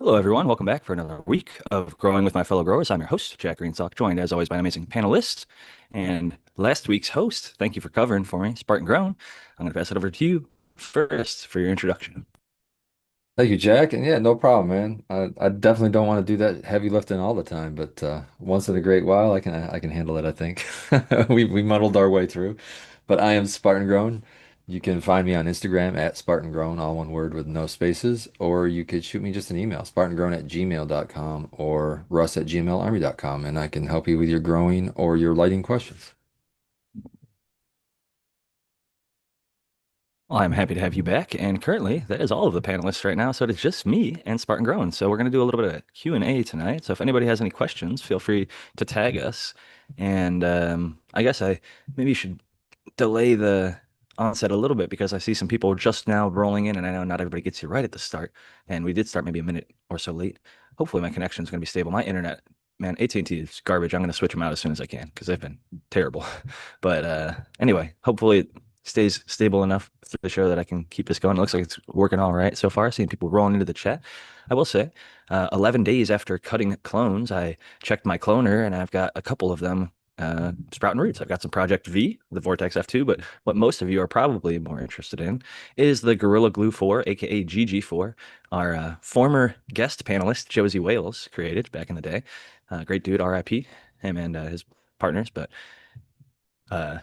Hello, everyone. Welcome back for another week of Growing with My Fellow Growers. I'm your host, Jack Greenstock, joined as always by amazing panelists. And last week's host, thank you for covering for me, Spartan Grown. I'm going to pass it over to you first for your introduction. Thank you, Jack. And yeah, no problem, man. I definitely don't want to do that heavy lifting all the time, but once in a great while, I can handle it, I think. We muddled our way through. But I am Spartan Grown. You can find me on Instagram at Spartan Grown, all one word with no spaces, or you could shoot me just an email, spartangrown@gmail.com or russ@gmlarmy.com, and I can help you with your growing or your lighting questions. Well, I'm happy to have you back. And currently, that is all of the panelists right now. So it is just me and Spartan Grown. So we're going to do a little bit of Q&A tonight. So if anybody has any questions, feel free to tag us. And I guess I maybe should delay the onset a little bit because I see some people just now rolling in, and I know not everybody gets here right at the start. And we did start maybe a minute or so late. Hopefully, my connection is going to be stable. My internet, man, AT&T is garbage. I'm going to switch them out as soon as I can because they've been terrible. But anyway, hopefully it stays stable enough through the show that I can keep this going. It looks like it's working all right so far. Seeing people rolling into the chat. I will say, 11 days after cutting clones, I checked my cloner, and I've got a couple of them sprouting roots. I've got some Project V, the Vortex F2, but what most of you are probably more interested in is the Gorilla Glue 4, aka GG4, our former guest panelist, Josie Wales, created back in the day. Great dude, RIP, him and his partners, but uh,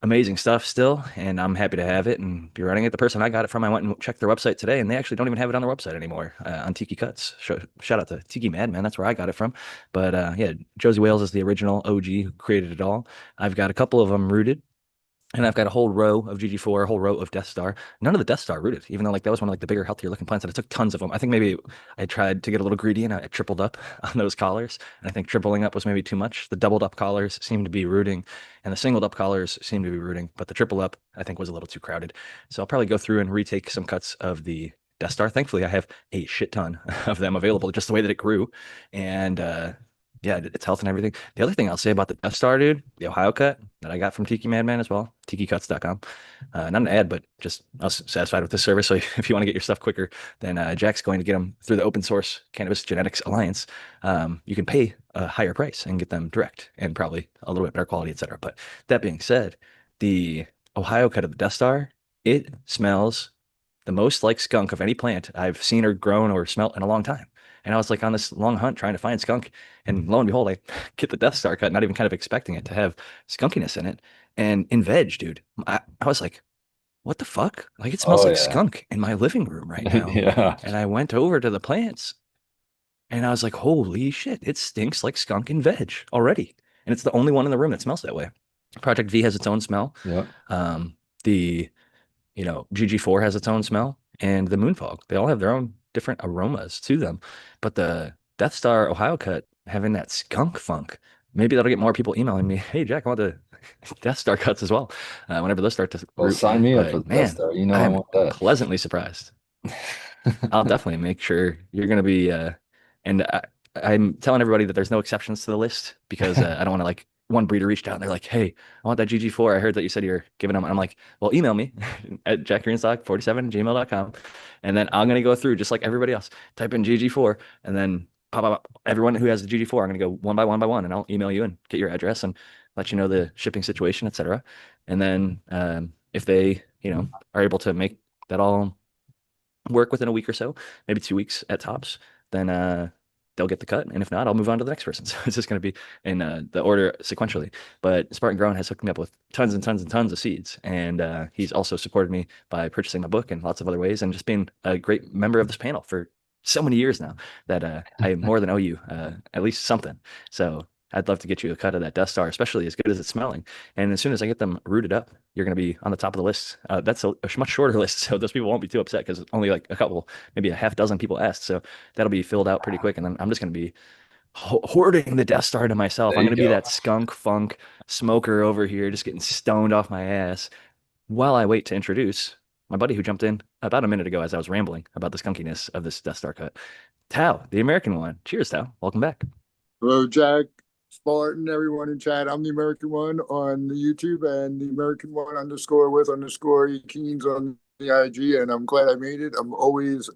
amazing stuff still, and I'm happy to have it and be running it. The person I got it from, I went and checked their website today, and they actually don't even have it on their website anymore on Tiki Cuts. Shout out to Tiki Madman, that's where I got it from. But yeah, Josie Wales is the original OG who created it all. I've got a couple of them rooted. And I've got a whole row of GG4, a whole row of Death Star. None of the Death Star rooted, even though like that was one of like the bigger, healthier looking plants. And I took tons of them. I think maybe I tried to get a little greedy and I tripled up on those collars. And I think tripling up was maybe too much. The doubled up collars seemed to be rooting, and the singled up collars seemed to be rooting, but the triple up I think was a little too crowded. So I'll probably go through and retake some cuts of the Death Star. Thankfully, I have a shit ton of them available, just the way that it grew, and yeah, its health and everything. The other thing I'll say about the Death Star, dude, the Ohio cut that I got from Tiki Madman as well, tikicuts.com. Not an ad, but just I was satisfied with this service. So if you want to get your stuff quicker, then Jack's going to get them through the Open Source Cannabis Genetics Alliance. You can pay a higher price and get them direct and probably a little bit better quality, etc. But that being said, the Ohio cut of the Death Star, it smells the most like skunk of any plant I've seen or grown or smelt in a long time. And I was like on this long hunt trying to find skunk. And lo and behold, I get the Death Star cut, not even kind of expecting it to have skunkiness in it. And in veg, dude, I was like, what the fuck? Like it smells Oh like yeah. skunk in my living room right now. Yeah. And I went over to the plants and I was like, holy shit, it stinks like skunk in veg already. And it's the only one in the room that smells that way. Project V has its own smell. Yep. Um, the GG4 has its own smell, and the Moonfog. They all have their own different aromas to them. But the Death Star Ohio cut having that skunk funk, maybe that'll get more people emailing me. Hey, Jack, I want the Death Star cuts as well, whenever those start to Well, root. sign me up for But the Death man, Star. You know I I'm want that. pleasantly surprised. I'll definitely make sure you're going to be, and I'm telling everybody that there's no exceptions to the list because I don't want to like one breeder reached out and they're like, hey, I want that GG4. I heard that you said you're giving them. And I'm like, well, email me at jackgreenstock47@gmail.com. And then I'm going to go through just like everybody else, type in GG4 and then pop up everyone who has the GG4. I'm going to go one by one and I'll email you and get your address and let you know the shipping situation, etc. And then if they, are able to make that all work within a week or so, maybe 2 weeks at tops, then they'll get the cut. And if not, I'll move on to the next person. So it's just going to be in the order sequentially. But Spartan Grown has hooked me up with tons and tons and tons of seeds. And he's also supported me by purchasing my book and lots of other ways and just being a great member of this panel for so many years now that I more than owe you at least something. So I'd love to get you a cut of that Death Star, especially as good as it's smelling. And as soon as I get them rooted up, you're going to be on the top of the list. That's a much shorter list, so those people won't be too upset because only like a couple, maybe a half dozen people asked. So that'll be filled out pretty quick, and then I'm just going to be hoarding the Death Star to myself. There I'm you going to be go. that skunk funk smoker over here, just getting stoned off my ass while I wait to introduce my buddy who jumped in about a minute ago as I was rambling about the skunkiness of this Death Star cut. Tao, the American one. Cheers, Tao. Welcome back. Hello, Jack, Spartan, everyone in chat. I'm the American one on the YouTube and the American one underscore with underscore Keens on the IG, and I'm glad I made it. I'm always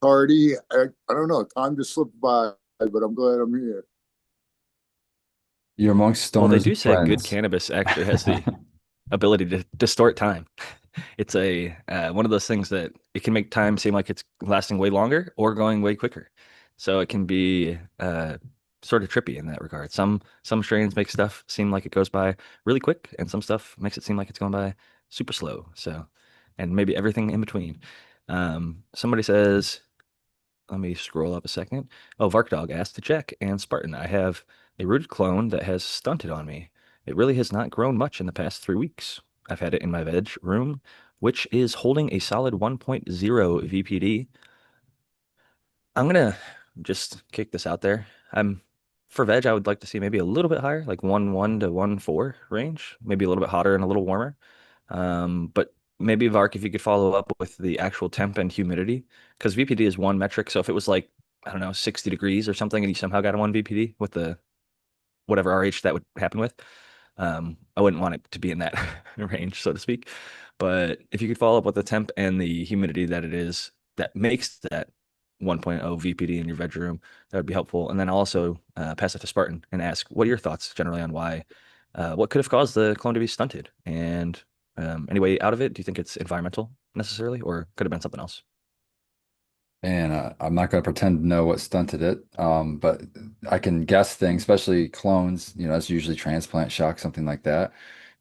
Party. I don't know. Time just slipped by, but I'm glad I'm here. You're amongst Well, they stoners do and say good friends. cannabis actually has the ability to distort time. It's a one of those things that it can make time seem like it's lasting way longer or going way quicker. So it can be sort of trippy in that regard. Some strains make stuff seem like it goes by really quick, and some stuff makes it seem like it's going by super slow. So, and maybe everything in between. Somebody says, let me scroll up a second. Oh, Varkdog asked to check, and Spartan, I have a rooted clone that has stunted on me. It really has not grown much in the past 3 weeks. I've had it in my veg room, which is holding a solid 1.0 VPD. I'm gonna just kick this out there. I'm for veg, I would like to see maybe a little bit higher, like 1.1 to 1.4 range, maybe a little bit hotter and a little warmer. But maybe Vark, if you could follow up with the actual temp and humidity, because VPD is one metric. So if it was like, I don't know, 60 degrees or something, and you somehow got a one VPD with the whatever RH that would happen with, I wouldn't want it to be in that range, so to speak. But if you could follow up with the temp and the humidity that it is that makes that 1.0 VPD in your bedroom, that would be helpful. And then also pass it to Spartan and ask, what are your thoughts generally on why, what could have caused the clone to be stunted? And any way out of it? Do you think it's environmental necessarily, or could have been something else? And I'm not going to pretend to know what stunted it, but I can guess things, especially clones. That's usually transplant shock, something like that.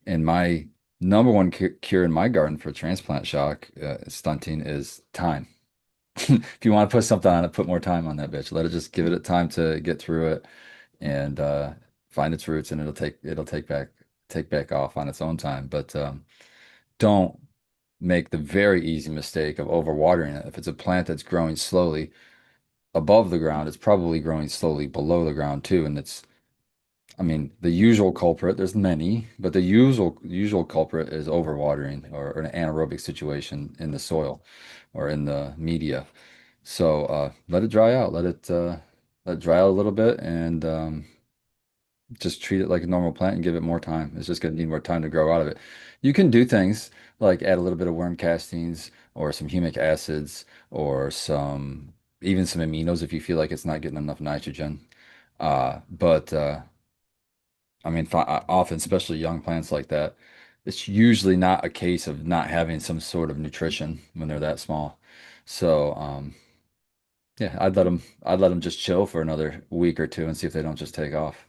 And my number one cure in my garden for transplant shock stunting is time. If you want to put something on it, put more time on that bitch. Let it just give it time to get through it and find its roots, and it'll take back off on its own time. But don't make the very easy mistake of overwatering it. If it's a plant that's growing slowly above the ground, it's probably growing slowly below the ground too. And I mean, the usual culprit, there's many, but the usual culprit is overwatering or an anaerobic situation in the soil or in the media. So let it dry out. Let it dry out a little bit and just treat it like a normal plant and give it more time. It's just going to need more time to grow out of it. You can do things like add a little bit of worm castings or some humic acids or even some aminos if you feel like it's not getting enough nitrogen. But I mean, often, especially young plants like that, it's usually not a case of not having some sort of nutrition when they're that small. So, yeah, I'd let them just chill for another week or two and see if they don't just take off.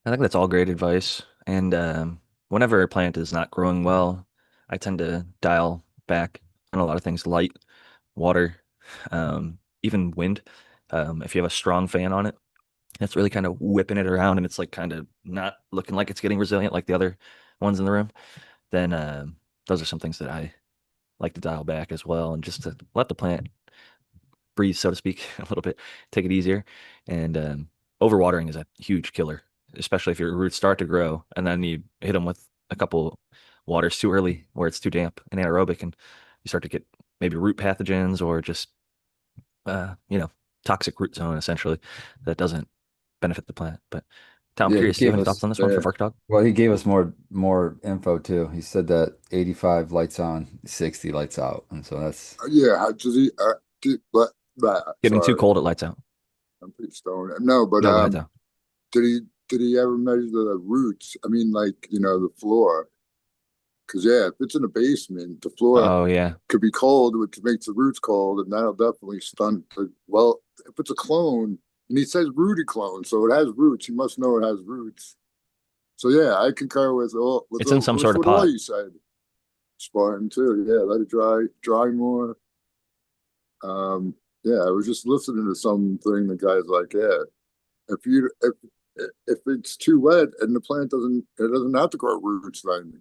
I think that's all great advice. And whenever a plant is not growing well, I tend to dial back on a lot of things, light, water, even wind. If you have a strong fan on it, it's really kind of whipping it around and it's like kind of not looking like it's getting resilient like the other ones in the room, then those are some things that I like to dial back as well and just to let the plant breathe, so to speak, a little bit, take it easier. And overwatering is a huge killer, especially if your roots start to grow and then you hit them with a couple waters too early where it's too damp and anaerobic and you start to get maybe root pathogens or just, you know, toxic root zone essentially that doesn't benefit the plant. But Tom, I'm Yeah, he curious, do you have gave any thoughts us on this one for Yeah, Vark Dog? Well, he gave us more info too. He said that 85 lights on, 60 lights out. And so that's yeah. Does he? Getting too Sorry, cold, it lights out. I'm pretty stoned. No, but No, go ahead though. did he? Did he ever measure the roots? I mean, like the floor. Because yeah, if it's in a basement, the floor Oh yeah. could be cold, which makes the roots cold, and that'll definitely stunt. Well, if it's a clone, and he says rooted clone, so it has roots. You must know it has roots. So yeah, I concur It's in some sort of with all pot. you said, Spartan too. Yeah, let it dry more. Um, yeah, I was just listening to something. The guy's like, yeah, if you if it's too wet and the plant doesn't have to grow roots then.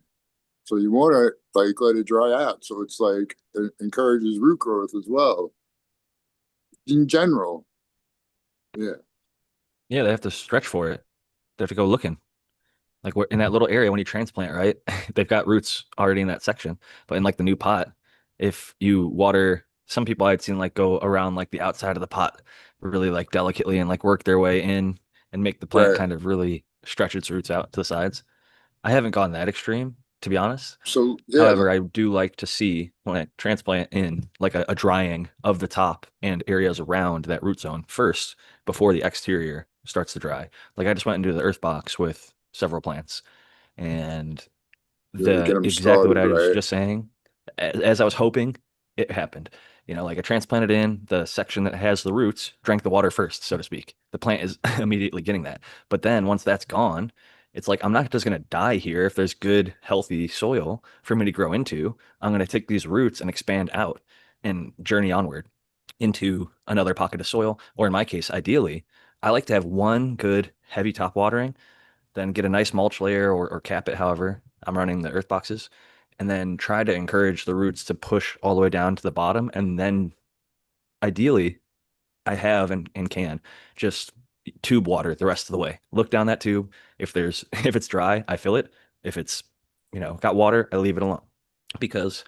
So you want to like let it dry out. So it's like it encourages root growth as well. In general, yeah, Yeah, they have to stretch for it. They have to go looking. Like in that little area when you transplant, right? They've got roots already in that section. But in like the new pot, if you water, some people I'd seen like go around like the outside of the pot really like delicately and like work their way in and make the plant right. kind of really stretch its roots out to the sides. I haven't gone that extreme, to be honest. So yeah, However, I do like to see when I transplant in like a drying of the top and areas around that root zone first before the exterior starts to dry. Like I just went into the earth box with several plants and yeah, to get the them exactly what started, I was right? just saying, as I was hoping, it happened. Like I transplanted in the section that has the roots, drank the water first, so to speak. The plant is immediately getting that. But then once that's gone, it's like I'm not just going to die here if there's good, healthy soil for me to grow into. I'm going to take these roots and expand out and journey onward into another pocket of soil. Or in my case, ideally, I like to have one good heavy top watering, then get a nice mulch layer or cap it however I'm running the earth boxes, and then try to encourage the roots to push all the way down to the bottom. And then ideally, I have and can just tube water the rest of the way. Look down that tube. If there's if it's dry, I fill it. If it's, got water, I leave it alone. Because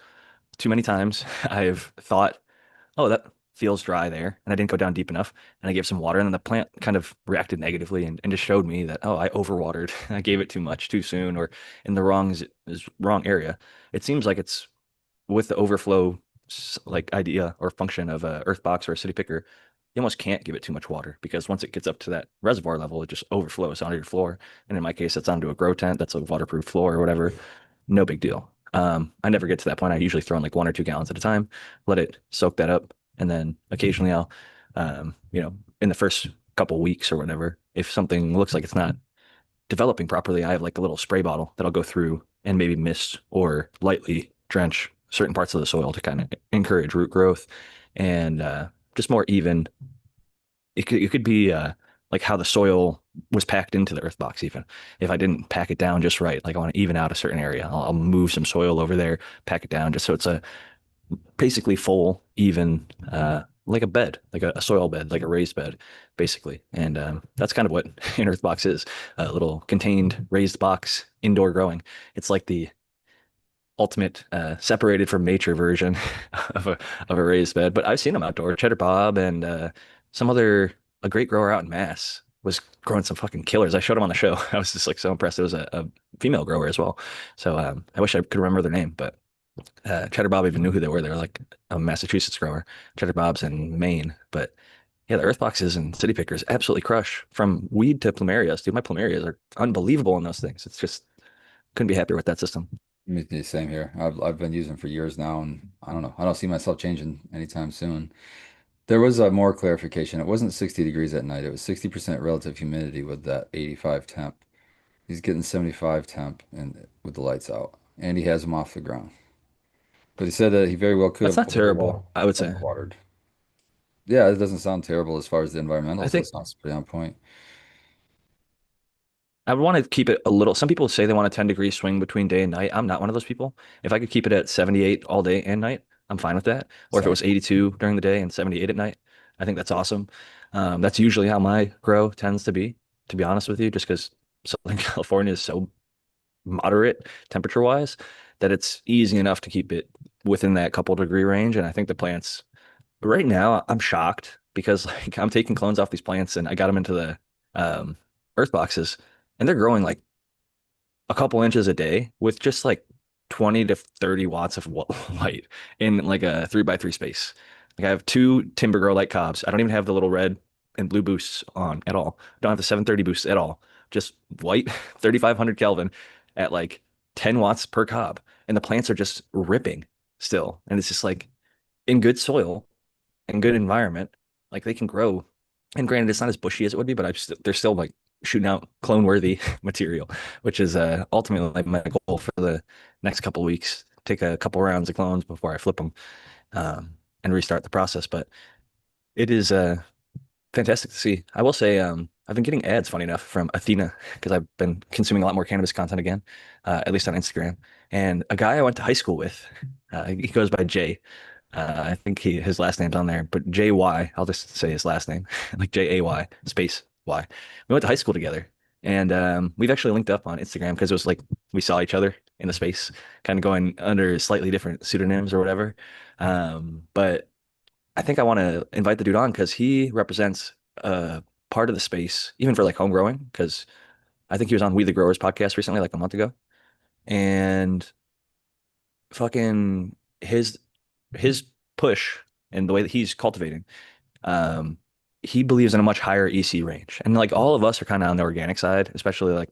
too many times I've thought, oh, that feels dry there. And I didn't go down deep enough. And I gave some water, and then the plant kind of reacted negatively and just showed me that, oh, I overwatered. I gave it too much too soon or in the wrong area. It seems like it's with the overflow like idea or function of a earth box or a city picker, you almost can't give it too much water because once it gets up to that reservoir level, it just overflows onto your floor. And in my case, that's onto a grow tent that's a waterproof floor or whatever. No big deal. I never get to that point. I usually throw in like 1 or 2 gallons at a time, let it soak that up, and then occasionally I'll, in the first couple weeks or whatever, if something looks like it's not developing properly, I have like a little spray bottle that I'll go through and maybe mist or lightly drench certain parts of the soil to kind of encourage root growth and just more even. It could be like how the soil was packed into the earth box. Even if I didn't pack it down just right, like I want to even out a certain area, I'll move some soil over there, pack it down just so it's a basically full, even, like a bed, like a soil bed, like a raised bed, basically. And that's kind of what an earth box is, a little contained raised box, indoor growing. It's like the ultimate separated from nature version of a raised bed. But I've seen them outdoor. Cheddar Bob and some other a great grower out in Mass was growing some fucking killers. I showed him on the show. I was just like so impressed. It was a female grower as well. So I wish I could remember their name, but Cheddar Bob even knew who they were. They were like a Massachusetts grower. Cheddar Bob's in Maine, but yeah, the earth boxes and city pickers absolutely crush from weed to plumerias. Dude, my plumerias are unbelievable in those things. It's just couldn't be happier with that system. Me the same here. I've been using them for years now, and I don't know. I don't see myself changing anytime soon. There was a more clarification. It wasn't 60 degrees at night. It was 60% relative humidity with that 85 temp. He's getting 75 temp and with the lights out, and he has them off the ground. But he said that he very well could That's have not terrible, I would say. underwatered. Yeah, it doesn't sound terrible as far as the I environmentals. That think sounds pretty on point. I would want to keep it a little. Some people say they want a 10-degree swing between day and night. I'm not one of those people. If I could keep it at 78 all day and night, I'm fine with that. Or if it Same. was 82 during the day and 78 at night, I think that's awesome. That's usually how my grow tends to be honest with you, just because Southern California is so moderate temperature wise that it's easy enough to keep it within that couple degree range. And I think the plants right now, I'm shocked because like I'm taking clones off these plants and I got them into the earth boxes and they're growing like a couple inches a day with just like 20 to 30 watts of light in like a 3x3 space. Like I have two timber grow light cobs. I don't even have the little red and blue boosts on at all. Don't have the 730 boosts at all. Just white 3500 Kelvin at like 10 watts per cob. And the plants are just ripping still. And it's just like in good soil and good environment, like they can grow. And granted, it's not as bushy as it would be, but they're still like shooting out clone worthy material, which is ultimately like my goal for the next couple of weeks. Take a couple rounds of clones before I flip them and restart the process. But it is fantastic to see. I will say, I've been getting ads, funny enough, from Athena because I've been consuming a lot more cannabis content again, at least on Instagram. And a guy I went to high school with, he goes by Jay. I think his last name's on there, but JY, I'll just say his last name, like JAY space Y. We went to high school together, and we've actually linked up on Instagram because it was like we saw each other in the space, kind of going under slightly different pseudonyms or whatever. But I think I want to invite the dude on because he represents part of the space, even for like home growing. Because I think he was on We the Growers podcast recently, like a month ago, And fucking his push and the way that he's cultivating, um, he believes in a much higher EC range. And like all of us are kind of on the organic side, especially like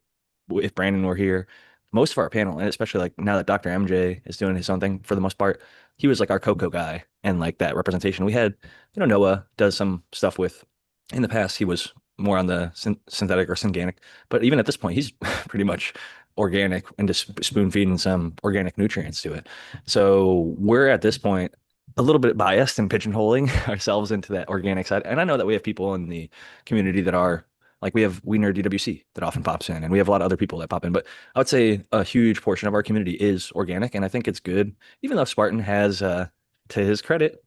if Brandon were here, most of our panel, and especially like now that Dr. MJ is doing his own thing for the most part, he was like our cocoa guy and like that representation. We had, Noah does some stuff with, in the past, he was more on the synthetic or synganic, but even at this point, he's pretty much organic and just spoon feeding some organic nutrients to it. So we're at this point a little bit biased and pigeonholing ourselves into that organic side. And I know that we have people in the community that are like we nerd DWC that often pops in, and we have a lot of other people that pop in. But I would say a huge portion of our community is organic, and I think it's good. Even though Spartan has, to his credit,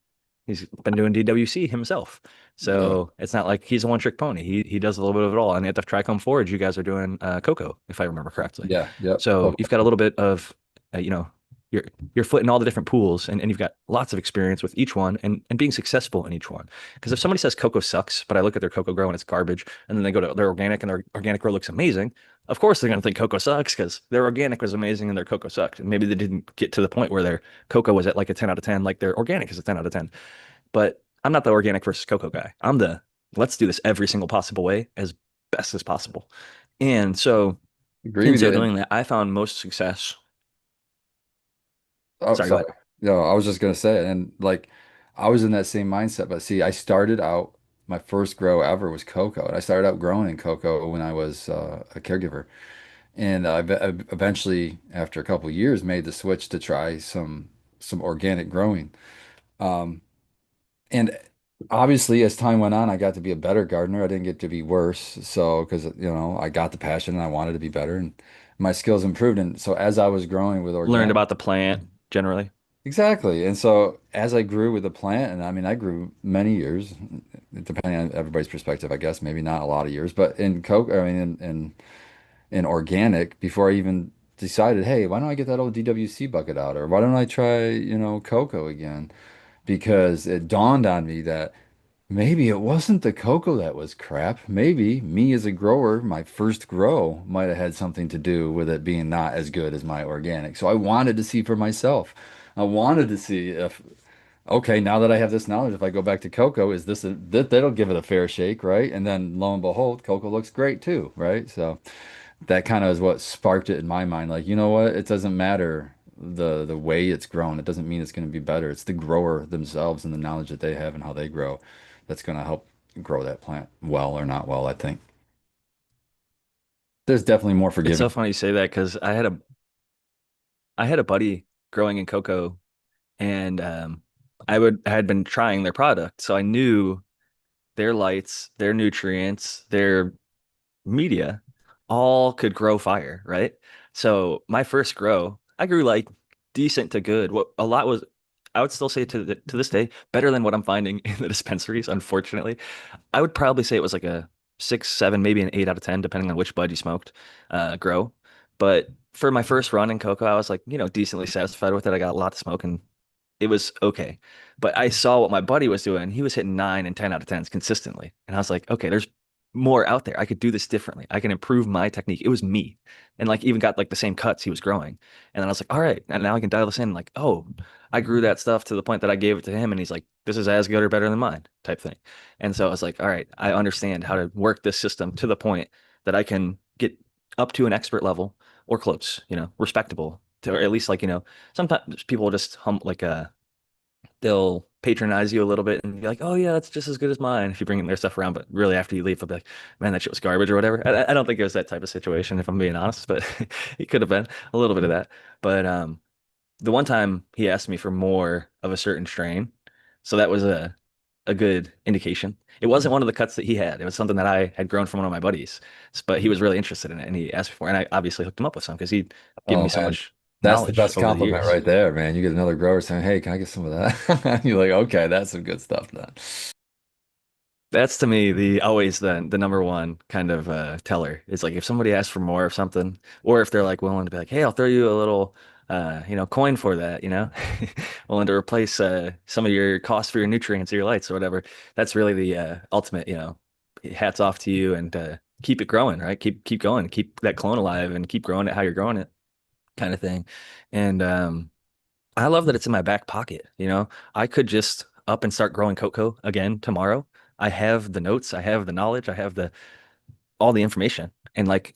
he's been doing DWC himself, Yeah, so it's not like he's a one-trick pony. He does a little bit of it all. And at the Trichome Forge, you guys are doing cocoa, if I remember correctly. yeah, yep. So you've Okay. got a little bit of, uh, you know, your your foot in all the different pools, and you've got lots of experience with each one and being successful in each one. Because if somebody says cocoa sucks, but I look at their cocoa grow and it's garbage, and then they go to their organic and their organic grow looks amazing, of course they're going to think cocoa sucks because their organic was amazing and their cocoa sucked. And maybe they didn't get to the point where their cocoa was at like a 10 out of 10, like their organic is a 10 out of 10. But I'm not the organic versus cocoa guy. I'm the let's do this every single possible way as best as possible. And so Agree in with so you. And doing that, I found most success. oh, Sorry, go sorry. ahead. No, I was just gonna say, and like I was in that same mindset, but see, I started out my first grow ever was cocoa, and I started out growing in cocoa when I was a caregiver, and I eventually, after a couple of years, made the switch to try some organic growing. Um, and obviously, as time went on, I got to be a better gardener. I didn't get to be worse, so because I got the passion and I wanted to be better, and my skills improved. And so as I was growing with Learned organic. about the plant generally. Exactly. And so as I grew with the plant, and I mean, I grew many years, depending on everybody's perspective, I guess, maybe not a lot of years, but in Coke, I mean, in organic, before I even decided, hey, why don't I get that old DWC bucket out? Or why don't I try, cocoa again? Because it dawned on me that maybe it wasn't the cocoa that was crap. Maybe me as a grower, my first grow might have had something to do with it being not as good as my organic. So I wanted to see for myself. I wanted to see if, okay, now that I have this knowledge, if I go back to cocoa, is this that'll give it a fair shake, right? And then lo and behold, cocoa looks great too, right? So that kind of is what sparked it in my mind. Like, you know what? It doesn't matter the way it's grown. It doesn't mean it's going to be better. It's the grower themselves and the knowledge that they have and how they grow that's going to help grow that plant well or not well, I think. There's definitely more It's forgiving. so funny you say that because I had a buddy growing in cocoa, and I had been trying their product, so I knew their lights, their nutrients, their media all could grow fire, right? So my first grow, I grew like decent to good. What a lot was, I would still say to this day, better than what I'm finding in the dispensaries, unfortunately. I would probably say it was like a 6, 7, maybe an 8 out of 10, depending on which bud you smoked, grow. But for my first run in cocoa, I was like, decently satisfied with it. I got a lot to smoke and it was okay. But I saw what my buddy was doing. He was hitting 9 and 10 out of 10s consistently. And I was like, okay, there's more out there. I could do this differently. I can improve my technique. It was me. And like even got like the same cuts he was growing. And then I was like, all right, and now I can dial this in. Like, oh, I grew that stuff to the point that I gave it to him and he's like, this is as good or better than mine type thing. And so I was like, all right, I understand how to work this system to the point that I can get up to an expert level or close, respectable to, or at least like, sometimes people just they'll patronize you a little bit and be like, oh yeah, that's just as good as mine if you bring their stuff around. But really after you leave, they'll be like, man, that shit was garbage or whatever. I don't think it was that type of situation if I'm being honest, but it could have been a little bit of that. But the one time he asked me for more of a certain strain, so that was a good indication. It wasn't one of the cuts that he had. It was something that I had grown from one of my buddies, but he was really interested in it, and he asked me for it. And I obviously hooked him up with some because he'd given me Oh so man, much that's the knowledge best over the compliment years. right there, man. You get another grower saying, "Hey, can I get some of that?" You're like, "Okay, that's some good stuff then." That's to me the always the number one kind of teller. It's like if somebody asks for more of something, or if they're like willing to be like, "Hey, I'll throw you a little, coin for that," willing to replace some of your costs for your nutrients or your lights or whatever. That's really the ultimate, hats off to you and keep it growing, right? Keep going, keep that clone alive, and keep growing it how you're growing it. kind of thing. And I love that it's in my back pocket, you know. I could just up and start growing cocoa again tomorrow. I have the notes, I have the knowledge, I have the all the information. And like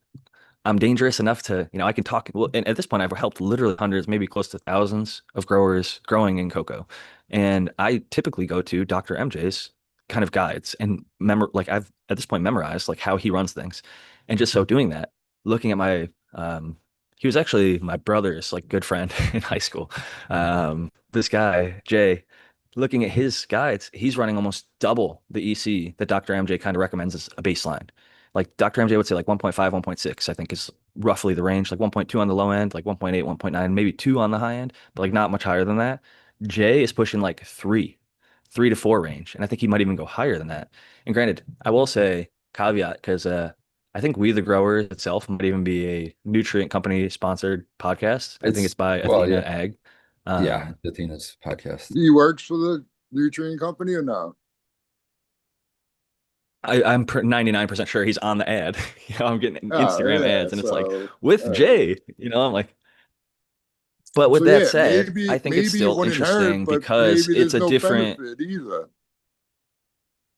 I'm dangerous enough to, you know, I can talk. Well, and at this point, I've helped literally hundreds, maybe close to thousands of growers growing in cocoa. And I typically go to Dr. MJ's kind of guides and like I've at this point memorized like how he runs things. And just so doing that, looking at my, he was actually my brother's like good friend in high school. This guy, Jay, looking at his guides, he's running almost double the EC that Dr. MJ kind of recommends as a baseline. Like Dr. MJ would say like 1.5, 1.6, I think is roughly the range, like 1.2 on the low end, like 1.8, 1.9, maybe 2 on the high end, but like not much higher than that. Jay is pushing like 3 to 4 range. And I think he might even go higher than that. And granted, I will say caveat because I think We the Growers itself might even be a nutrient company sponsored podcast. I think it's It's by well, Athena yeah, Ag. yeah, Um, Athena's podcast. He works for the nutrient company or no? I'm 99% sure he's on the ad. You know, I'm getting Oh Instagram yeah, ads and it's like so with Jay, you know, I'm like, but with that yeah, said, I think it's maybe it still wouldn't hurt, interesting but because maybe it's there's a no different, benefit either.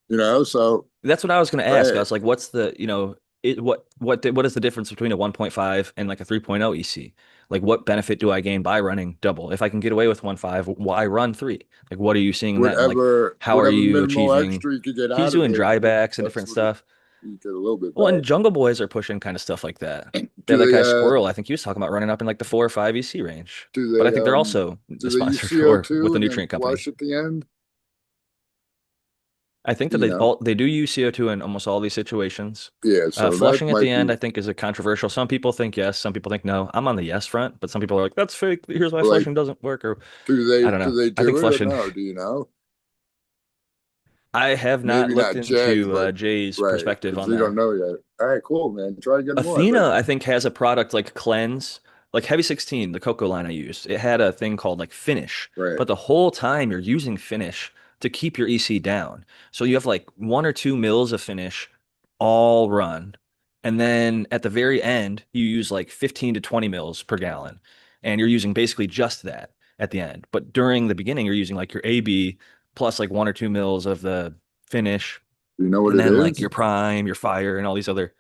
You know, so that's what I was going to ask. I right, was like, what's the, you know, what is the difference between a 1.5 and like a 3.0 EC? Like what benefit do I gain by running double? If I can get away with 1.5, why run 3? Like what are you seeing in that? And like how are whatever you minimal achieving? extra you could get He's out of doing it, dry backs and that's different what it, stuff. you get a little bit Well, and back. Jungle Boys are pushing kind of stuff like that. They Do have that they guy Squirrel. I think he was talking about running up in like the 4 or 5 EC range. do But I they think they're also do they use sponsored for with CO2 a and then nutrient company. flush at the end? I think that You know, they do use CO2 in almost all these situations. yeah. So that Flushing at the might end, be I think, is a controversial. Some people think yes, some people think no. I'm on the yes front, but some people are like, that's fake. Here's why like flushing doesn't work. Or I don't do know. they I think do it or flushing. no? Do you know? I have not Maybe looked not Jay, into but Jay's right, perspective because on you don't that. know yet. All right, cool, man. Try again more. But Athena, I think, has a product like Cleanse, like Heavy 16, the cocoa line I used. It had a thing called like Finish, right, but the whole time you're using Finish to keep your EC down. So you have like 1 or 2 mils of Finish all run. And then at the very end, you use like 15 to 20 mils per gallon. And you're using basically just that at the end. But during the beginning, you're using like your AB plus like 1 or 2 mils of the Finish. do you know what And it then like is? your Prime, your Fire, and all these other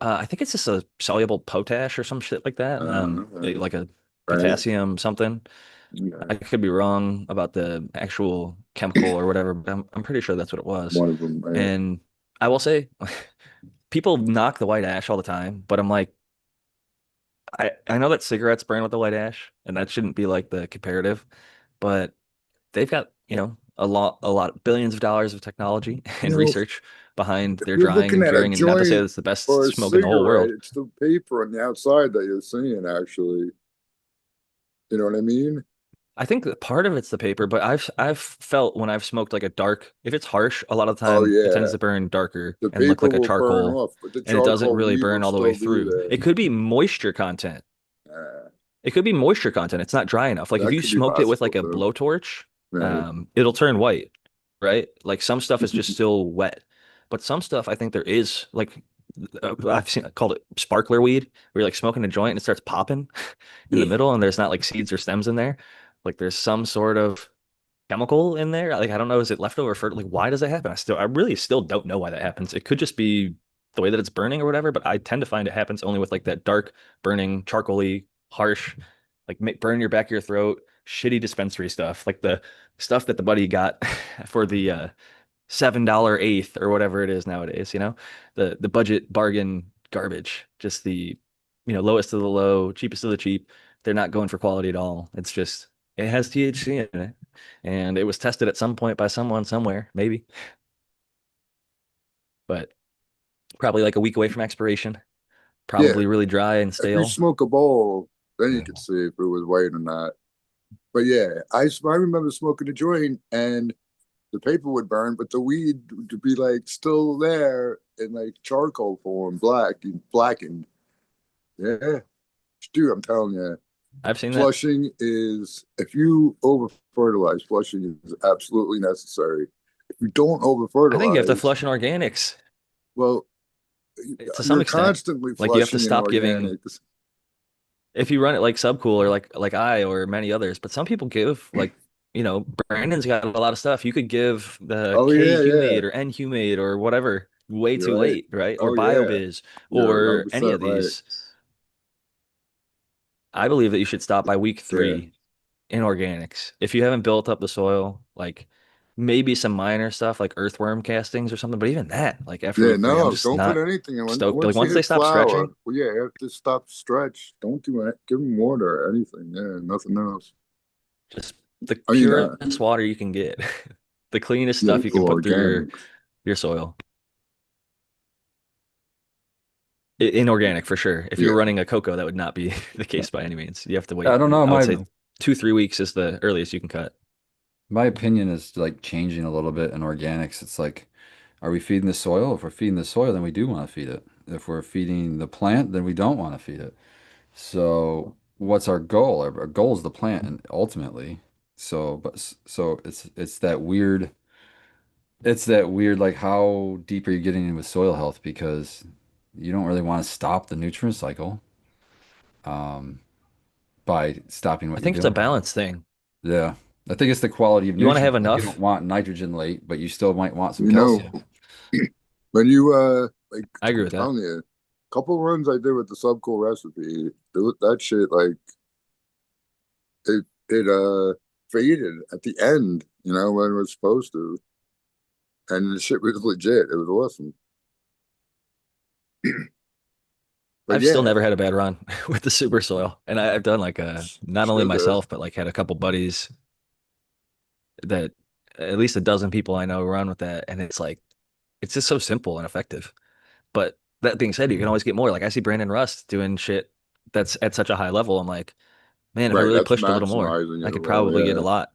I think it's just a soluble potash or some shit like that. Right, Like a right. potassium something. Yeah, I could be wrong about the actual chemical or whatever, but I'm pretty sure that's what it was. one of them. Right. And I will say, people knock the white ash all the time, but I'm like, I know that cigarettes burn with the white ash, and that shouldn't be like the comparative, but they've got, you know, a lot, billions of dollars of technology You and know, research behind if their you're drying looking and at a curing, and not to say joint that's the best or a smoke in the whole cigarette, world. it's the paper on the outside that you're seeing. Actually, you know what I mean? I think that part of it's the paper, but I've felt when I've smoked like a dark, if it's harsh, a lot of the Oh time it tends yeah, to burn darker the and look paper like a will burn charcoal, off, but the and it doesn't charcoal really meat will burn all the way still be through. there. It could be moisture content. Uh, It could be moisture content. It's not dry enough. Like if that you could be smoked it with like possible a too. blowtorch, Right. it'll turn white, right? Like some stuff is just still wet, but some stuff I think there is like I've seen called it sparkler weed, where you're like smoking a joint and it starts popping in the Yeah. middle, and there's not like seeds or stems in there. Like there's some sort of chemical in there. Like I don't know, is it leftover for like why does that happen? I really still don't know why that happens. It could just be the way that it's burning or whatever, but I tend to find it happens only with like that dark burning, charcoaly, harsh, like burn your back of your throat, shitty dispensary stuff, like the stuff that the buddy got for the $7 eighth or whatever it is nowadays, you know? The budget bargain garbage, just the lowest of the low, cheapest of the cheap. They're not going for quality at all. It's just it has THC in it. And it was tested at some point by someone somewhere, maybe, but probably like a week away from expiration. Yeah, Probably really dry and if you stale. smoke a bowl, then you could Mhm. see if it was white or not. But yeah, I remember smoking a joint and the paper would burn, but the weed would be like still there in like charcoal form, blackened. Yeah, dude, I'm telling you, I've seen that. flushing is if you over fertilize, flushing is absolutely necessary. If you don't over I think you have to fertilize, flush in organics well, to some you're extent. constantly Like you have to flushing in stop giving organics. if you run it like Subcool or like I or many others, but some people give like, Brandon's got a lot of stuff. You could give the Oh K yeah, yeah. humate or N humate or whatever way too You're right. late, right? Or Oh yeah, BioViz you're or any 100% of right. these. I believe that you should stop by week Yeah. 3 in organics. If you haven't built up the soil, like maybe some minor stuff like earthworm castings or something, but even that, like after Yeah, week 3, I'm no, just don't put not anything in. stoked. Like Once you once they hit stop flower, stretching, well, yeah, after stop stretch, don't do it. Give them water or anything. Yeah, nothing else. just the I mean, purest water you can get, the cleanest yeah, stuff you can for put through organics. your soil. Inorganic for sure. If you're Yeah, running a cocoa, that would not be the case by any means. You have to I wait. don't know. I would My say 2, 3 weeks is the earliest you can cut. my opinion is like changing a little bit in organics. It's like, are we feeding the soil? If we're feeding the soil, then we do want to feed it. If we're feeding the plant, then we don't want to feed it. So what's our goal? Our goal is the plant, and ultimately, so it's that weird like how deep are you getting in with soil health because you don't really want to stop the nutrient cycle um, by stopping I what you're think it's a doing. balance thing. Yeah, I think it's the quality of You want to have nutrients. Like you don't enough. want nitrogen late, but you still might want some you know, calcium. when you like, I agree I'm with that. telling you, a couple runs I did with the subcool recipe, that shit like it faded at the end, when it was supposed to, and the shit was legit. It was awesome. But I've still yeah, never had a bad run with the super soil. And I've done like not only sugar. myself, but like had a couple buddies that at least a dozen people I know run with that. And it's like, it's just so simple and effective. But that being said, you can always get more. Like I see Brandon Rust doing shit that's at such a high level. I'm like, man, if I Right, really that's pushed a little more, maximizing I it could well. probably get a Yeah, lot.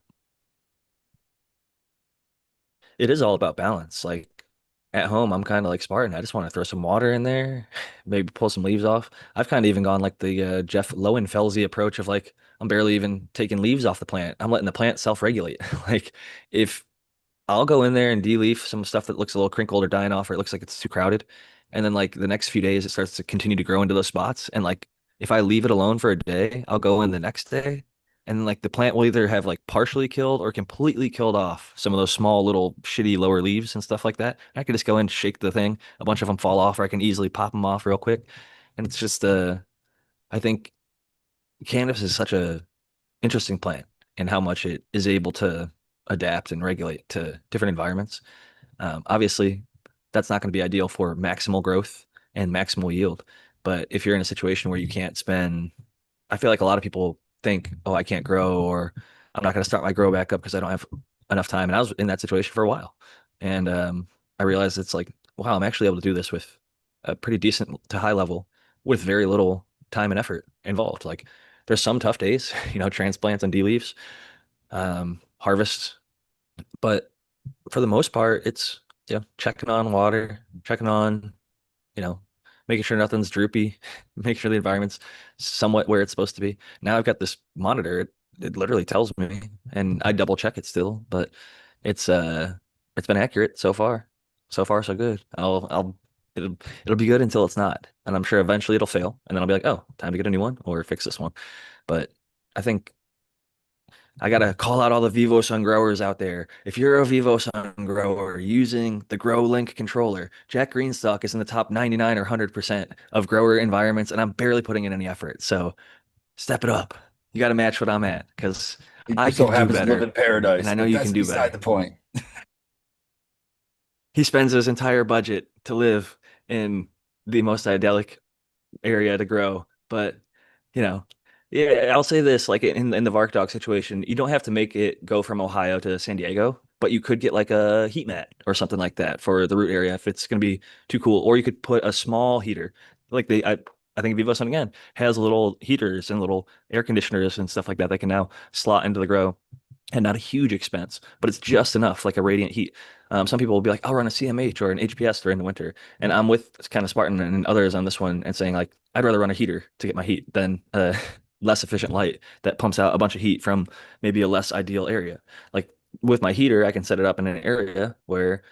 It is all about balance. Like at home, I'm kind of like Spartan. I just want to throw some water in there, maybe pull some leaves off. I've kind of even gone like the Jeff Lowenfelsy approach of like I'm barely even taking leaves off the plant. I'm letting the plant self-regulate. Like if I'll go in there and de-leaf some stuff that looks a little crinkled or dying off or it looks like it's too crowded. And then like the next few days it starts to continue to grow into those spots. And like if I leave it alone for a day, I'll go in the next day and like the plant will either have like partially killed or completely killed off some of those small little shitty lower leaves and stuff like that. I can just go in, shake the thing, a bunch of them fall off, or I can easily pop them off real quick. And it's just I think cannabis is such a interesting plant and how much it is able to adapt and regulate to different environments. Obviously, that's not going to be ideal for maximal growth and maximal yield. But if you're in a situation where you can't spend, I feel like a lot of people think, oh, I can't grow or I'm not going to start my grow back up because I don't have enough time. And I was in that situation for a while. And I realized it's like, wow, I'm actually able to do this with a pretty decent to high level with very little time and effort involved. Like there's some tough days, transplants and de-leaves, harvests, but for the most part, it's checking on water, checking on, you know, making sure nothing's droopy, make sure the environment's somewhat where it's supposed to be. Now I've got this monitor, it literally tells me, and I double check it still, but it's it's been accurate so far. So far, so good. It'll be good until it's not. And I'm sure eventually it'll fail. And then I'll be like, oh, time to get a new one or fix this one. But I think I gotta call out all the Vivo Sun growers out there. If you're a Vivo Sun grower using the Grow Link controller, Jack Greenstock is in the top 99 or 100% of grower environments, and I'm barely putting in any effort. So step it up. You got to match what I'm at because He I just so could do happens to live better, in and paradise, I know but you that's can do beside better. the point. He spends his entire budget to live in the most idyllic area to grow. But you know, yeah, I'll say this: like in the Vark Dog situation, you don't have to make it go from Ohio to San Diego, but you could get like a heat mat or something like that for the root area if it's going to be too cool. Or you could put a small heater, like I think Vivo Sun again has little heaters and little air conditioners and stuff like that that can now slot into the grow and not a huge expense, but it's just enough, like a radiant heat. Some people will be like, I'll run a CMH or an HPS during the winter. And I'm with kind of Spartan and others on this one and saying like, I'd rather run a heater to get my heat than less efficient light that pumps out a bunch of heat from maybe a less ideal area. Like with my heater, I can set it up in an area where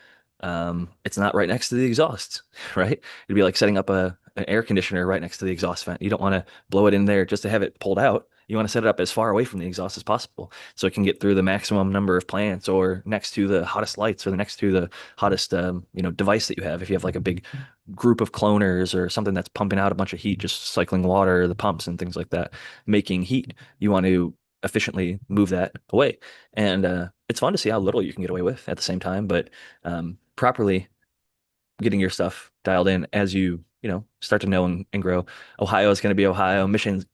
it's not right next to the exhaust, right? It'd be like setting up an air conditioner right next to the exhaust vent. You don't want to blow it in there just to have it pulled out. You want to set it up as far away from the exhaust as possible so it can get through the maximum number of plants or next to the hottest lights or the next to the hottest device that you have. If you have like a big group of cloners or something that's pumping out a bunch of heat, just cycling water, the pumps and things like that, making heat, you want to efficiently move that away. And it's fun to see how little you can get away with at the same time, but properly getting your stuff dialed in as you start to know and grow. Ohio is going to be Ohio. Michigan's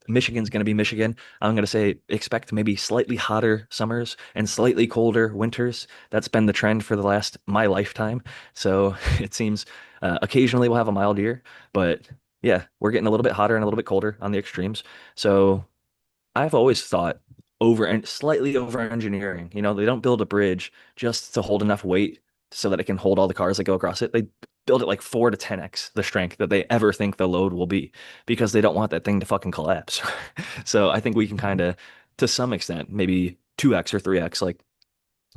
going to be Michigan. I'm going to say expect maybe slightly hotter summers and slightly colder winters. That's been the trend for the last my lifetime. So it seems occasionally we'll have a mild year, but yeah, we're getting a little bit hotter and a little bit colder on the extremes. So I've always thought over and slightly over engineering. They don't build a bridge just to hold enough weight so that it can hold all the cars that go across it. They build it like 4 to 10x the strength that they ever think the load will be because they don't want that thing to fucking collapse. So I think we can kind of, to some extent, maybe 2x or 3x, like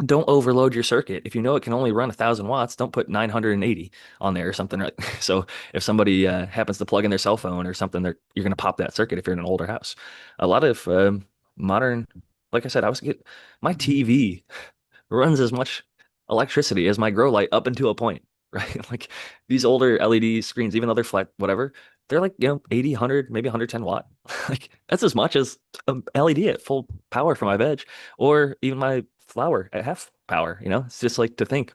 don't overload your circuit. If you know it can only run 1,000 watts, don't put 980 on there or something. Right? So if somebody happens to plug in their cell phone or something, you're going to pop that circuit if you're in an older house. A lot of modern, like I said, my TV runs as much electricity as my grow light up until a point, right? Like these older LED screens, even though they're flat, whatever, they're like, 80, 100, maybe 110 watt. Like that's as much as a LED at full power for my veg or even my flower at half power. It's just like to think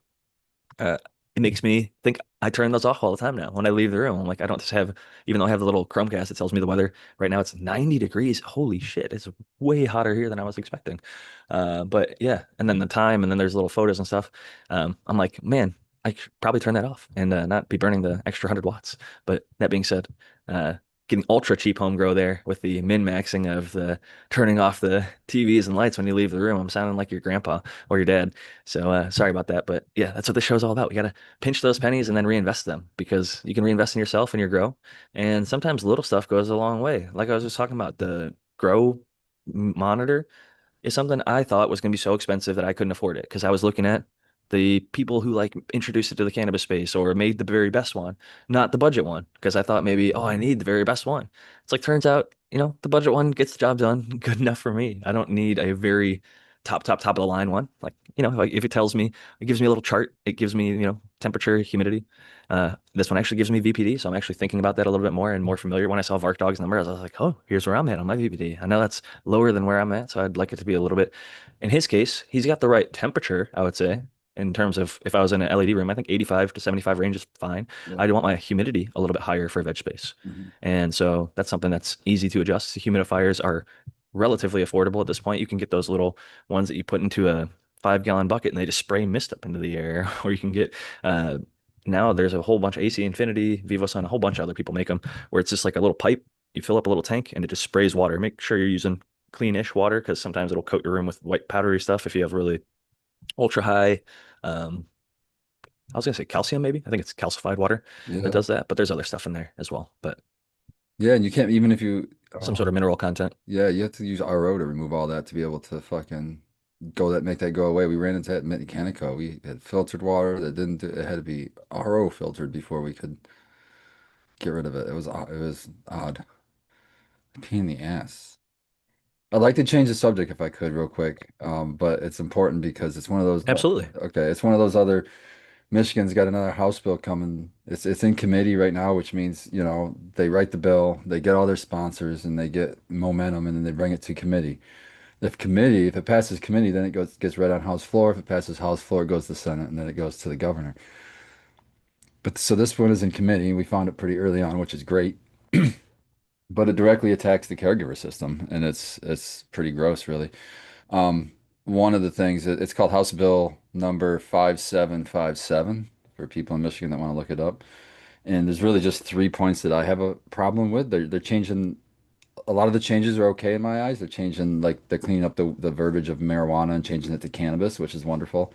uh, it makes me think I turn those off all the time now when I leave the room. I'm like, I don't just have, even though I have the little Chromecast that tells me the weather. Right now it's 90 degrees. Holy shit, it's way hotter here than I was expecting. But yeah, and then the time, and then there's little photos and stuff. I'm like, man, I should probably turn that off and not be burning the extra 100 watts. But that being said, uh, getting ultra cheap home grow there with the min maxing of the turning off the TVs and lights when you leave the room. I'm sounding like your grandpa or your dad. So sorry about that, but yeah, that's what this show's all about. We gotta pinch those pennies and then reinvest them because you can reinvest in yourself and your grow. And sometimes little stuff goes a long way. Like I was just talking about, the grow monitor is something I thought was going to be so expensive that I couldn't afford it because I was looking at the people who like introduced it to the cannabis space or made the very best one, not the budget one, because I thought maybe, oh, I need the very best one. It's like turns out, the budget one gets the job done good enough for me. I don't need a very top of the line one. Like, like if it tells me, it gives me a little chart, it gives me, temperature, humidity. This one actually gives me VPD, so I'm actually thinking about that a little bit more and more familiar. When I saw Vark Dog's numbers, I was like, oh, here's where I'm at on my VPD. I know that's lower than where I'm at, so I'd like it to be a little bit. In his case, he's got the right temperature, I would say, in terms of if I was in an LED room. I think 85 to 75 range is fine. Yeah. I'd want my humidity a little bit higher for veg space. Mhm. And so that's something that's easy to adjust. The humidifiers are relatively affordable at this point. You can get those little ones that you put into a 5-gallon bucket and they just spray mist up into the air. Or you can get uh, now there's a whole bunch of AC Infinity, VivoSun, a whole bunch of other people make them where it's just like a little pipe. You fill up a little tank and it just sprays water. Make sure you're using cleanish water because sometimes it'll coat your room with white powdery stuff if you have really ultra high. Um, I was gonna say calcium, maybe. I think it's calcified water that Yeah. does that, but there's other stuff in there as well. But Yeah, and you can't even if you some sort of mineral content. yeah, you have to use RO to remove all that to be able to fucking make that go away. We ran into that at Mechanico. We had filtered water that didn't do, it had to be RO filtered before we could get rid of it. It was odd. Pain in the ass. I'd like to change the subject if I could real quick. But it's important because it's one of those Absolutely. okay, it's one of those other Michigan's got another House bill coming. It's in committee right now, which means, they write the bill, they get all their sponsors and they get momentum and then they bring it to committee. If it passes committee, then it gets read on House floor. If it passes House floor, it goes to the Senate and then it goes to the governor. But so this one is in committee. We found it pretty early on, which is great. But it directly attacks the caregiver system and it's pretty gross, really. Um, One of the things it's called House Bill number 5757 for people in Michigan that want to look it up. And there's really just 3 points that I have a problem with. They're changing a lot of the changes are okay in my eyes. They're changing like they're cleaning up the verbiage of marijuana and changing it to cannabis, which is wonderful.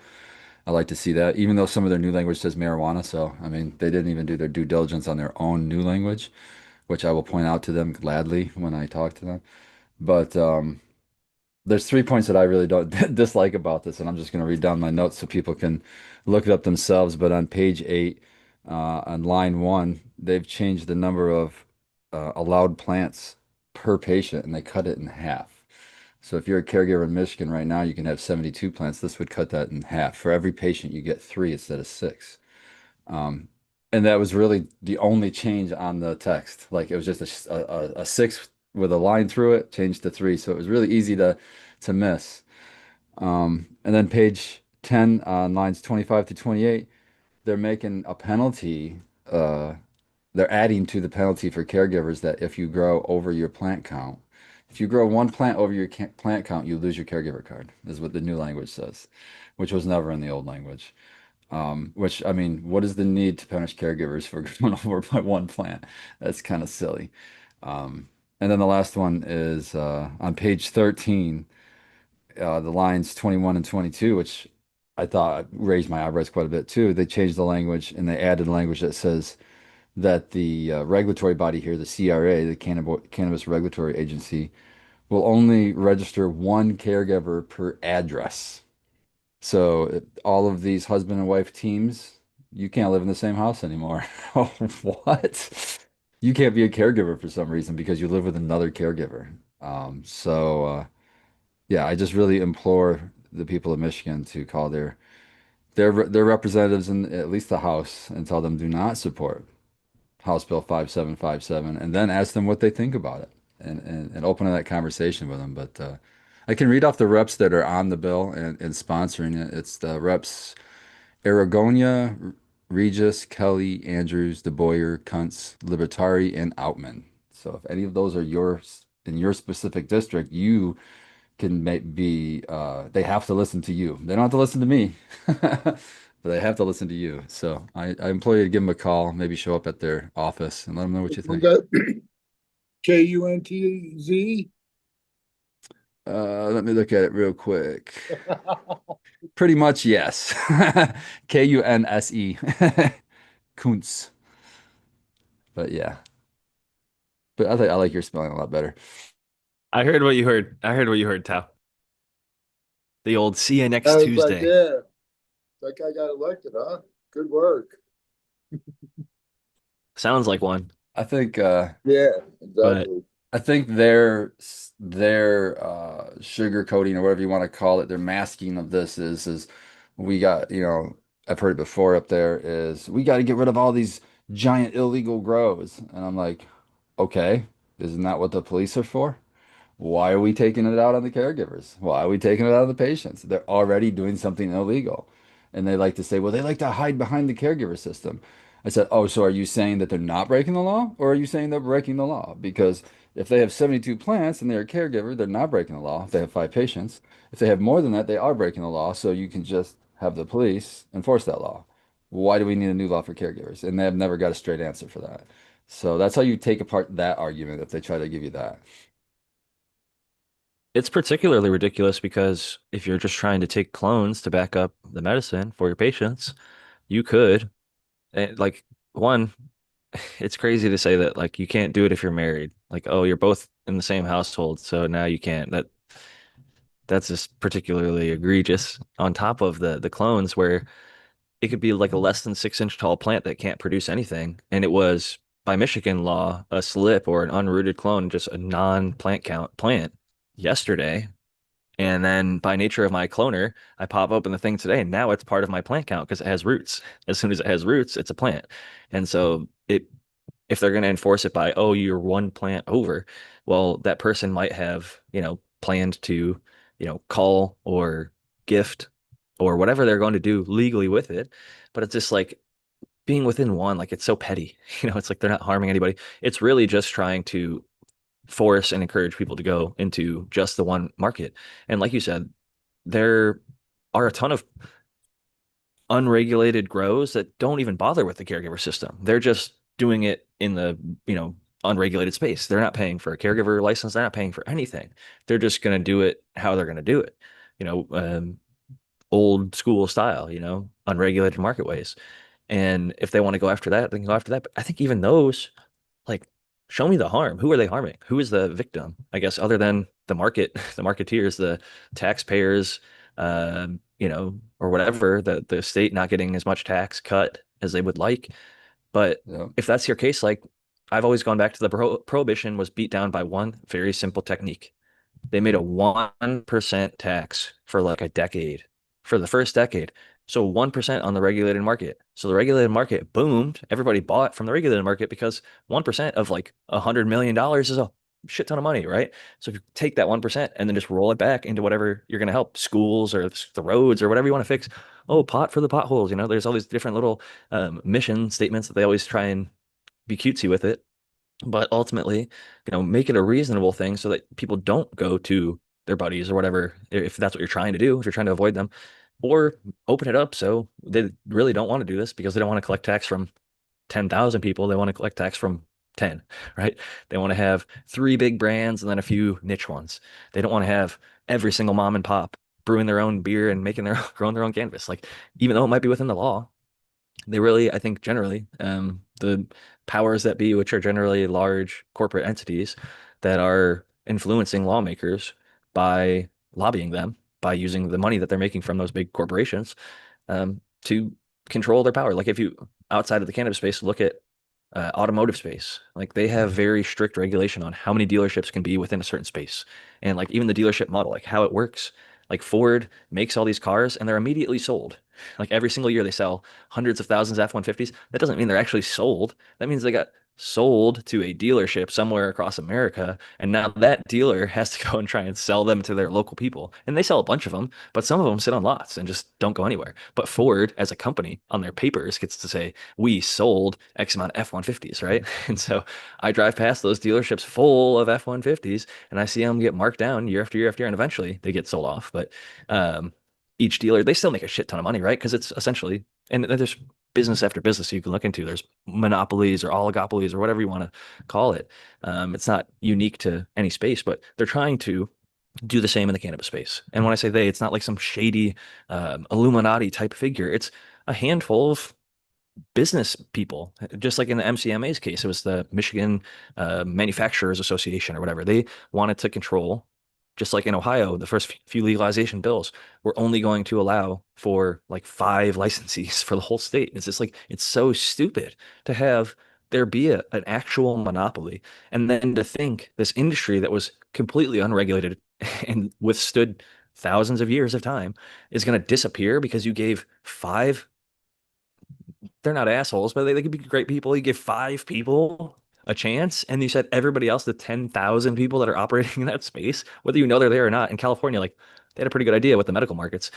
I like to see that, even though some of their new language says marijuana. So, I mean, they didn't even do their due diligence on their own new language, which I will point out to them gladly when I talk to them. But there's 3 points that I really don't dislike about this, and I'm just going to read down my notes so people can look it up themselves. But on page 8, on line 1, they've changed the number of allowed plants per patient, and they cut it in half. So if you're a caregiver in Michigan right now, you can have 72 plants. This would cut that in half. For every patient, you get three instead of six. Um, and that was really the only change on the text. Like it was just a six with a line through it, changed to three. So it was really easy to miss. And then page 10 on lines 25 to 28, they're making a penalty. They're adding to the penalty for caregivers that if you grow over your plant count, if you grow one plant over your plant count, you lose your caregiver card, is what the new language says, which was never in the old language. Which, I mean, what is the need to punish caregivers for going over by one plant? That's kind of silly. And then the last one is on page 13, the lines 21 and 22, which I thought raised my eyebrows quite a bit too. They changed the language and they added language that says that the regulatory body here, the CRA, the Cannabis Regulatory Agency, will only register one caregiver per address. So all of these husband and wife teams, you can't live in the same house anymore. Oh, what? You can't be a caregiver for some reason because you live with another caregiver. Yeah, I just really implore the people of Michigan to call their representatives in at least the House and tell them do not support House Bill 5757 and then ask them what they think about it and open that conversation with them. But I can read off the reps that are on the bill and sponsoring it. It's the reps Aragonia, Regis, Kelly, Andrews, DeBoyer, Kuntz, Libertari, and Outman. So if any of those are yours in your specific district, you can be they have to listen to you. They don't have to listen to me, but they have to listen to you. So I implore you to give them a call, maybe show up at their office and let them know what you We think. got KUNTZ. Let me look at it real quick. Pretty much, yes. Kunse. Kuntz. But yeah. But I think I like your spelling a lot better. I heard what you heard. I heard what you heard, Tao. The old see you I next was like, Tuesday. yeah, that guy got elected, huh? Good work. Sounds like one, I think Yeah, but exactly. I think their sugar coating or whatever you want to call it, their masking of this is we got, I've heard it before up there is we got to get rid of all these giant illegal grows. And I'm like, okay, isn't that what the police are for? Why are we taking it out on the caregivers? Why are we taking it out on the patients? They're already doing something illegal. And they like to say, well, they like to hide behind the caregiver system. I said, oh, so are you saying that they're not breaking the law? Or are you saying they're breaking the law? Because if they have 72 plants and they're a caregiver, they're not breaking the law. If they have five patients, if they have more than that, they are breaking the law. So you can just have the police enforce that law. Why do we need a new law for caregivers? And they have never got a straight answer for that. So that's how you take apart that argument if they try to give you that. it's particularly ridiculous because if you're just trying to take clones to back up the medicine for your patients, you could. Like one, it's crazy to say that like you can't do it if you're married. Like, oh, you're both in the same household, so now you can't. That's just particularly egregious. On top of the clones, where it could be like a less than 6 inch tall plant that can't produce anything, and it was by Michigan law a slip or an unrooted clone, just a non-plant count plant yesterday. And then by nature of my cloner, I pop open the thing today, and now it's part of my plant count because it has roots. As soon as it has roots, it's a plant. And so if they're going to enforce it by, oh, you're one plant over, well, that person might have, planned to, call or gift or whatever they're going to do legally with it. But it's just like being within one, like it's so petty. It's like they're not harming anybody. It's really just trying to force and encourage people to go into just the one market. And like you said, there are a ton of unregulated grows that don't even bother with the caregiver system. They're just doing it in the, unregulated space. They're not paying for a caregiver license. They're not paying for anything. They're just going to do it how they're going to do it. You know, um, Old school style, unregulated market ways. And if they want to go after that, they can go after that. But I think even those, like, show me the harm. Who are they harming? Who is the victim? I guess other than the market, the marketeers, the taxpayers, or whatever, the state not getting as much tax cut as they would like. But Yeah. if that's your case, like I've always gone back to the prohibition was beat down by one very simple technique. They made a 1% tax for like a decade, for the first decade. So 1% on the regulated market. So the regulated market boomed. Everybody bought from the regulated market because 1% of like $100 million is a shit ton of money, right? So if you take that 1% and then just roll it back into whatever you're going to help, schools or the roads or whatever you want to fix. Oh, pot for the potholes. There's all these different little mission statements that they always try and be cutesy with it. But ultimately, make it a reasonable thing so that people don't go to their buddies or whatever, if that's what you're trying to do, if you're trying to avoid them, or open it up so they really don't want to do this because they don't want to collect tax from 10,000 people. They want to collect tax from 10, right? They want to have three big brands and then a few niche ones. They don't want to have every single mom and pop brewing their own beer and making their growing their own cannabis. Like, even though it might be within the law, they really, I think, generally, the powers that be, which are generally large corporate entities that are influencing lawmakers by lobbying them, by using the money that they're making from those big corporations, to control their power. Like if you outside of the cannabis space, look at automotive space. Like they have very strict regulation on how many dealerships can be within a certain space. And like even the dealership model, like how it works. Like Ford makes all these cars and they're immediately sold. Like every single year they sell hundreds of thousands of F-150s. That doesn't mean they're actually sold. That means they got sold to a dealership somewhere across America. And now that dealer has to go and try and sell them to their local people. And they sell a bunch of them, but some of them sit on lots and just don't go anywhere. But Ford, as a company, on their papers gets to say, we sold X amount of F-150s, right? And so I drive past those dealerships full of F-150s and I see them get marked down year after year after year, and eventually they get sold off. But um, each dealer, they still make a shit ton of money, right? Because it's essentially, and there's business after business you can look into. There's monopolies or oligopolies or whatever you want to call it. It's not unique to any space, but they're trying to do the same in the cannabis space. And when I say they, it's not like some shady Illuminati type figure. It's a handful of business people, just like in the MCMA's case, it was the Michigan Manufacturers Association or whatever. They wanted to control, just like in Ohio, the first few legalization bills were only going to allow for like five licensees for the whole state. It's just like, it's so stupid to have there be an actual monopoly. And then to think this industry that was completely unregulated and withstood thousands of years of time is going to disappear because you gave five, they're not assholes, but they could be great people. You give five people a chance, and you said everybody else, the 10,000 people that are operating in that space, whether you know they're there or not, in California, like they had a pretty good idea with the medical markets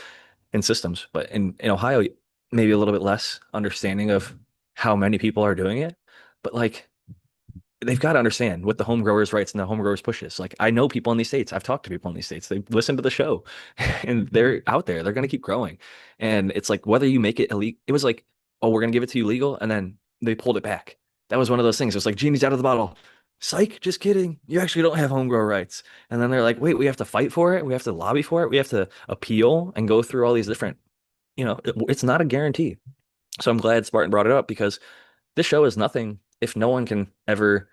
and systems. But in Ohio, maybe a little bit less understanding of how many people are doing it. But like they've got to understand what the home growers' rights and the home growers' pushes. Like I know people in these states. I've talked to people in these states. They listen to the show, and they're out there. They're going to keep growing, and it's like whether you make it illegal. It was like, oh, we're going to give it to you legal, and then they pulled it back. That was one of those things. It was like genie's out of the bottle. Psych, just kidding. You actually don't have home grow rights. And then they're like, wait, we have to fight for it. We have to lobby for it. We have to appeal and go through all these different. It's not a guarantee. So I'm glad Spartan brought it up because this show is nothing if no one can ever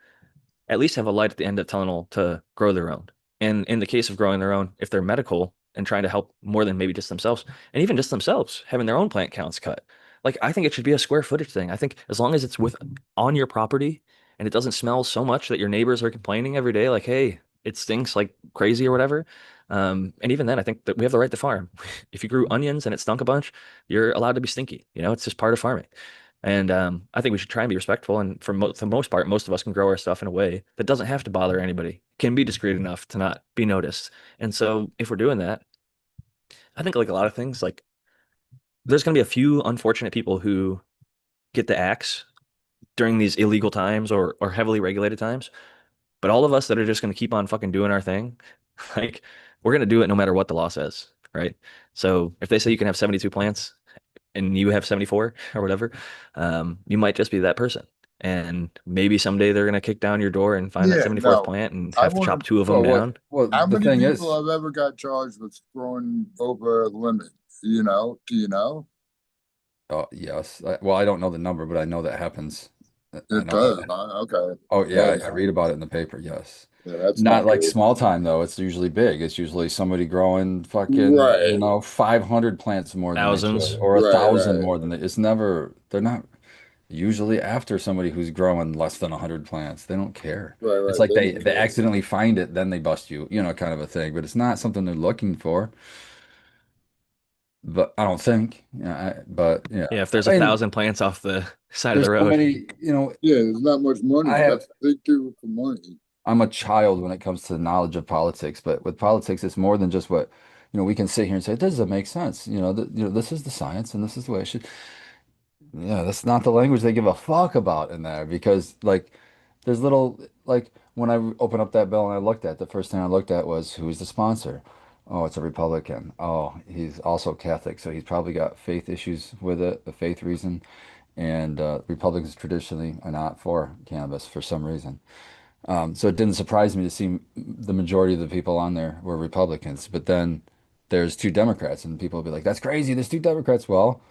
at least have a light at the end of the tunnel to grow their own. And in the case of growing their own, if they're medical and trying to help more than maybe just themselves, and even just themselves having their own plant counts cut, like I think it should be a square footage thing. I think as long as it's with on your property and it doesn't smell so much that your neighbors are complaining every day, like, hey, it stinks like crazy or whatever. And even then, I think that we have the right to farm. If you grew onions and it stunk a bunch, you're allowed to be stinky. It's just part of farming. And I think we should try and be respectful. And for the most part, most of us can grow our stuff in a way that doesn't have to bother anybody, can be discreet enough to not be noticed. And so if we're doing that, I think like a lot of things, like there's going to be a few unfortunate people who get the axe during these illegal times or heavily regulated times. But all of us that are just going to keep on fucking doing our thing, like we're going to do it no matter what the law says, right? So if they say you can have 72 plants and you have 74 or whatever, you might just be that person. And maybe someday they're going to kick down your door and find that Yeah, 74th no. plant and I have to want chop to. two of them Well, down. How the many thing people is, have ever got charged with throwing over a limit? You know? Do you know? yes. Well, I don't know the number, but I know that happens. I It know that. does. Okay. Oh yeah, That I is, read about it in the paper. Yes. yeah, that's Not not like good. small time though. It's usually big. It's usually somebody growing fucking, Right. 500 plants more than they should, Thousands. or a Right. thousand Right. more than they. It's never. They're not. usually after somebody who's growing less than 100 plants. They don't care. Right, It's right. like They they don't they care. accidentally find it, then they bust you, kind of a thing. But it's not something they're looking for. But I don't think. But yeah, Yeah, if there's I a mean, thousand plants off the side of there's the so road. many. Yeah, there's not much money. I have. That's they do it for money. I'm a child when it comes to the knowledge of politics, but with politics, it's more than just what, we can sit here and say, this doesn't make sense. This is the science and this is the way it should. Yeah, that's not the language they give a fuck about in there because like there's little like when I opened up that bill and I looked at the first thing I looked at was who's the sponsor? Oh, it's a Republican. Oh, he's also Catholic, so he's probably got faith issues with it, a faith reason. And Republicans traditionally are not for cannabis for some reason. So it didn't surprise me to see the majority of the people on there were Republicans. But then there's two Democrats, and people will be like, "That's crazy. There's two Democrats." Well,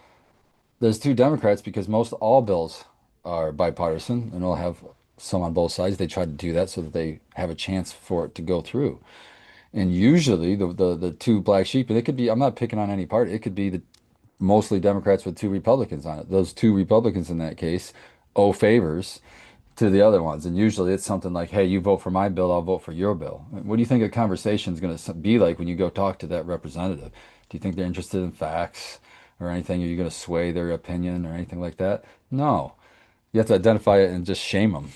there's two Democrats because most all bills are bipartisan, and they'll have some on both sides. They try to do that so that they have a chance for it to go through. And usually the two black sheep, and it could be, I'm not picking on any party, it could be the mostly Democrats with two Republicans on it. Those two Republicans in that case owe favors to the other ones. And usually it's something like, hey, you vote for my bill, I'll vote for your bill. What do you think a conversation is going to be like when you go talk to that representative? Do you think they're interested in facts or anything? Are you going to sway their opinion or anything like that? No. You have to identify it and just shame them.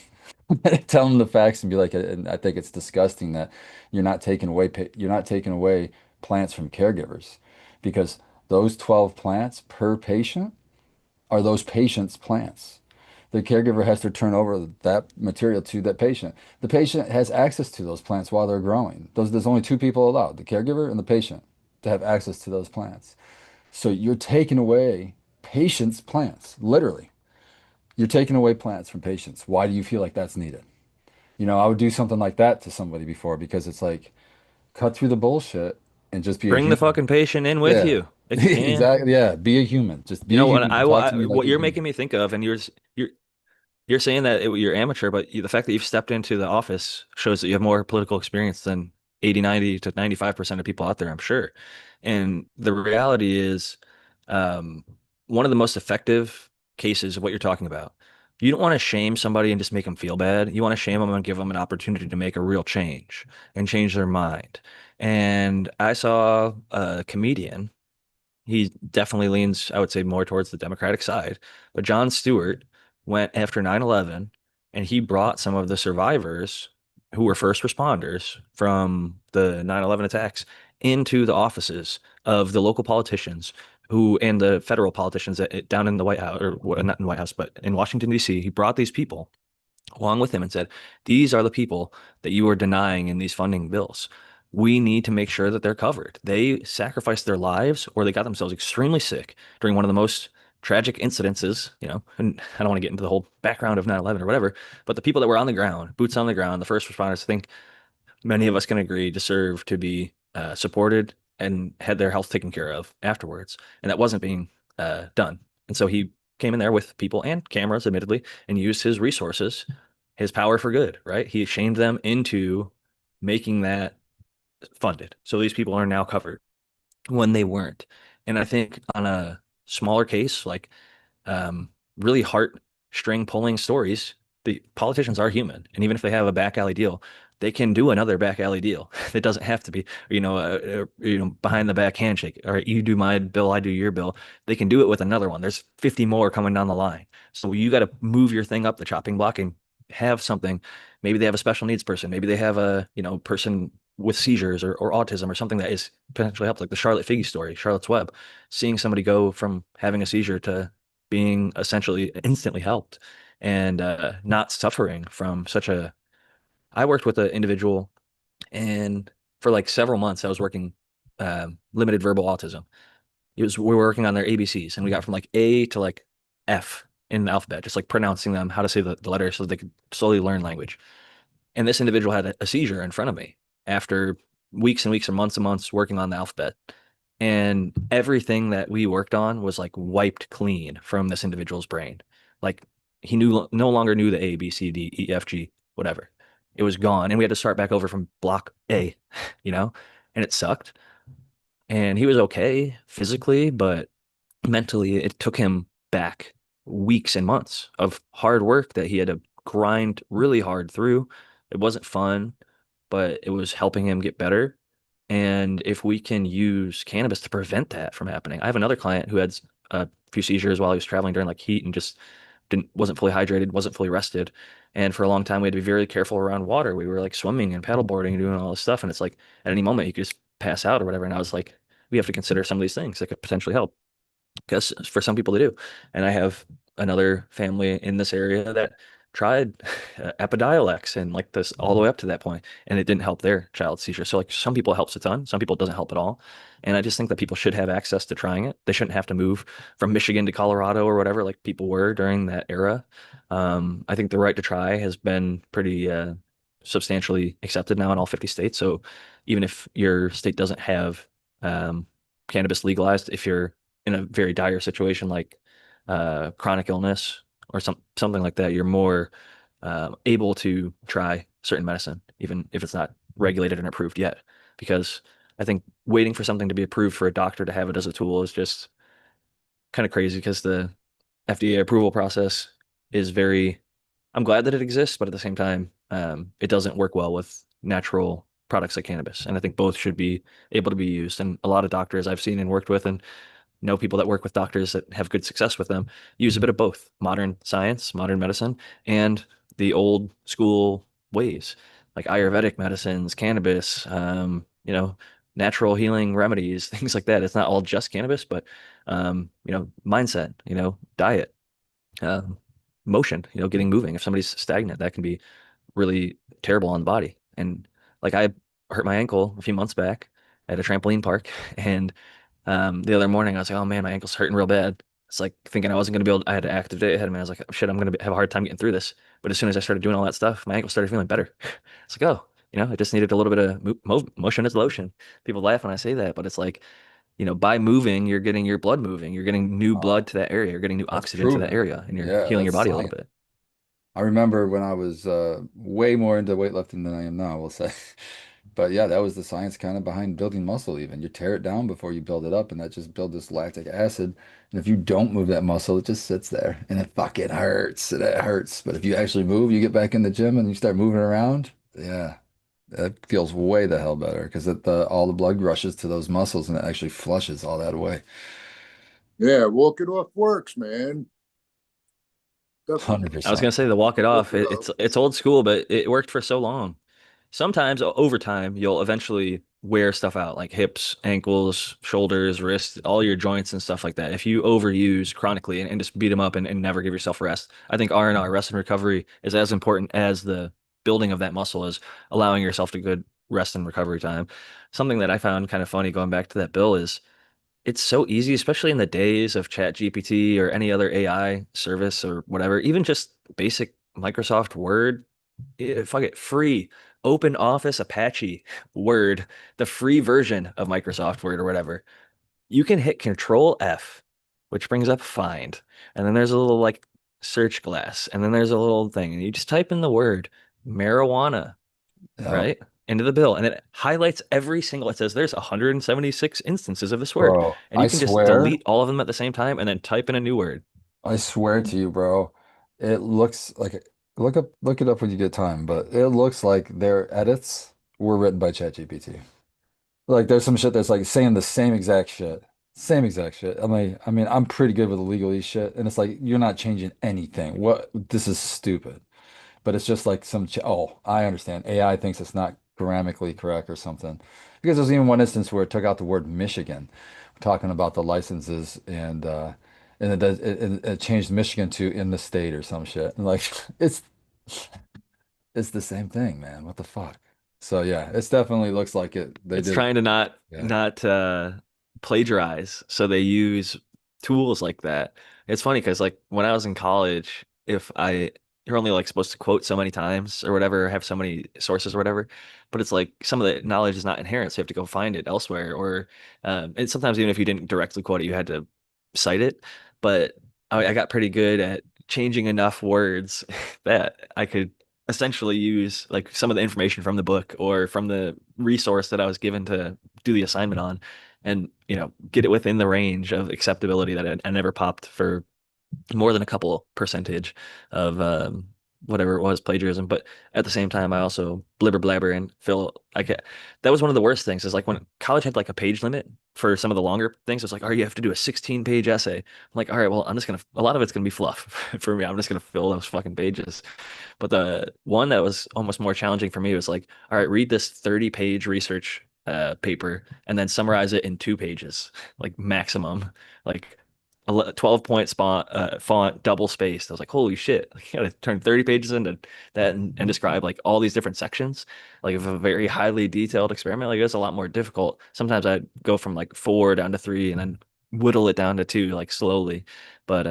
Tell them the facts and be like, and I think it's disgusting that you're not taking away plants from caregivers because those 12 plants per patient are those patient's plants. The caregiver has to turn over that material to that patient. The patient has access to those plants while they're growing. There's only two people allowed, the caregiver and the patient, to have access to those plants. So you're taking away patients' plants, literally. You're taking away plants from patients. Why do you feel like that's needed? I would do something like that to somebody before because it's like cut through the bullshit and just be a Bring the human. fucking patient in with Yeah. you if you can. Exactly. Yeah. Be a human. Just You be a know what human. Talk to me like what a you're human. making me think of, and you're saying that you're amateur, but the fact that you've stepped into the office shows that you have more political experience than 80, 90 to 95% of people out there, I'm sure. And the reality is, um, one of the most effective cases of what you're talking about. You don't want to shame somebody and just make them feel bad. You want to shame them and give them an opportunity to make a real change and change their mind. And I saw a comedian. He definitely leans, I would say, more towards the Democratic side. But Jon Stewart went after 9/11 and he brought some of the survivors who were first responders from the 9/11 attacks into the offices of the local politicians who and the federal politicians down in the White House, or well, not in the White House, but in Washington, D.C. He brought these people along with him and said, these are the people that you are denying in these funding bills. We need to make sure that they're covered. They sacrificed their lives or they got themselves extremely sick during one of the most tragic incidences, and I don't want to get into the whole background of 9/11 or whatever, but the people that were on the ground, boots on the ground, the first responders, I think many of us can agree deserve to be supported and had their health taken care of afterwards. And that wasn't being done. And so he came in there with people and cameras, admittedly, and used his resources, his power for good, right? He shamed them into making that funded. So these people are now covered when they weren't. And I think on a smaller case, like really heartstring pulling stories. The politicians are human, and even if they have a back alley deal, they can do another back alley deal. It doesn't have to be, behind the back handshake. All right, you do my bill, I do your bill. They can do it with another one. There's 50 more coming down the line. So you got to move your thing up the chopping block and have something. Maybe they have a special needs person. Maybe they have a, person with seizures or autism or something that is potentially helped, like the Charlotte Figi story, Charlotte's Web, seeing somebody go from having a seizure to being essentially instantly helped and not suffering from such a. I worked with an individual, and for like several months, I was working limited verbal autism. We were working on their ABCs, and we got from like A to like F in the alphabet, just like pronouncing them, how to say the letters so they could slowly learn language. And this individual had a seizure in front of me after weeks and weeks or months and months working on the alphabet. And everything that we worked on was like wiped clean from this individual's brain. Like he no longer knew the A, B, C, D, E, F, G, whatever. It was gone. And we had to start back over from block A, you know, and it sucked. And he was okay physically, but mentally it took him back weeks and months of hard work that he had to grind really hard through. It wasn't fun, but it was helping him get better. And if we can use cannabis to prevent that from happening, I have another client who had a few seizures while he was traveling during like heat and just didn't wasn't fully hydrated, wasn't fully rested. And for a long time, we had to be very careful around water. We were like swimming and paddleboarding and doing all this stuff. And it's like at any moment you could just pass out or whatever. And I was like, we have to consider some of these things that could potentially help because for some people they do. And I have another family in this area that tried Epidiolex and like this all the way up to that point, and it didn't help their child seizure. So like some people it helps a ton, some people it doesn't help at all. And I just think that people should have access to trying it. They shouldn't have to move from Michigan to Colorado or whatever like people were during that era. I think the right to try has been pretty substantially accepted now in all 50 states. So even if your state doesn't have um, cannabis legalized, if you're in a very dire situation like chronic illness or something like that, you're more able to try certain medicine, even if it's not regulated and approved yet. Because I think waiting for something to be approved for a doctor to have it as a tool is just kind of crazy because the FDA approval process is very, I'm glad that it exists, but at the same time, it doesn't work well with natural products like cannabis. And I think both should be able to be used. And a lot of doctors I've seen and worked with and know people that work with doctors that have good success with them use a bit of both modern science, modern medicine, and the old school ways like Ayurvedic medicines, cannabis, natural healing remedies, things like that. It's not all just cannabis, but mindset, diet, um, motion, getting moving. If somebody's stagnant, that can be really terrible on the body. And like I hurt my ankle a few months back at a trampoline park, and the other morning, I was like, oh man, my ankle's hurting real bad. It's like thinking I wasn't going to be able, I had an active day ahead of me. I was like, shit, I'm going to have a hard time getting through this. But as soon as I started doing all that stuff, my ankle started feeling better. It's like, oh, I just needed a little bit of motion is lotion. People laugh when I say that, but it's like, by moving, you're getting your blood moving. You're getting new blood Oh, to that area. You're getting new that's oxygen to that proven. area, and you're Yeah, healing your that's body a little science. bit. I remember when I was way more into weightlifting than I am now, we'll say. But yeah, that was the science kind of behind building muscle even. You tear it down before you build it up, and that just builds this lactic acid. And if you don't move that muscle, it just sits there and it fucking hurts. It hurts. But if you actually move, you get back in the gym and you start moving around, yeah, that feels way the hell better because all the blood rushes to those muscles and it actually flushes all that away. Yeah, walking off works, man. Definitely I was 100%. gonna say the walk it walk off. it It's old school, but it worked for so long. Sometimes over time, you'll eventually wear stuff out, like hips, ankles, shoulders, wrists, all your joints and stuff like that. If you overuse chronically and just beat them up and never give yourself rest, I think R&R, rest and recovery, is as important as the building of that muscle as allowing yourself to good rest and recovery time. Something that I found kind of funny going back to that bill is it's so easy, especially in the days of Chat GPT or any other AI service or whatever, even just basic Microsoft Word, fuck it, free, Open Office Apache Word, the free version of Microsoft Word or whatever. You can hit Control F, which brings up find. And then there's a little like search glass. And then there's a little thing. And you just type in the word marijuana, Yep. right? Into the bill. And it highlights every single, it says there's 176 instances of this word. Bro, And you can just delete all of them at the same time and then type in a new word. I swear to you, bro, it looks like look it up when you get time, but it looks like their edits were written by ChatGPT. Like there's some shit that's like saying the same exact shit. Same exact shit. I mean, I'm pretty good with the legalese shit, and it's like you're not changing anything. What this is stupid. But it's just like oh, I understand. AI thinks it's not grammatically correct or something. Because there's even one instance where it took out the word Michigan, talking about the licenses and it changed Michigan to in the state or some shit. And like it's the same thing, man. What the fuck? So yeah, it's definitely looks like it. They It's did it. trying to not Yeah. not plagiarize, so they use tools like that. It's funny because like when I was in college, if I you're only like supposed to quote so many times or whatever, or have so many sources or whatever, but it's like some of the knowledge is not inherent, so you have to go find it elsewhere. Or and sometimes even if you didn't directly quote it, you had to cite it. But I got pretty good at changing enough words that I could essentially use like some of the information from the book or from the resource that I was given to do the assignment on and get it within the range of acceptability that I never popped for more than a couple percentage of whatever it was plagiarism. But at the same time, I also blibber blabber and feel like that was one of the worst things. Is like when college had like a page limit for some of the longer things. It's like, oh, you have to do a 16-page essay. I'm like, all right, well, I'm just gonna. A lot of it's gonna be fluff for me. I'm just gonna fill those fucking pages. But the one that was almost more challenging for me was like, all right, read this 30-page research paper and then summarize it in 2 pages, like maximum, like 12-point font, double spaced. I was like, holy shit, I gotta turn 30 pages into that and describe like all these different sections, like of a very highly detailed experiment. Like it's a lot more difficult. Sometimes I'd go from like 4 down to 3 and then whittle it down to 2, like slowly. But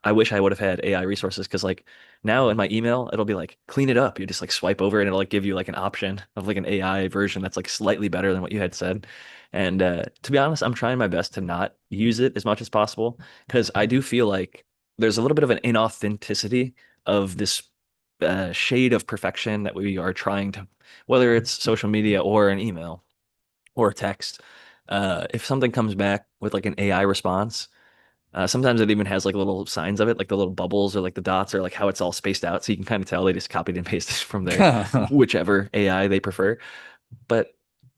I wish I would have had AI resources because like now in my email, it'll be like clean it up. You just like swipe over and it'll like give you like an option of like an AI version that's like slightly better than what you had said. And to be honest, I'm trying my best to not use it as much as possible because I do feel like there's a little bit of an inauthenticity of this shade of perfection that we are trying to, whether it's social media or an email or text. If something comes back with like an AI response, sometimes it even has like little signs of it, like the little bubbles or like the dots or like how it's all spaced out. So you can kind of tell they just copied and pasted from their whichever AI they prefer. But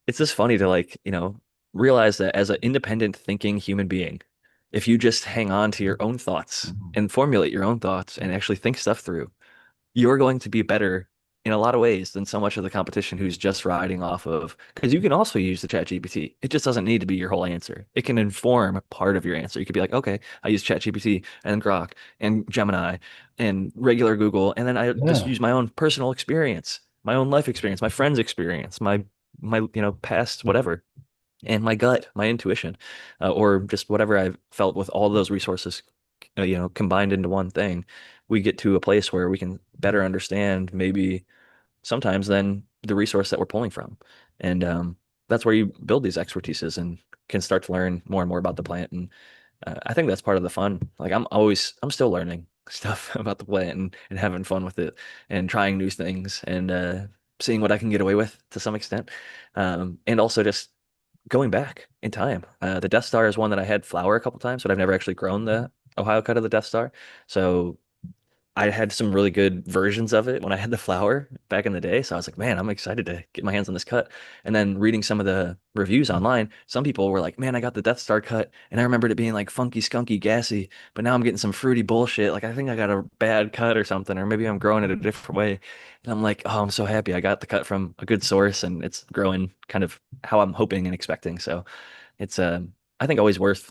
it's just funny to like, realize that as an independent thinking human being, if you just hang on to your own thoughts and formulate your own thoughts and actually think stuff through, you're going to be better in a lot of ways than so much of the competition who's just riding off of because you can also use the chat GPT. It just doesn't need to be your whole answer. It can inform part of your answer. You could be like, okay, I use chat GPT and Grok and Gemini and regular Google, and then I just Yeah. use my own personal experience, my own life experience, my friend's experience, my past whatever, and my gut, my intuition, or just whatever I've felt with all those resources, combined into one thing, we get to a place where we can better understand maybe sometimes than the resource that we're pulling from. And that's where you build these expertises and can start to learn more and more about the plant. And I think that's part of the fun. Like I'm still learning stuff about the plant and having fun with it and trying new things and seeing what I can get away with to some extent. And also just going back in time. The Death Star is one that I had flower a couple times, but I've never actually grown the Ohio cut of the Death Star. So I had some really good versions of it when I had the flower back in the day. So I was like, man, I'm excited to get my hands on this cut. And then reading some of the reviews online, some people were like, man, I got the Death Star cut and I remembered it being like funky, skunky, gassy, but now I'm getting some fruity bullshit. Like I think I got a bad cut or something, or maybe I'm growing it a different way. And I'm like, oh, I'm so happy I got the cut from a good source and it's growing kind of how I'm hoping and expecting. So it's I think always worth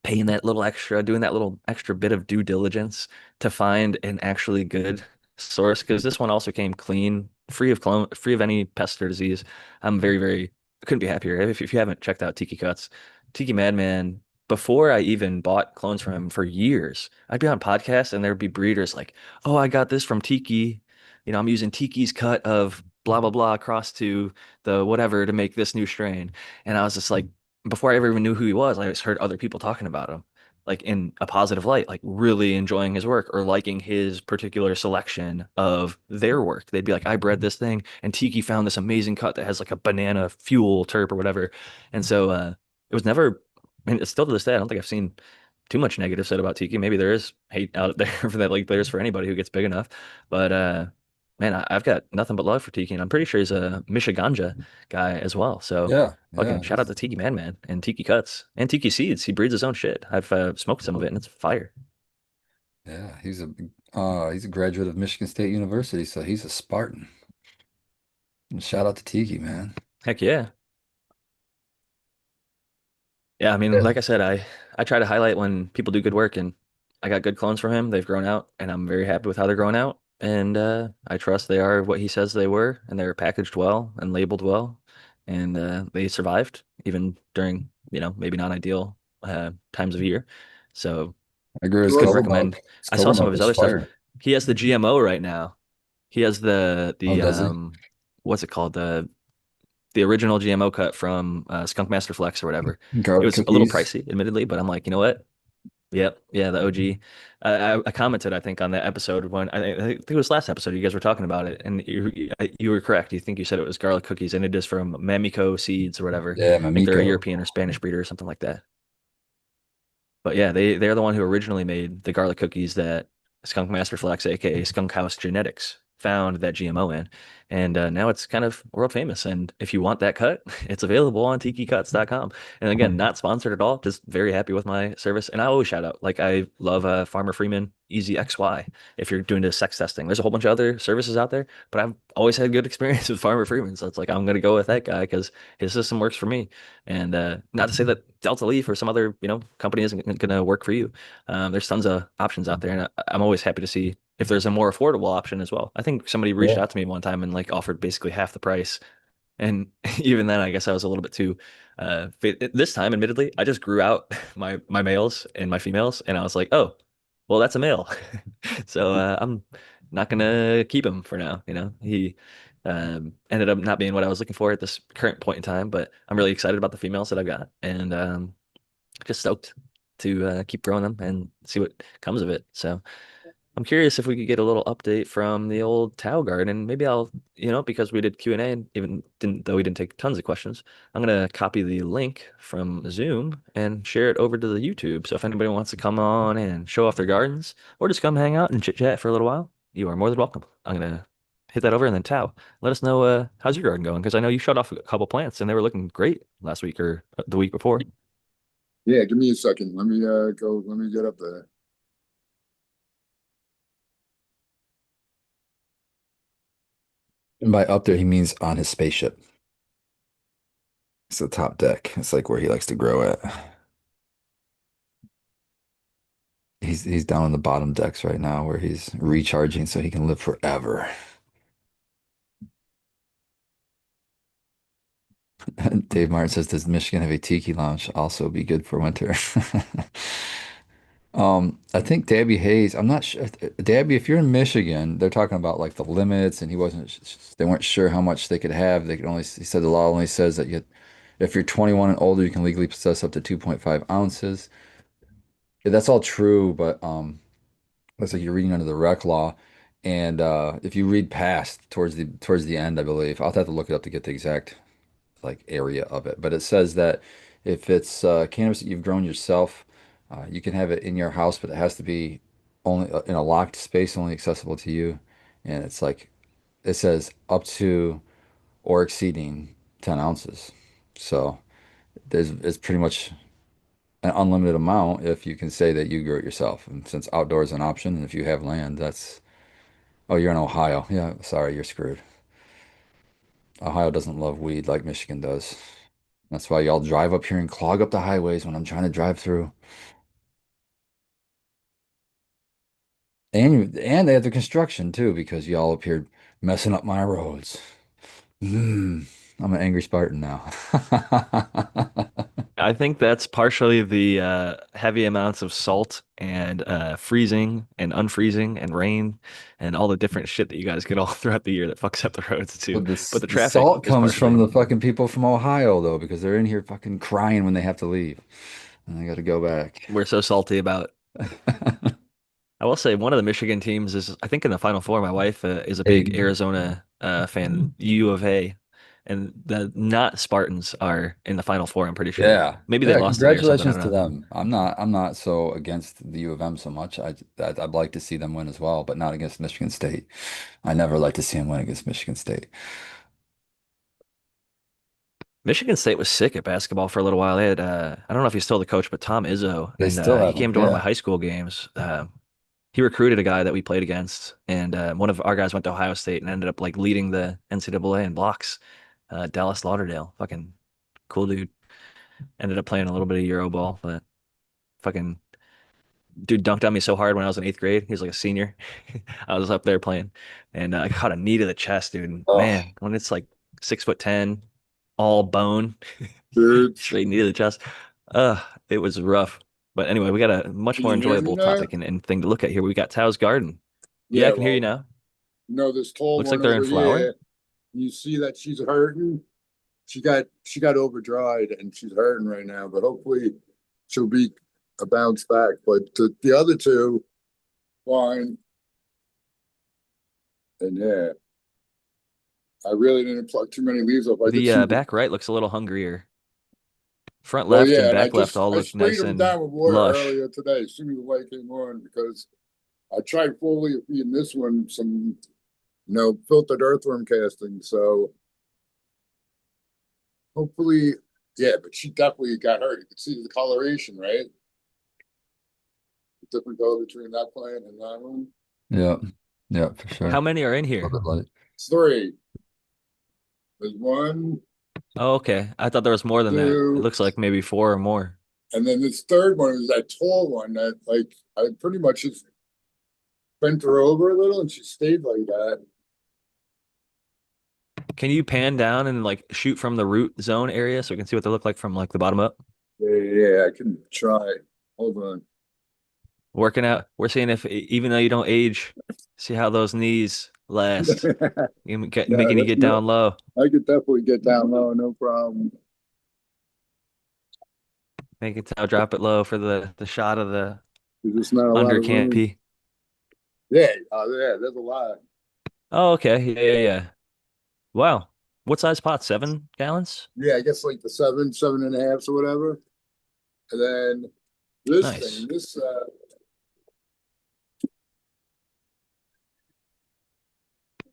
paying that little extra, doing that little extra bit of due diligence to find an actually good source. Because this one also came clean, free of any pest or disease. I'm very, very couldn't be happier. If you haven't checked out Tiki Cuts, Tiki Madman, before I even bought clones from him for years, I'd be on podcasts and there'd be breeders like, "Oh, I got this from Tiki. I'm using Tiki's cut of blah blah blah across to the whatever to make this new strain." And I was just like, before I ever even knew who he was, I just heard other people talking about him, like in a positive light, like really enjoying his work or liking his particular selection of their work. They'd be like, I bred this thing, and Tiki found this amazing cut that has like a banana fuel terp or whatever. And so it was never, I mean, it's still to this day, I don't think I've seen too much negative said about Tiki. Maybe there is hate out there for that, like there's for anybody who gets big enough. But man, I've got nothing but love for Tiki, and I'm pretty sure he's a Michiganja guy as well. So Yeah. fucking Yeah. shout out to Tiki Man and Tiki Cuts and Tiki Seeds. He breeds his own shit. I've smoked some of it and it's fire. Yeah. He's a graduate of Michigan State University, so he's a Spartan. And shout out to Tiki, man. Heck yeah. Yeah, I mean, Yeah. like I said, I try to highlight when people do good work and I got good clones from him. They've grown out and I'm very happy with how they're growing out. And I trust they are what he says they were and they're packaged well and labeled well. And they survived even during, maybe not ideal times of year. So I grew his couldn't Well, cobra milk. recommend. His I saw cobra some of milk his was other stuff. fire. He has the GMO right now. He has Oh, the does he? what's it called? The original GMO cut from Skunk Master Flex or whatever. It Garlic was a little cookies. pricey, admittedly, but I'm like, you know what? Yep, yeah, the OG. I commented, I think, on that episode when I think it was last episode. You guys were talking about it, and you were correct. You think you said it was garlic cookies, and it is from Mamico Seeds or whatever. Yeah, I think they're a Mamiko. European or Spanish breeder or something like that. But yeah, they're the one who originally made the garlic cookies that Skunk Master Flex, aka Skunk House Genetics, found that GMO in. And now it's kind of world famous. And if you want that cut, it's available on tikicuts.com. And again, not sponsored at all, just very happy with my service. And I always shout out, like I love Farmer Freeman Easy XY if you're doing the sex testing. There's a whole bunch of other services out there, but I've always had good experience with Farmer Freeman. So it's like I'm gonna go with that guy because his system works for me. And not to say that Delta Leaf or some other, company isn't going to work for you. There's tons of options out there, and I'm always happy to see if there's a more affordable option as well. I think somebody reached Yeah. out to me one time and like offered basically half the price, and even then, I guess I was a little bit too. This time, admittedly, I just grew out my males and my females, and I was like, oh, well, that's a male, so I'm not gonna keep him for now. He ended up not being what I was looking for at this current point in time, but I'm really excited about the females that I've got, and just stoked to keep growing them and see what comes of it. So. I'm curious if we could get a little update from the old Tao garden. Maybe I'll, because we did Q&A and even didn't, though we didn't take tons of questions, I'm gonna copy the link from Zoom and share it over to the YouTube. So if anybody wants to come on and show off their gardens or just come hang out and chit chat for a little while, you are more than welcome. I'm gonna hit that over and then Tao, let us know how's your garden going? Because I know you showed off a couple plants and they were looking great last week or the week before. Yeah, give me a second. Let me go. Let me get up there. And by up there, he means on his spaceship. It's the top deck. It's like where he likes to grow at. He's down on the bottom decks right now where he's recharging so he can live forever. Dave Martin says, does Michigan have a tiki lounge? Also be good for winter. I think Dabby Hayes, I'm not sure. Dabby, if you're in Michigan, they're talking about like the limits, and they weren't sure how much they could have. He said the law only says that if you're 21 and older, you can legally possess up to 2.5 ounces. Yeah, that's all true, but looks like you're reading under the rec law. And if you read past towards the end, I believe, I'll have to look it up to get the exact like area of it. But it says that if it's cannabis that you've grown yourself, you can have it in your house, but it has to be only in a locked space, only accessible to you. And it's like it says up to or exceeding 10 ounces. So it's pretty much an unlimited amount if you can say that you grow it yourself. And since outdoor is an option, and if you have land, that's oh, you're in Ohio. Yeah, sorry, you're screwed. Ohio doesn't love weed like Michigan does. That's why y'all drive up here and clog up the highways when I'm trying to drive through. And they have the construction too, because y'all up here messing up my roads. Mm, I'm an angry Spartan now. I think that's partially the heavy amounts of salt and freezing and unfreezing and rain and all the different shit that you guys get all throughout the year that fucks up the roads too. But But the the traffic salt is comes from partially. the fucking people from Ohio though, because they're in here fucking crying when they have to leave. And they got to go back. We're so salty about. I will say one of the Michigan teams is, I think, in the Final Four. My wife is a big Hey, Arizona fan, U of A, and the not Spartans are in the Final Four. I'm pretty sure. yeah. Maybe they Yeah, lost today or something. I congratulations don't to know. them. I'm not so against the U of M so much. I'd like to see them win as well, but not against Michigan State. I never like to see them win against Michigan State. Michigan State was sick at basketball for a little while. They had, I don't know if he's still the coach, but Tom Izzo, They and still he have them. came to one of my Yeah. high school games. He recruited a guy that we played against, and one of our guys went to Ohio State and ended up like leading the NCAA in blocks. Dallas Lauderdale, fucking cool dude. Ended up playing a little bit of Euro ball, but fucking dude dunked on me so hard when I was in eighth grade. He was like a senior. I was up there playing, and I caught a knee to the chest, dude. And Oh, man, when it's like 6'10", all bone, Dude, straight knee to the chest, uh, it was rough. But anyway, we got a much can more you hear me enjoyable now? topic and thing to look at here. We got Tao's Garden. Yeah, I Yeah, can hear you well, now. this tall Looks like one they're in over flower. here, you see that she's hurting. She got over dried and she's hurting right now, but hopefully she'll be a bounce back. But the other two, fine. And yeah, I really didn't pluck too many leaves off. I did The see back right looks a little hungrier. Front Well, left and yeah, and back left all I look sprayed nice them and down with water lush. earlier today as soon as the light came on because I tried fully feeding this one some, filtered earthworm casting. So hopefully, yeah, but she definitely got hurt. You can see the coloration, right? The different color between that plant and that one. Yeah. Yeah, for sure. How many are in A here? little bit light. It's three. There's one, Oh, okay. I thought there was more than that. It two, looks like maybe four or more. and then this third one is that tall one that like I pretty much just bent her over a little and she stayed like that. Can you pan down and like shoot from the root zone area so we can see what they look like from like the bottom up? Yeah, yeah, I can try. Hold on. Working out. We're seeing if even though you don't age, see how those knees last. Yeah, Making you get down low. I could definitely get down low, no problem. Make it drop it low for the shot of the There's just not a lot under of room. canopy. Yeah, yeah, there's a lot. Oh, okay. Yeah, yeah, yeah. Wow. What size pot? 7 gallons? Yeah, I guess like the seven and a half or whatever. And then this thing, Nice.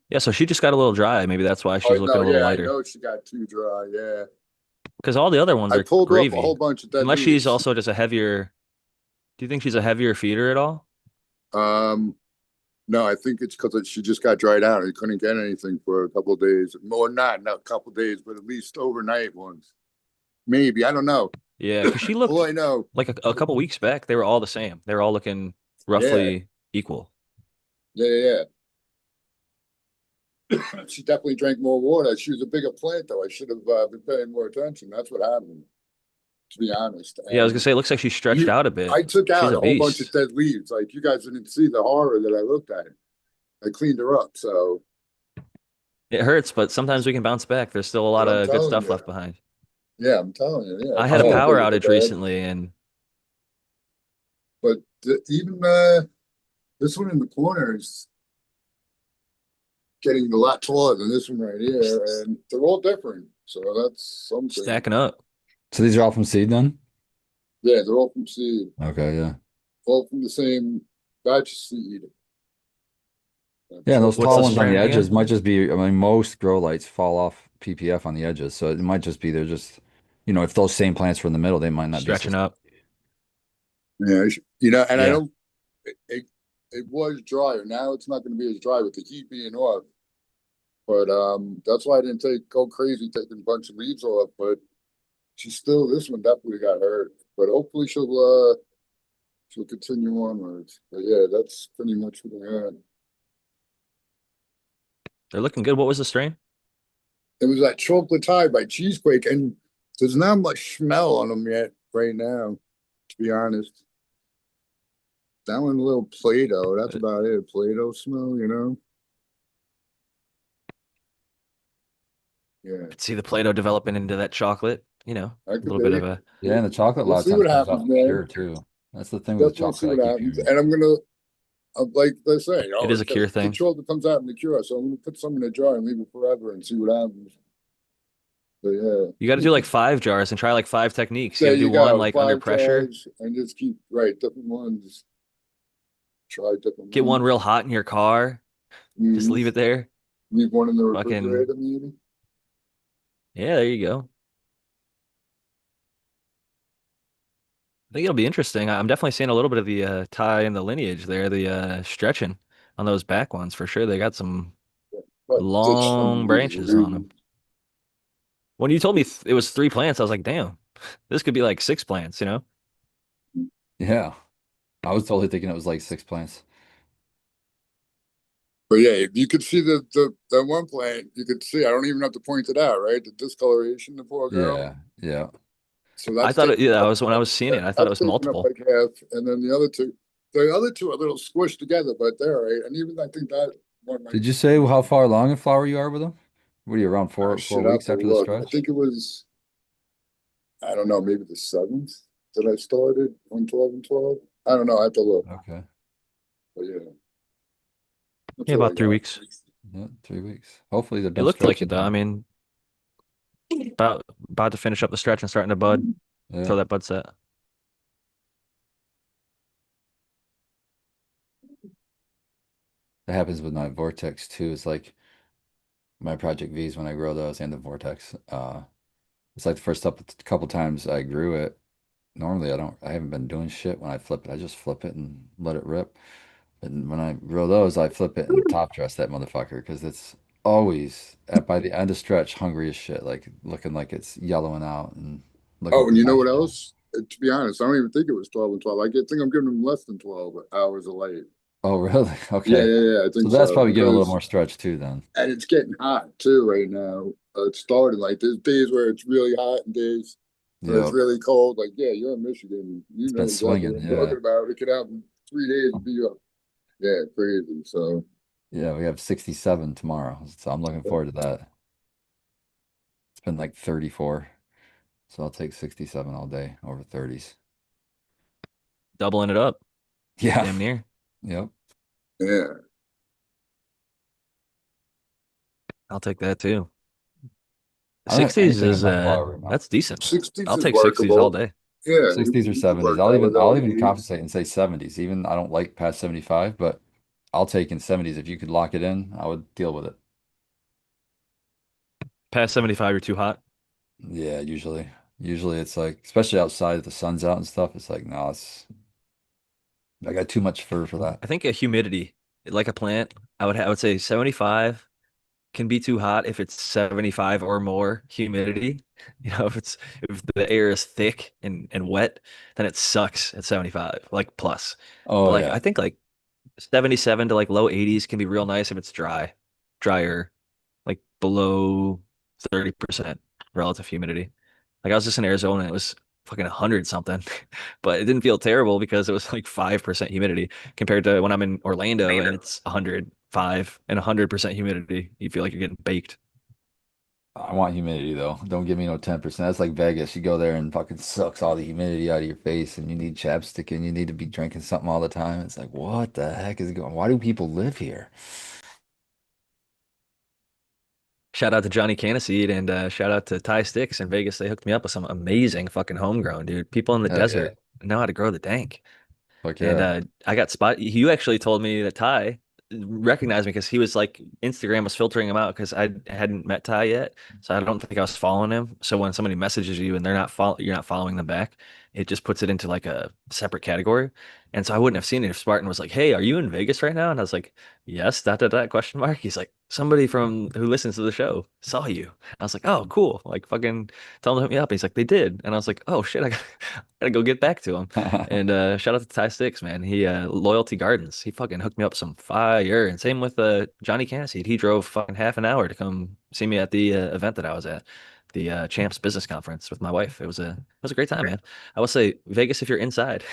Yeah, so she just got a little dry. Maybe that's why Oh she's looking no, a little yeah, I lighter. know she got too dry. Yeah, Because all the other ones I are pulled up a whole gravy. bunch of dead Unless she's leaves. also just a heavier. Do you think she's a heavier feeder at all? Um, no, I think it's because she just got dried out. I couldn't get anything for a couple of days. More not a couple of days, but at least overnight once. Maybe I don't know. Yeah, because she All looked I know, like a couple weeks back, they were all the same. They were all looking yeah, roughly equal. yeah. She definitely drank more water. She was a bigger plant, though. I should have been paying more attention. That's what happened, to be honest. Yeah, I was gonna And say it looks like she stretched you, out a bit. I took She's out a a whole bunch of beast. dead leaves. Like you guys didn't see the horror that I looked at. I cleaned her up. So It hurts, but sometimes we can bounce back. There's still a but lot I'm of good telling stuff you, left behind. yeah, I'm telling you, yeah. I I had a still Oh, power think it's a outage bad, recently, and but even this one in the corner is getting a lot taller than this one right here, and they're all different. So that's something. stacking up. so these are all from seed then? Yeah, they're all from seed, Okay, yeah. all from the same batch of seed. Yeah, and those What's tall the ones on the strain edges again? might just be, I mean, most grow lights fall off PPF on the edges. So it might just be they're just, if those same plants were in the middle, they might not be so. Stretching up. Yeah, and I Yeah. don't. It was drier. Now it's not going to be as dry with the heat being off. But that's why I didn't go crazy taking a bunch of leaves off. But this one definitely got hurt. But hopefully she'll continue onwards. But yeah, that's pretty much what I had. They're looking good. What was the strain? It was that chocolate tie by Cheesequake, and there's not much smell on them yet right now, to be honest. That one a little Play-Doh. That's about it. Play-Doh smell. Yeah, Could see the Play-Doh developing into that chocolate, I a could little bit of be. a Yeah, and the chocolate a We'll lot of see times what comes happens, off man. pure too. That's the thing with the Definitely see chocolate what I keep happens. hearing. And I'm gonna, like they say, it is a cure the thing. chocolate comes out in the cure. So I'm gonna put some in a jar and leave it forever and see what happens. But yeah, You got to do like 5 jars and try like 5 techniques. You there got to do you one go. like under Five pressure, jars and just keep different ones. Try different get one ones. real hot in your car, just Hmm. leave it there. Leave one in the Fucking, refrigerator, maybe. yeah, there you go. I think it'll be interesting. I'm definitely seeing a little bit of the tie in the lineage there, the stretching on those back ones for sure. They got some But ditch some long of these branches on them. roots. When you told me it was 3 plants, I was like, damn, this could be like 6 plants. Yeah, I was totally thinking it was like 6 plants. But yeah, you could see the one plant. You could see. I don't even have to point it out, right? The discoloration, the poor girl. Yeah, yeah. So I that's thought it, taking yeah, I up was when I was seeing it, I thought it that's was taking up multiple. like half, and then the other two are a little squished together, but they're all right. And even I think that one might Did be you say how far along in flower you are with them? What are you around four shit. I have weeks to after the look. I stretch? think it was I don't know, maybe the seventh that I started on 12 and 12. I don't know. I have to look, Okay. but yeah, that's Yeah, all I about three got. weeks. Yeah, 3 weeks. Hopefully they're It done looked like stretching it though. I then. mean, about to finish up the stretch and starting to bud. Yeah. Throw that bud set. That happens with my vortex too. It's like my Project V's when I grow those and the vortex. It's like the first couple times I grew it. Normally I haven't been doing shit when I flip it. I just flip it and let it rip. And when I grow those, I flip it and top dress that motherfucker because it's always by the end of stretch hungry as shit, like looking like it's yellowing out and looking Oh, for and you know what nitrogen. else? To be honest, I don't even think it was 12 and 12. Think I'm giving them less than 12 hours of light. Oh, really? Yeah, Okay. yeah, yeah, I So think that's so. probably giving a little Because more stretch too then. and it's getting hot too right now. It's starting like there's days where it's really hot and days where it's Yeah. really cold. Like, yeah, you're in Michigan. You It's know been exactly swinging. what I'm Yeah. talking about. It could happen 3 days and be up. Yeah, crazy. So Yeah. We have 67 tomorrow. So I'm looking forward to that. It's been like 34. So I'll take 67 all day over 30s. Doubling it up. Yeah. Damn near. Yep. yeah, I'll take that too. I don't have 60s anything in is my bar right now. that's decent. 60s I'll is take 60s all workable. day. Yeah, 60s or you could 70s. work that I'll without even heat. compensate and say 70s. Even I don't like past 75, but I'll take in 70s. If you could lock it in, I would deal with it. Past 75, you're too hot. Yeah, usually it's like, especially outside if the sun's out and stuff, it's like, no, it's I got too much fur for that. I think a humidity, like a plant, I would say 75 can be too hot if it's 75 or more humidity. You know, if the air is thick and wet, then it sucks at 75, like plus. But Oh like yeah. I think like 77 to like low 80s can be real nice if it's drier, like below 30% relative humidity. Like I was just in Arizona and it was fucking 100 something, but it didn't feel terrible because it was like 5% humidity compared to when I'm in Orlando and it's 105 and 100% humidity. You feel like you're getting baked. I want humidity though. Don't give me no 10%. That's like Vegas. You go there and fucking sucks all the humidity out of your face and you need chapstick and you need to be drinking something all the time. It's like, what the heck is going? Why do people live here? Shout out to Johnny Caniseed and shout out to Ty Sticks in Vegas. They hooked me up with some amazing fucking homegrown, dude. People in the Hell yeah. desert know how to grow the dank. Fuck And yeah. I got spot. You actually told me that Ty recognized me because he was like Instagram was filtering him out because I hadn't met Ty yet, so I don't think I was following him. So when somebody messages you and you're not following them back, it just puts it into like a separate category. And so I wouldn't have seen it if Spartan was like, "Hey, are you in Vegas right now?" And I was like, "Yes." Dot dot dot question mark. He's like, "Somebody from who listens to the show saw you." I was like, "Oh, cool." Like fucking tell them to hook me up. He's like, "They did," and I was like, "Oh shit, gotta go get back to him." And shout out to Ty Sticks, man. He Loyalty Gardens. He fucking hooked me up some fire. And same with Johnny Caniseed. He drove fucking half an hour to come see me at the event that I was at, the Champs Business Conference with my wife. It was a great time, man. I will say Vegas if you're inside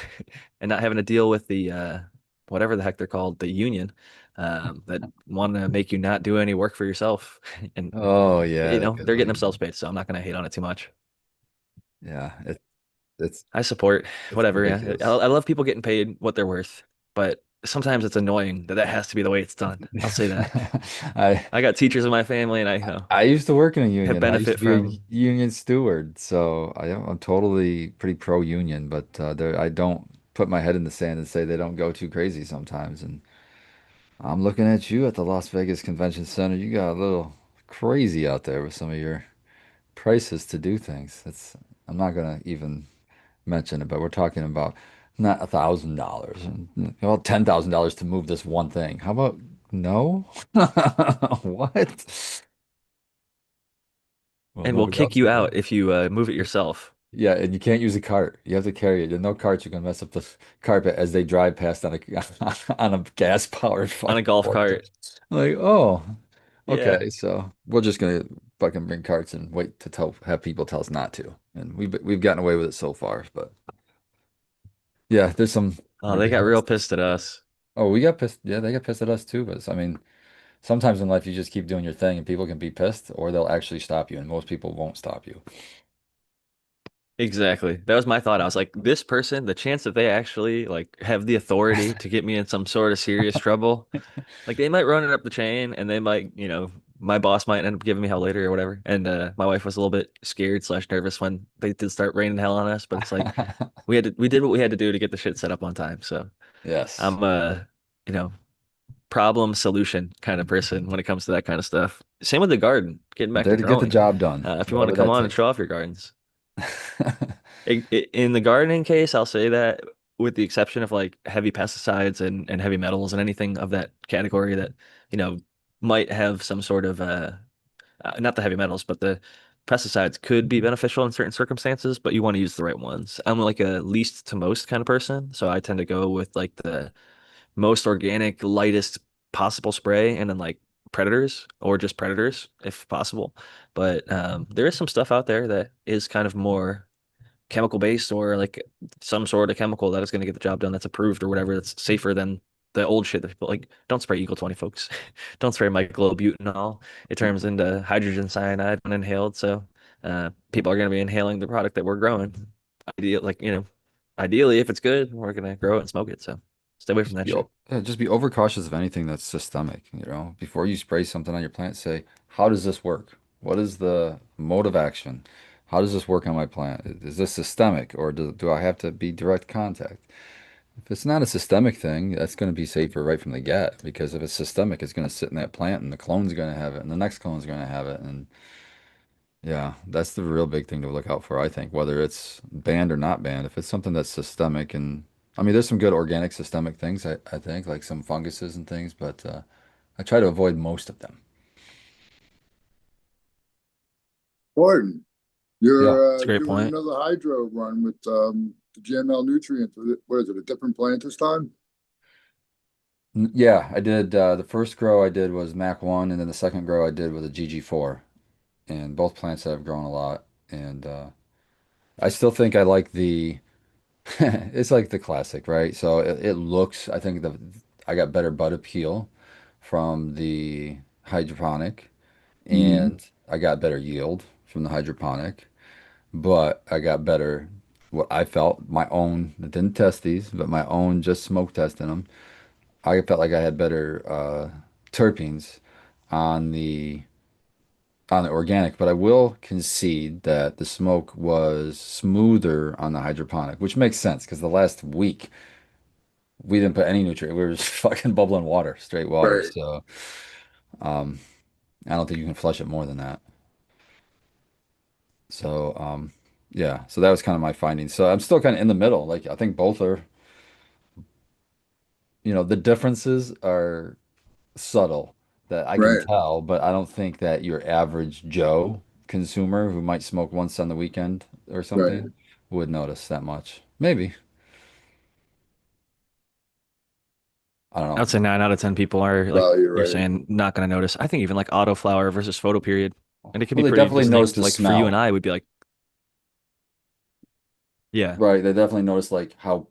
and not having to deal with the whatever the heck they're called, the union that want to make you not do any work for yourself. And Oh yeah, you that know, goes they're getting like themselves paid, so I'm not gonna hate on it too much. yeah, it's I support it's whatever. Yeah, ridiculous. I love people getting paid what they're worth, but sometimes it's annoying that that has to be the way it's done. I'll say that. I I got teachers in my family, and I I used to work in a have union. I used to benefit be a from. union steward, so I'm totally pretty pro union, but I don't put my head in the sand and say they don't go too crazy sometimes. And I'm looking at you at the Las Vegas Convention Center. You got a little crazy out there with some of your prices to do things. That's I'm not gonna even mention it, but we're talking about not $1,000 and about $10,000 to move this one thing. How about no? What? We'll And move we'll it kick you elsewhere. out if you move it yourself Yeah, and you can't use a cart. You have to carry it. There's no carts. You're gonna mess up the carpet as they drive past on a on a gas-powered on a fucking golf cart. vortex. Like, oh, Yeah. okay. So we're just gonna fucking bring carts and wait to have people tell us not to. And we've gotten away with it so far, but yeah, there's some Oh, they got ridiculous real stuff. pissed at us. Oh, we got pissed. Yeah, they got pissed at us too. But I mean, sometimes in life you just keep doing your thing and people can be pissed or they'll actually stop you, and most people won't stop you. Exactly. That was my thought. I was like, this person, the chance that they actually like have the authority to get me in some sort of serious trouble, like they might run it up the chain and they might, you know, my boss might end up giving me hell later or whatever. And my wife was a little bit scared slash nervous when they did start raining hell on us. But it's like we did what we had to do to get the shit set up on time. So Yes. I'm a you know problem solution kind of person when it comes to that kind of stuff. Same with the garden, getting I'm back there to to get the growing. job done, If you want to whatever come that on and takes. show off your gardens. In the gardening case, I'll say that with the exception of like heavy pesticides and heavy metals and anything of that category that, you know, might have some sort of not the heavy metals, but the pesticides could be beneficial in certain circumstances, but you want to use the right ones. I'm like a least to most kind of person, so I tend to go with like the most organic, lightest possible spray and then like predators or just predators if possible. But there is some stuff out there that is kind of more chemical based or like some sort of chemical that is going to get the job done that's approved or whatever that's safer than the old shit that people like. Don't spray Eagle 20, folks. Don't spray myclobutanol. It turns into hydrogen cyanide when inhaled. So people are going to be inhaling the product that we're growing. Ideally, if it's good, we're going to grow it and smoke it. So stay away from that shit. Just be overcautious of anything that's systemic, Before you spray something on your plant, say, how does this work? What is the mode of action? How does this work on my plant? Is this systemic or do I have to be direct contact? If it's not a systemic thing, that's going to be safer right from the get because if it's systemic, it's going to sit in that plant and the clone's going to have it and the next clone's going to have it. And yeah, that's the real big thing to look out for, I think, whether it's banned or not banned. If it's something that's systemic, and I mean, there's some good organic systemic things, I think, like some funguses and things, but I try to avoid most of them. Gordon, Yeah. It's a you're great doing point. another hydro run with the GML nutrients. What is it? A different plant this time? Yeah, I did the first grow I did was Mac 1, and then the second grow I did was a GG4. And both plants have grown a lot. And I still think I like the it's like the classic, right? So it looks, I think I got better bud appeal from the hydroponic Mhm. and I got better yield from the hydroponic, but I got better what I felt my own, I didn't test these, but my own just smoke testing them. I felt like I had better terpenes on the organic, but I will concede that the smoke was smoother on the hydroponic, which makes sense because the last week we didn't put any nutrient. We were just fucking bubbling water, straight water. Right. So um, I don't think you can flush it more than that. So yeah, so that was kind of my findings. So I'm still kind of in the middle. Like I think both are, the differences are subtle that I can Right. tell, but I don't think that your average Joe consumer who might smoke once on the weekend or Right. something would notice that much. Maybe. I don't I would know. say 9 out of 10 people are like Well, you're you're right. saying not going to notice. I think even like autoflower versus photo period, and it could Well, be they pretty definitely notice distinct. the Like for you and smell, I, would be like, yeah, right? They definitely notice like how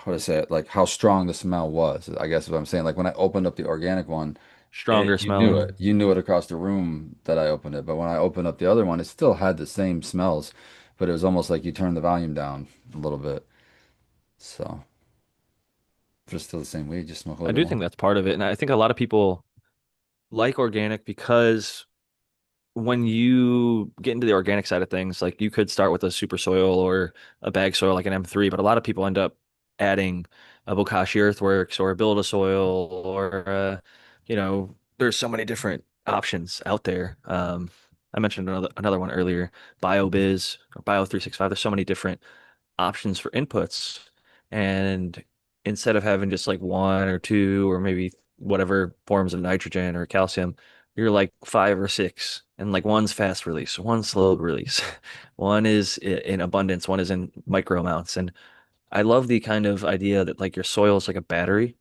to say it, like how strong the smell was, I guess is what I'm saying. Like when I opened up the organic one, stronger you knew it. smelling. You knew it across the room that I opened it. But when I opened up the other one, it still had the same smells, but it was almost like you turned the volume down a little bit. So if it's still the same weed, just smoke a I little bit do more. think that's part of it, and I think a lot of people like organic because when you get into the organic side of things, like you could start with a super soil or a bag soil like an M3, but a lot of people end up adding a Bokashi Earthworks or a Build a Soil or there's so many different options out there. I mentioned another one earlier, BioBiz or Bio 365. There's so many different options for inputs. And instead of having just like one or two or maybe whatever forms of nitrogen or calcium, you're like five or six. And like one's fast release, one's slow release, one is in abundance, one is in micro amounts. And I love the kind of idea that like your soil is like a battery.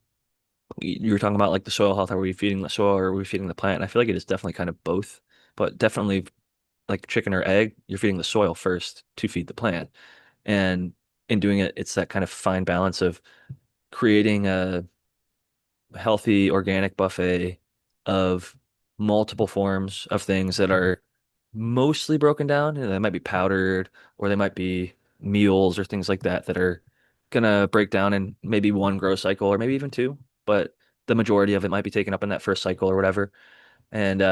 You were talking about like the soil health. Are we feeding the soil or are we feeding the plant? And I feel like it is definitely kind of both, but definitely like chicken or egg, you're feeding the soil first to feed the plant. And in doing it, it's that kind of fine balance of creating a healthy organic buffet of multiple forms of things that are mostly broken down. They might be powdered or they might be meals or things like that that are gonna break down in maybe one grow cycle or maybe even two, but the majority of it might be taken up in that first cycle or whatever. And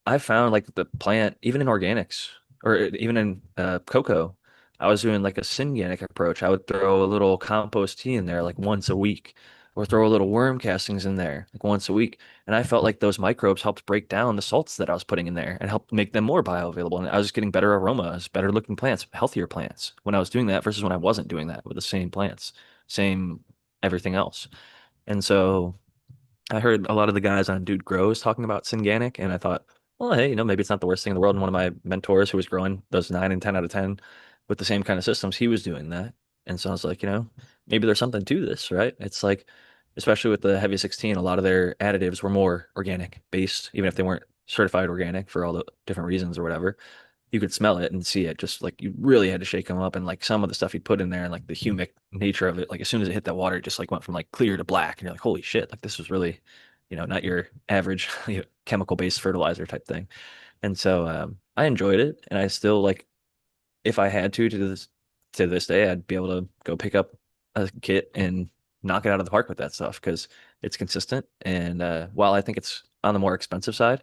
I found like the plant, even in organics or even in cocoa, I was doing like a synganic approach. I would throw a little compost tea in there like once a week, or throw a little worm castings in there like once a week. And I felt like those microbes helped break down the salts that I was putting in there and helped make them more bioavailable. And I was getting better aromas, better looking plants, healthier plants when I was doing that versus when I wasn't doing that with the same plants, same everything else. And so I heard a lot of the guys on Dude Grows talking about Synganic, and I thought, well, hey, maybe it's not the worst thing in the world. And one of my mentors who was growing those 9 and 10 out of 10 with the same kind of systems, he was doing that. And so I was like, maybe there's something to this, right? It's like, especially with the Heavy 16, a lot of their additives were more organic based, even if they weren't certified organic for all the different reasons or whatever. You could smell it and see it, just like you really had to shake them up. And like some of the stuff he'd put in there and like the humic nature of it, like as soon as it hit that water, it just like went from like clear to black. And you're like, holy shit, like this was really, not your average chemical based fertilizer type thing. And so I enjoyed it. And I still like, if I had to this day, I'd be able to go pick up a kit and knock it out of the park with that stuff because it's consistent. And while I think it's on the more expensive side,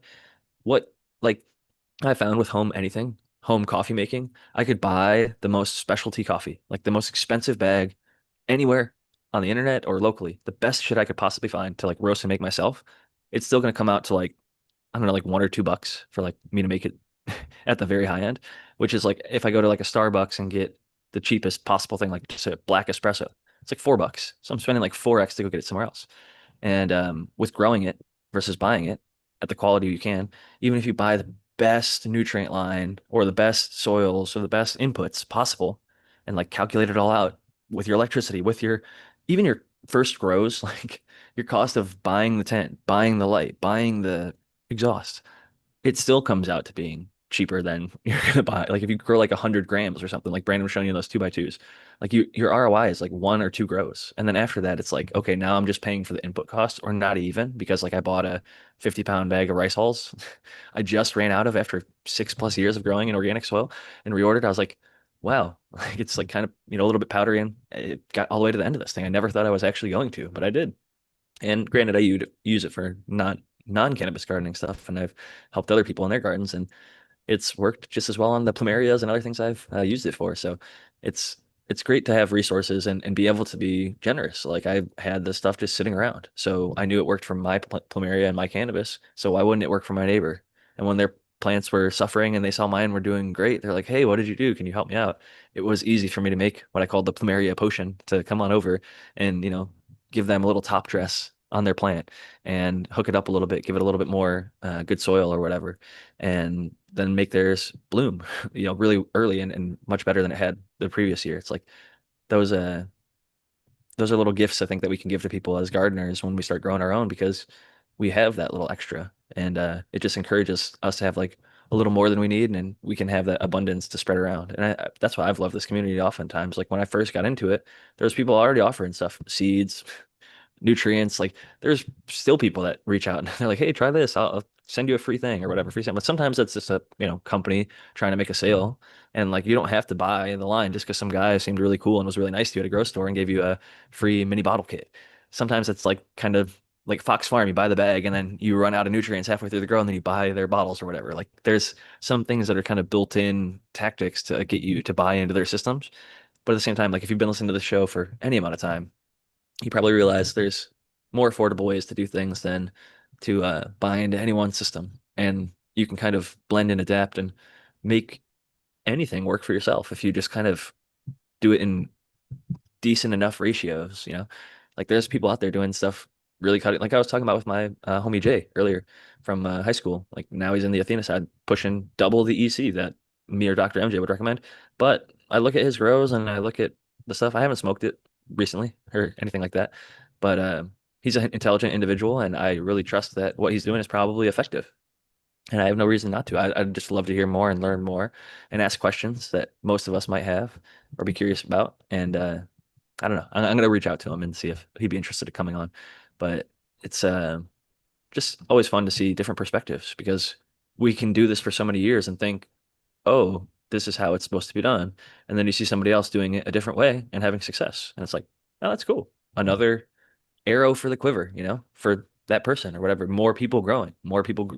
what like I found with home coffee making, I could buy the most specialty coffee, like the most expensive bag anywhere on the internet or locally, the best shit I could possibly find to like roast and make myself. It's still going to come out to like, I don't know, like $1 or $2 for like me to make it at the very high end, which is like if I go to like a Starbucks and get the cheapest possible thing, like just a black espresso, it's like $4. So I'm spending like 4x to go get it somewhere else. And with growing it versus buying it at the quality you can, even if you buy the best nutrient line or the best soils or the best inputs possible and like calculate it all out with your electricity, with your even your first grows, like your cost of buying the tent, buying the light, buying the exhaust, it still comes out to being cheaper than you're gonna buy. Like if you grow like 100 grams or something, like Brandon was showing you those 2x2s, like your ROI is like 1 or 2 grows. And then after that, it's like, okay, now I'm just paying for the input cost or not even because like I bought a 50-pound bag of rice hulls I just ran out of after 6+ years of growing in organic soil and reordered. I was like, wow, like it's like kind of, a little bit powdery and it got all the way to the end of this thing. I never thought I was actually going to, but I did. And granted, I use it for not non-cannabis gardening stuff, and I've helped other people in their gardens, and it's worked just as well on the plumerias and other things I've used it for. So it's it's great to have resources and be able to be generous. Like I had this stuff just sitting around, so I knew it worked for my plumeria and my cannabis. So why wouldn't it work for my neighbor? And when their plants were suffering and they saw mine were doing great, they're like, "Hey, what did you do? Can you help me out?" It was easy for me to make what I called the plumeria potion to come on over and give them a little top dress on their plant and hook it up a little bit, give it a little bit more good soil or whatever, and then make theirs bloom, really early and much better than it had the previous year. It's like those uh those are little gifts I think that we can give to people as gardeners when we start growing our own because we have that little extra and it just encourages us to have like a little more than we need and we can have that abundance to spread around. And that's why I've loved this community oftentimes. Like when I first got into it, there was people already offering stuff, seeds, nutrients. Like there's still people that reach out and they're like, "Hey, try this. I'll send you a free thing or whatever, free sample." But sometimes it's just a company trying to make a sale, and like you don't have to buy the line just because some guy seemed really cool and was really nice to you at a grocery store and gave you a free mini bottle kit. Sometimes it's like kind of like Fox Farm. You buy the bag and then you run out of nutrients halfway through the grow, and then you buy their bottles or whatever. Like there's some things that are kind of built-in tactics to get you to buy into their systems. But at the same time, like if you've been listening to the show for any amount of time you probably realize there's more affordable ways to do things than to buy into any one system. And you can kind of blend and adapt and make anything work for yourself if you just kind of do it in decent enough ratios. Like there's people out there doing stuff really cutting, like I was talking about with my homie Jay earlier from high school. Like now he's in the Athena side pushing double the EC that me or Dr. MJ would recommend. But I look at his grows and I look at the stuff. I haven't smoked it recently or anything like that, but he's an intelligent individual and I really trust that what he's doing is probably effective. And I have no reason not to. I'd just love to hear more and learn more and ask questions that most of us might have or be curious about. And I don't know. I'm gonna reach out to him and see if he'd be interested in coming on. But it's just always fun to see different perspectives because we can do this for so many years and think, oh, this is how it's supposed to be done. And then you see somebody else doing it a different way and having success. And it's like, oh, that's cool. Another arrow for the quiver, for that person or whatever, more people growing, more people,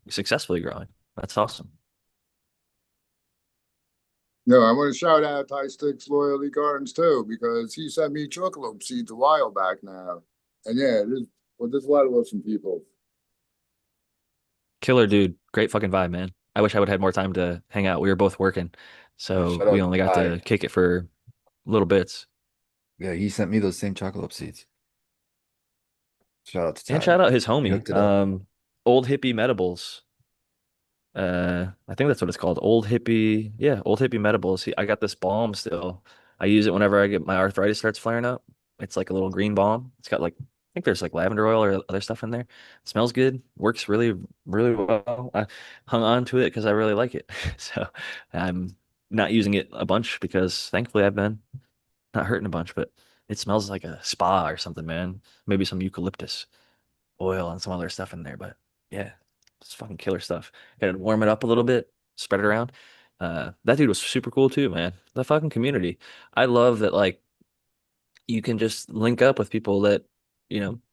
successfully growing. That's awesome. No, I want to shout out Ty Sticks Loyalty Gardens too, because he sent me chocolate seeds a while back now. And yeah, there's a lot of awesome people. Killer dude, great fucking vibe, man. I wish I would have had more time to hang out. We were both working, Yeah, so shout we out only to got Ty. to kick it for little bits. Yeah, he sent me those same chocolate seeds. Shout out to And Ty. shout out his We homie, hooked it up. Old Hippie Medibles. I think that's what it's called. Old Hippie, yeah, Old Hippie Medibles. I got this balm still. I use it whenever I get my arthritis starts flaring up. It's like a little green balm. It's got like, I think there's like lavender oil or other stuff in there. It smells good. Works really, really well. I hung on to it because I really like it. So I'm not using it a bunch because thankfully I've been not hurting a bunch, but it smells like a spa or something, man. Maybe some eucalyptus oil and some other stuff in there. But yeah, it's fucking killer stuff. Got to warm it up a little bit, spread it around. That dude was super cool too, man. The fucking community. I love that like you can just link up with people that,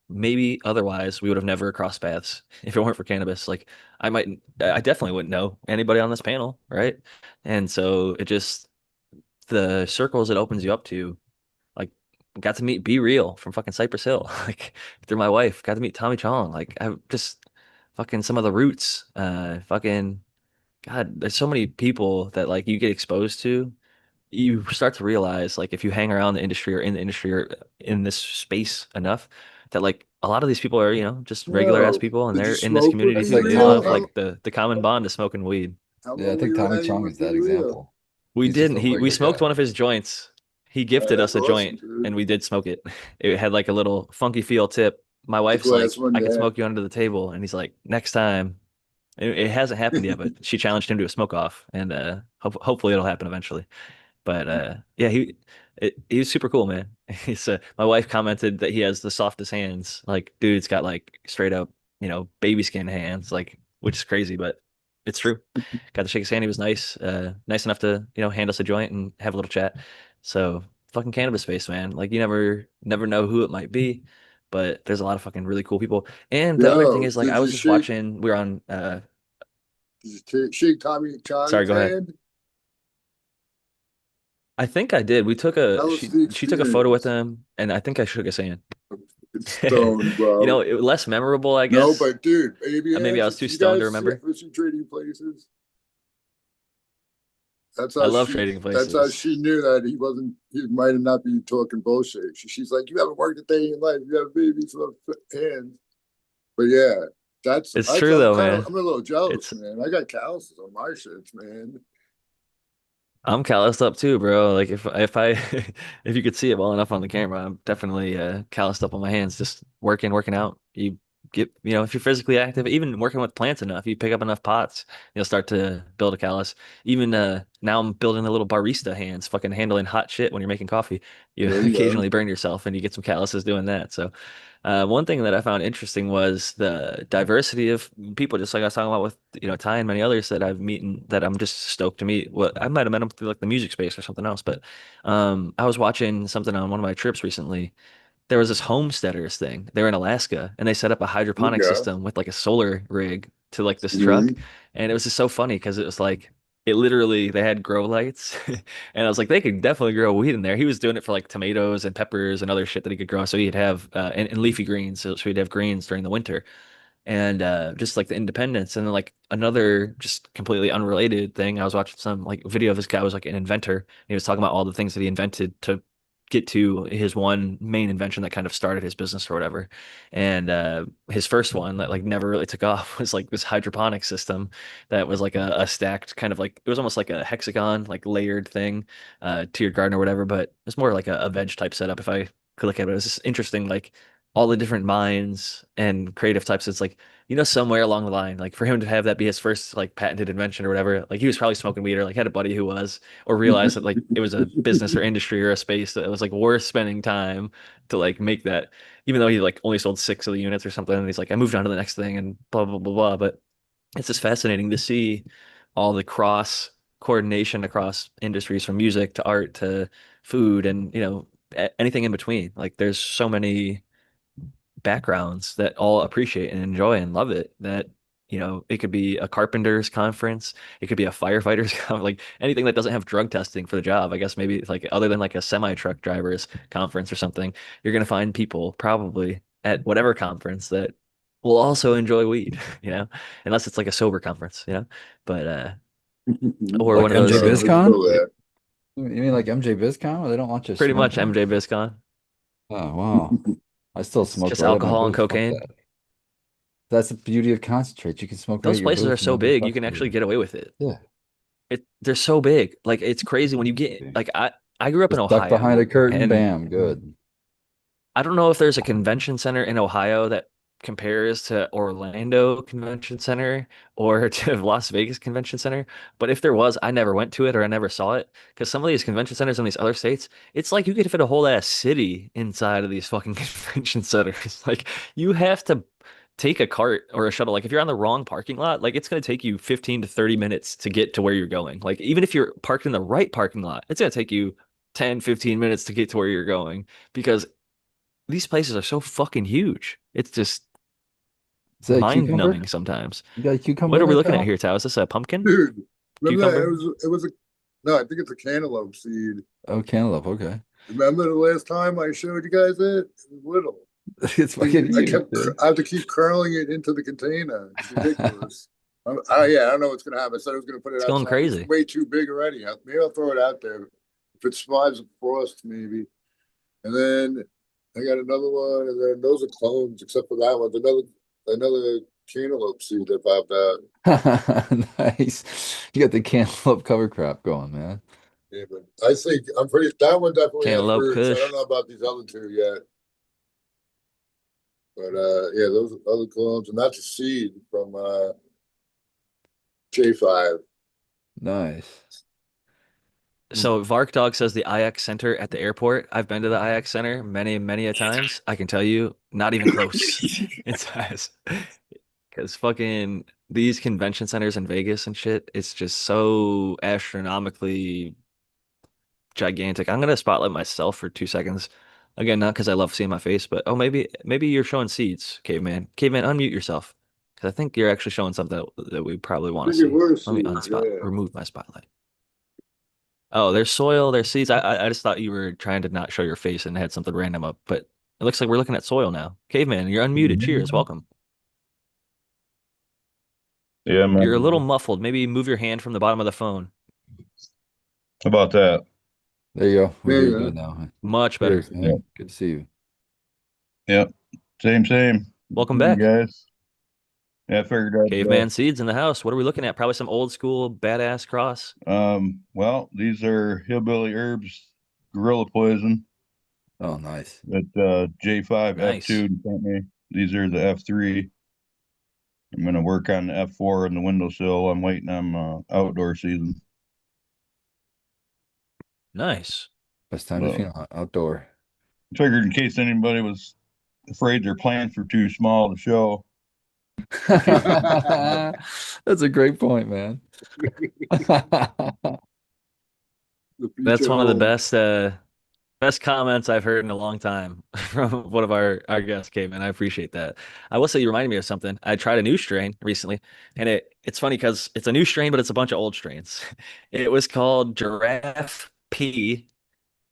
maybe otherwise we would have never crossed paths if it weren't for cannabis. Like I definitely wouldn't know anybody on this panel, right? And so it just the circles it opens you up to like got to meet Be Real from fucking Cypress Hill, like through my wife. Got to meet Tommy Chong. Like I just fucking some of the roots. Fucking God, there's so many people that like you get exposed to. You start to realize like if you hang around the industry or in the industry or in this space enough, that like a lot of these people are, just regular ass Yo, people and did you they're in this smoke with community That's Be too. like They Real? love Tommy. like the common bond of smoking weed. How Yeah, I long were think you Tommy hanging Chung with is Be that Real? example. We He's just didn't. a We regular smoked guy. one of his joints. He gifted That's us a awesome, joint dude. and we did smoke it. It had like a little funky feel tip. My Like wife's last like, one I you can had. smoke you under the table. And he's like, next time. It hasn't happened yet, but she challenged him to a smoke off and hopefully it'll happen eventually. But yeah, he was super cool, man. My wife commented that he has the softest hands. Like, dude's got like straight up, baby skin hands, like which is crazy, but it's true. Got to shake his hand. He was nice, nice enough to, hand us a joint and have a little chat. So fucking cannabis space, man. Like you never know who it might be, but there's a lot of fucking really cool people. And the other thing Yo, is like I was just watching, we were on did you shake Tommy sorry, Chong's go ahead. hand? I think I did. We took a How was the she took a photo with experience? him and I think I shook his hand. It's stoned, bro. Less memorable, I No, guess. but dude, Maybe I ABS, was too did you stoned to guys remember. ever see Trading Places? That's I how love she. trading That's how places. she knew that he wasn't. He might have not be talking bullshit. She's like, "You haven't worked a day in your life. You have babies with hands." But yeah, that's. It's I, true I'm though, kind of. man. I'm a little jealous, It's man. I got calluses on my shits, man. I'm calloused up too, bro. Like if I if you could see it well enough on the camera, I'm definitely calloused up on my hands, just working out. You get, if you're physically active, even working with plants enough, you pick up enough pots, you'll start to build a callus. Even now I'm building the little barista hands, fucking handling hot shit when you're making coffee. You There you go. occasionally burn yourself and you get some calluses doing that. So one thing that I found interesting was the diversity of people, just like I was talking about with, Ty and many others that I've meeting that I'm just stoked to meet. What I might have met them through like the music space or something else, but I was watching something on one of my trips recently. There was this homesteaders thing. They were in Alaska and they set up a There you hydroponic go. system with like a solar rig to like this truck. Mhm. And it was just so funny because it was like it literally they had grow lights and I was like they could definitely grow weed in there. He was doing it for like tomatoes and peppers and other shit that he could grow. So he'd have and leafy greens. So he'd have greens during the winter and just like the independence and then like another just completely unrelated thing. I was watching some like video of this guy was like an inventor. And he was talking about all the things that he invented to get to his one main invention that kind of started his business or whatever. And his first one that like never really took off was like this hydroponic system that was like a stacked kind of like it was almost like a hexagon like layered thing to your garden or whatever, but it's more like a veg type setup if I could look at it. It's just interesting like all the different minds and creative types. It's like, somewhere along the line, like for him to have that be his first like patented invention or whatever, like he was probably smoking weed or like had a buddy who was, or realized that like it was a business or industry or a space that was like worth spending time to like make that, even though he like only sold six of the units or something. And he's like, I moved on to the next thing and blah, blah, blah, blah. But it's just fascinating to see all the cross coordination across industries from music to art to food and, anything in between. Like there's so many backgrounds that all appreciate and enjoy and love it. That, it could be a carpenter's conference, it could be a firefighter's like anything that doesn't have drug testing for the job. I guess maybe it's like other than like a semi truck driver's conference or something, you're gonna find people probably at whatever conference that will also enjoy weed, unless it's like a sober conference, but or Like one of MJ those, I feel BizCon? that. You mean like MJ BizCon where they don't want you pretty much smoking? MJ BizCon. Oh, wow. I still It's smoke just right at my alcohol and booth. Fuck cocaine. that. That's the beauty of concentrates. You can smoke right Those at your places are booth and so nobody big, you fucks can with actually you. get away with it. Yeah. They're so big. Like it's crazy when you get Yeah. like I grew up in Just duck behind Ohio, a curtain, and bam, good. I don't know if there's a convention center in Ohio that compares to Orlando Convention Center or to Las Vegas Convention Center. But if there was, I never went to it or I never saw it. Because some of these convention centers in these other states, it's like you could fit a whole ass city inside of these fucking convention centers. Like you have to take a cart or a shuttle. Like if you're on the wrong parking lot, like it's going to take you 15 to 30 minutes to get to where you're going. Like even if you're parked in the right parking lot, it's going to take you 10, 15 minutes to get to where you're going because these places are so fucking huge. It's just Is that a mind cucumber? numbing sometimes. You got a cucumber What in are we there, looking at pal? here, Tao? Is this a pumpkin? Dude, remember that? Cucumber? It was a, no, I think it's a cantaloupe seed. Oh, cantaloupe. Okay. Remember the last time I showed you guys it? It was little. It's fucking huge, dude. I have to keep curling it into the container. It's ridiculous. Yeah, I don't know what's gonna happen. I said I was gonna put it It's going outside. It's crazy. way too big already. Maybe I'll throw it out there. If it survives a frost, maybe. And then I got another one, and then those are clones, except for that one. Another cantaloupe seed that popped out. Nice. You got the cantaloupe cover crop going, man. Yeah, but I think I'm pretty. That one definitely has Cantaloupe roots. I don't Kush. know about these other two yet, but yeah, those are other clones, and that's a seed from J5. Nice. So Vark Dog says the IX Center at the airport. I've been to the IX Center many, many a times. I can tell you, not even close in size. Because fucking these convention centers in Vegas and shit, it's just so astronomically gigantic. I'm gonna spotlight myself for 2 seconds. Again, not because I love seeing my face, but maybe you're showing seeds, caveman. Caveman, unmute yourself. Because I think you're actually showing something that we probably I want to think it see. was Let me seeds. Yeah. remove my spotlight. Oh, there's soil, there's seeds. I just thought you were trying to not show your face and had something random up, but it looks like we're looking at soil now. Caveman, you're unmuted. Cheers, welcome. Yeah, You're a little man. muffled. Maybe move your hand from the bottom of the phone. How about that? There you go. We Yeah, hear you yeah. good now. Much better. Cheers, Yep. man. Good to see you. Yep. Same. Welcome You back. guys. Yeah, I figured Caveman seeds in the house. What are we looking at? Probably some old school badass cross. well, these are hillbilly herbs, gorilla poison Oh, nice. that J5 Nice. F2 sent me. These are the F3. I'm gonna work on the F4 in the windowsill. I'm waiting on outdoor season. Nice. Best time to So feel outdoor. figured in case anybody was afraid their plants were too small to show. That's a great point, man. The That's future one of the home. best comments I've heard in a long time from one of our guests, Caveman. I appreciate that. I will say you reminded me of something. I tried a new strain recently, and it's funny because it's a new strain, but it's a bunch of old strains. It was called Giraffe P.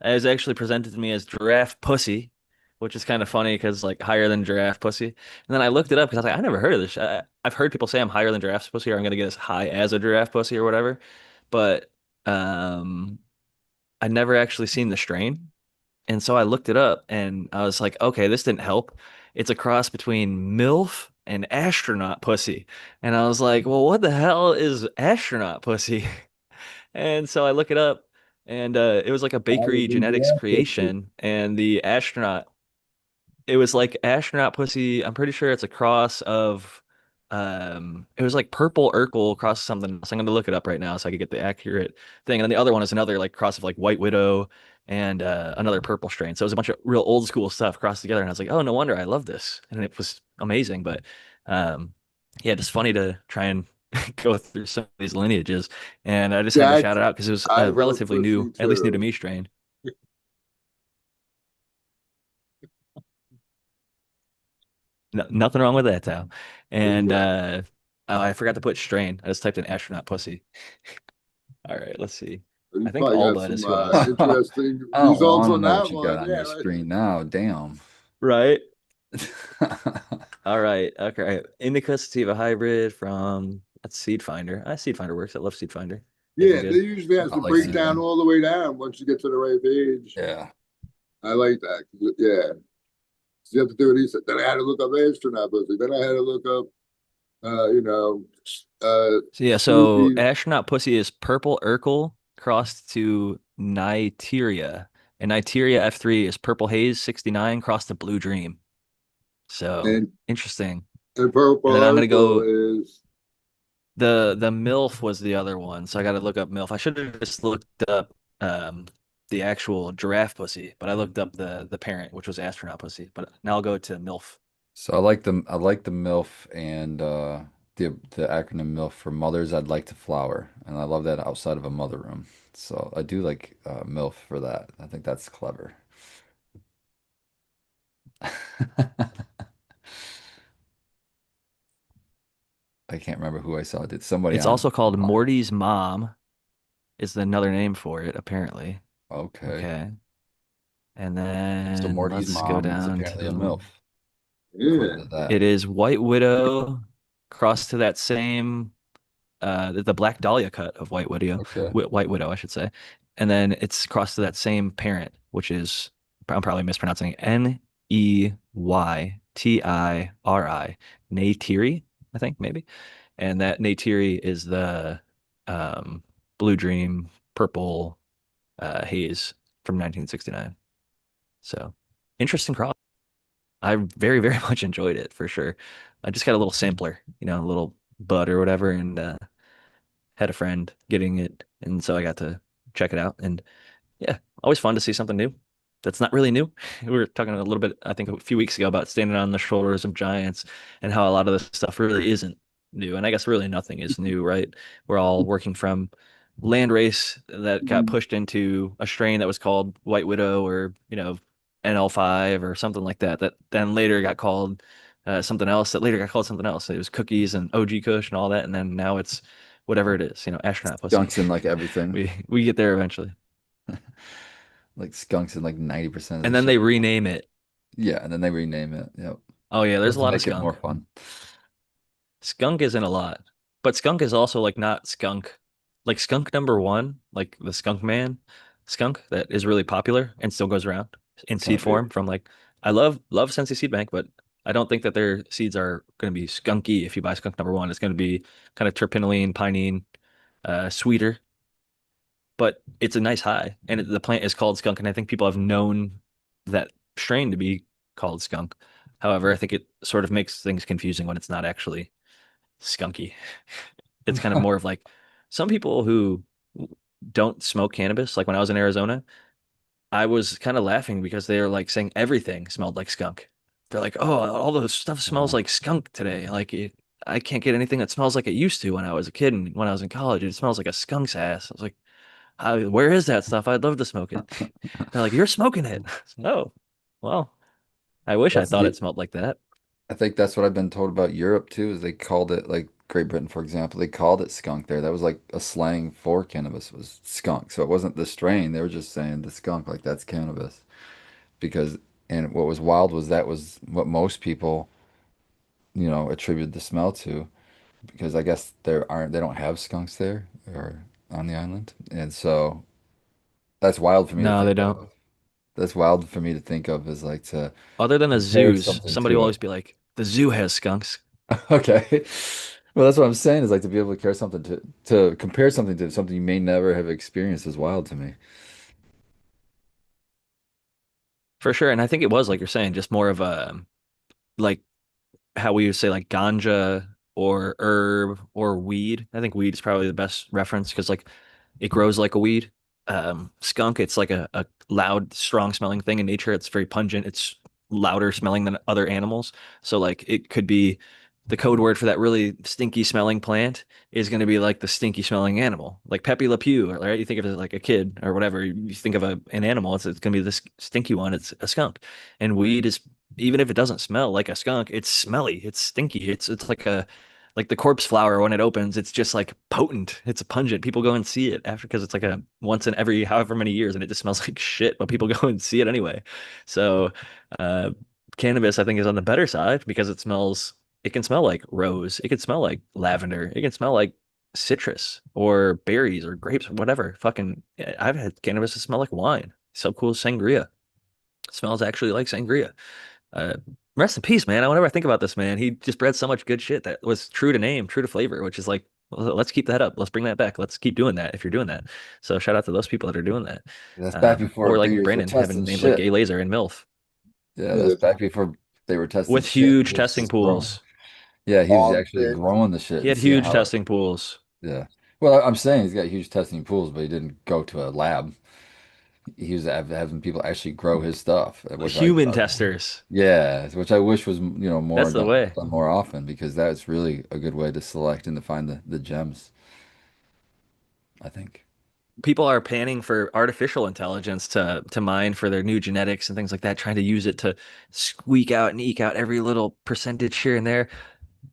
It was actually presented to me as Giraffe Pussy, which is kind of funny because like higher than Giraffe Pussy. And then I looked it up because I was like, I never heard of this. I've heard people say I'm higher than Giraffe's Pussy, or I'm gonna get as high as a Giraffe Pussy, or whatever. But I never actually seen the strain. And so I looked it up and I was like, okay, this didn't help. It's a cross between MILF and astronaut pussy. And I was like, well, what the hell is astronaut pussy? And so I look it up and it was like a bakery Probably genetics giraffe pussy. creation. And the astronaut it was like astronaut pussy. I'm pretty sure it's a cross of it was like purple Urkel cross something else. I'm gonna look it up right now so I could get the accurate thing. And then the other one is another like cross of like white widow and another purple strain. So it was a bunch of real old school stuff crossed together. And I was like, oh no wonder I love this. And it was amazing. But um yeah, just funny to try and go through some of these lineages. And I just had to Jack, shout it out because it was I a love relatively pussy new, at least new to too. me strain. No, nothing wrong with that, Tao. And Yeah. oh, I forgot to put strain. I just typed in astronaut pussy. All right, let's see. I You think probably got Alba is some who I was. I interesting don't results want to on know what that you got one. on Yeah, your right. screen now. Damn. Right. All right. Okay. Indica sativa hybrid from that's Seed Finder. Seed Finder works. I love Seed Finder. They've been Yeah, they good. usually has I to like break Uh, down seedling. all the way down once you get to the right page. Yeah. I like that. Yeah. So you have to do what he said. Then I had to look up astronaut pussy. Then I had to look up, you know, so yeah, so Snoopy. astronaut pussy is purple Urkel crossed to Niteria. And Niteria F3 is purple haze 69 crossed to blue dream. So And interesting. Purple And then I'm gonna go Urkel is, the MILF was the other one. So I gotta look up MILF. I should have just looked up the actual giraffe pussy, but I looked up the parent, which was astronaut pussy. But now I'll go to MILF. So I like the MILF and the acronym MILF for mothers I'd like to flower. And I love that outside of a mother room. So I do like MILF for that. I think that's clever. I can't remember who I saw. Did somebody It's on also called online? Morty's mom is another name for it, apparently. Okay. Okay. And So then Morty's let's go mom is down apparently a to MILF, according yeah. to that. it is White Widow crossed to that same the Black Dahlia cut of Okay. White Widow, I should say. And then it's crossed to that same parent, which is I'm probably mispronouncing it, Neytiri, Neytiri, I think maybe. And that Neytiri is the um, Blue Dream Purple Haze from 1969. So interesting cross. I very, very much enjoyed it for sure. I just got a little sampler, a little bud or whatever, and had a friend getting it, and so I got to check it out. And yeah, always fun to see something new. That's not really new. We were talking a little bit, I think, a few weeks ago about standing on the shoulders of giants and how a lot of this stuff really isn't new. And I guess really nothing is new, right? We're all working from land race that got pushed into a strain that was called White Widow or, NL5 or something like that, that then later got called something else, that later got called something else. It was cookies and OG Kush and all that. And then now it's whatever it is, astronaut pussy. Skunks in like everything. We get there eventually. Like skunks in like 90% of the And then they shit. rename it. Yeah, and then they rename it. Yep. Oh yeah, there's Just a to lot of make it more skunk. fun. Skunk isn't a lot, but skunk is also like not skunk. Like skunk number one, like the skunk man skunk that is really popular and still goes around in seed Okay. form from like I love Sensi Seed Bank, but I don't think that their seeds are going to be skunky if you buy skunk number one. It's going to be kind of terpinolene, pinene, sweeter, but it's a nice high. And the plant is called skunk, and I think people have known that strain to be called skunk. However, I think it sort of makes things confusing when it's not actually skunky. It's kind of more of like some people who don't smoke cannabis, like when I was in Arizona, I was kind of laughing because they were like saying everything smelled like skunk. They're like, "Oh, all the stuff smells Uh, like skunk today. I can't get anything that smells like it used to when I was a kid and when I was in college. It smells like a skunk's ass." I was like, where is that stuff? I'd love to smoke it. They're like, "You're smoking it." Oh, well, I wish I that's thought the it smelled like that. I think that's what I've been told about Europe too, is they called it like Great Britain, for example, they called it skunk there. That was like a slang for cannabis was skunk. So it wasn't the strain, they were just saying the skunk, like that's cannabis. Because and what was wild was that was what most people, attributed the smell to. Because I guess they don't have skunks there or on the island. And so that's wild for me to No, they think don't. of. That's wild for me to think of is like to Other than the compare zoos, something somebody will to always be like, the zoo has skunks. okay. Well, that's what I'm saying is like to be able to compare something to compare something to something you may never have experienced is wild to me. For sure. And I think it was, like you're saying, just more of a, like how we would say like ganja or herb or weed. I think weed is probably the best reference because like it grows like a weed. Skunk, it's like a loud, strong smelling thing in nature. It's very pungent. It's louder smelling than other animals. So like it could be the code word for that really stinky smelling plant is going to be like the stinky smelling animal, like Pepe Le Pew, right? You think of it like a kid or whatever. You think of an animal, it's going to be this stinky one. It's a skunk, and weed is even if it doesn't smell like a skunk, it's smelly, it's stinky, it's like the corpse flower when it opens, it's just like potent, it's pungent. People go and see it after because it's like a once in every however many years, and it just smells like shit, but people go and see it anyway. So, uh, cannabis I think is on the better side because it can smell like rose, it can smell like lavender, it can smell like citrus or berries or grapes or whatever. Fucking, I've had cannabis that smell like wine. So cool as sangria. It smells actually like sangria. Uh, Rest in peace, man. Whenever I think about this man, he just bred so much good shit that was true to name, true to flavor, which is like, well, let's keep that up. Let's bring that back. Let's keep doing that if you're doing that. So shout out to those people that are doing that. That's back before Or like breeders were Brandon having testing names like shit. Gay Laser and MILF Yeah, that's Yeah, back before they were testing with shit. He huge was testing just growing. pools. Yeah, he was on actually it. growing the shit He and had seeing huge how it. testing pools. Yeah. Well, I'm saying he's got huge testing pools, but he didn't go to a lab. He was having people actually grow his stuff, which Human testers. yeah, which I wish was, more That's the way. done more often because that's really a good way to select and to find the gems, I think. People are panning for artificial intelligence to mine for their new genetics and things like that, trying to use it to squeak out and eke out every little percentage here and there.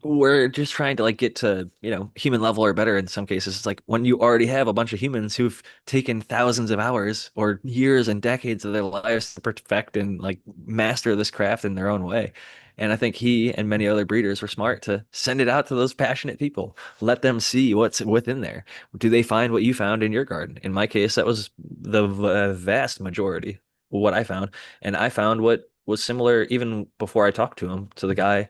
We're just trying to like get to, human level or better in some cases. It's like when you already have a bunch of humans who've taken thousands of hours or years and decades of their lives to perfect and like master this craft in their own way. And I think he and many other breeders were smart to send it out to those passionate people. Let them see what's within there. Do they find what you found in your garden? In my case, that was the vast majority of what I found. And I found what was similar even before I talked to him, to the guy.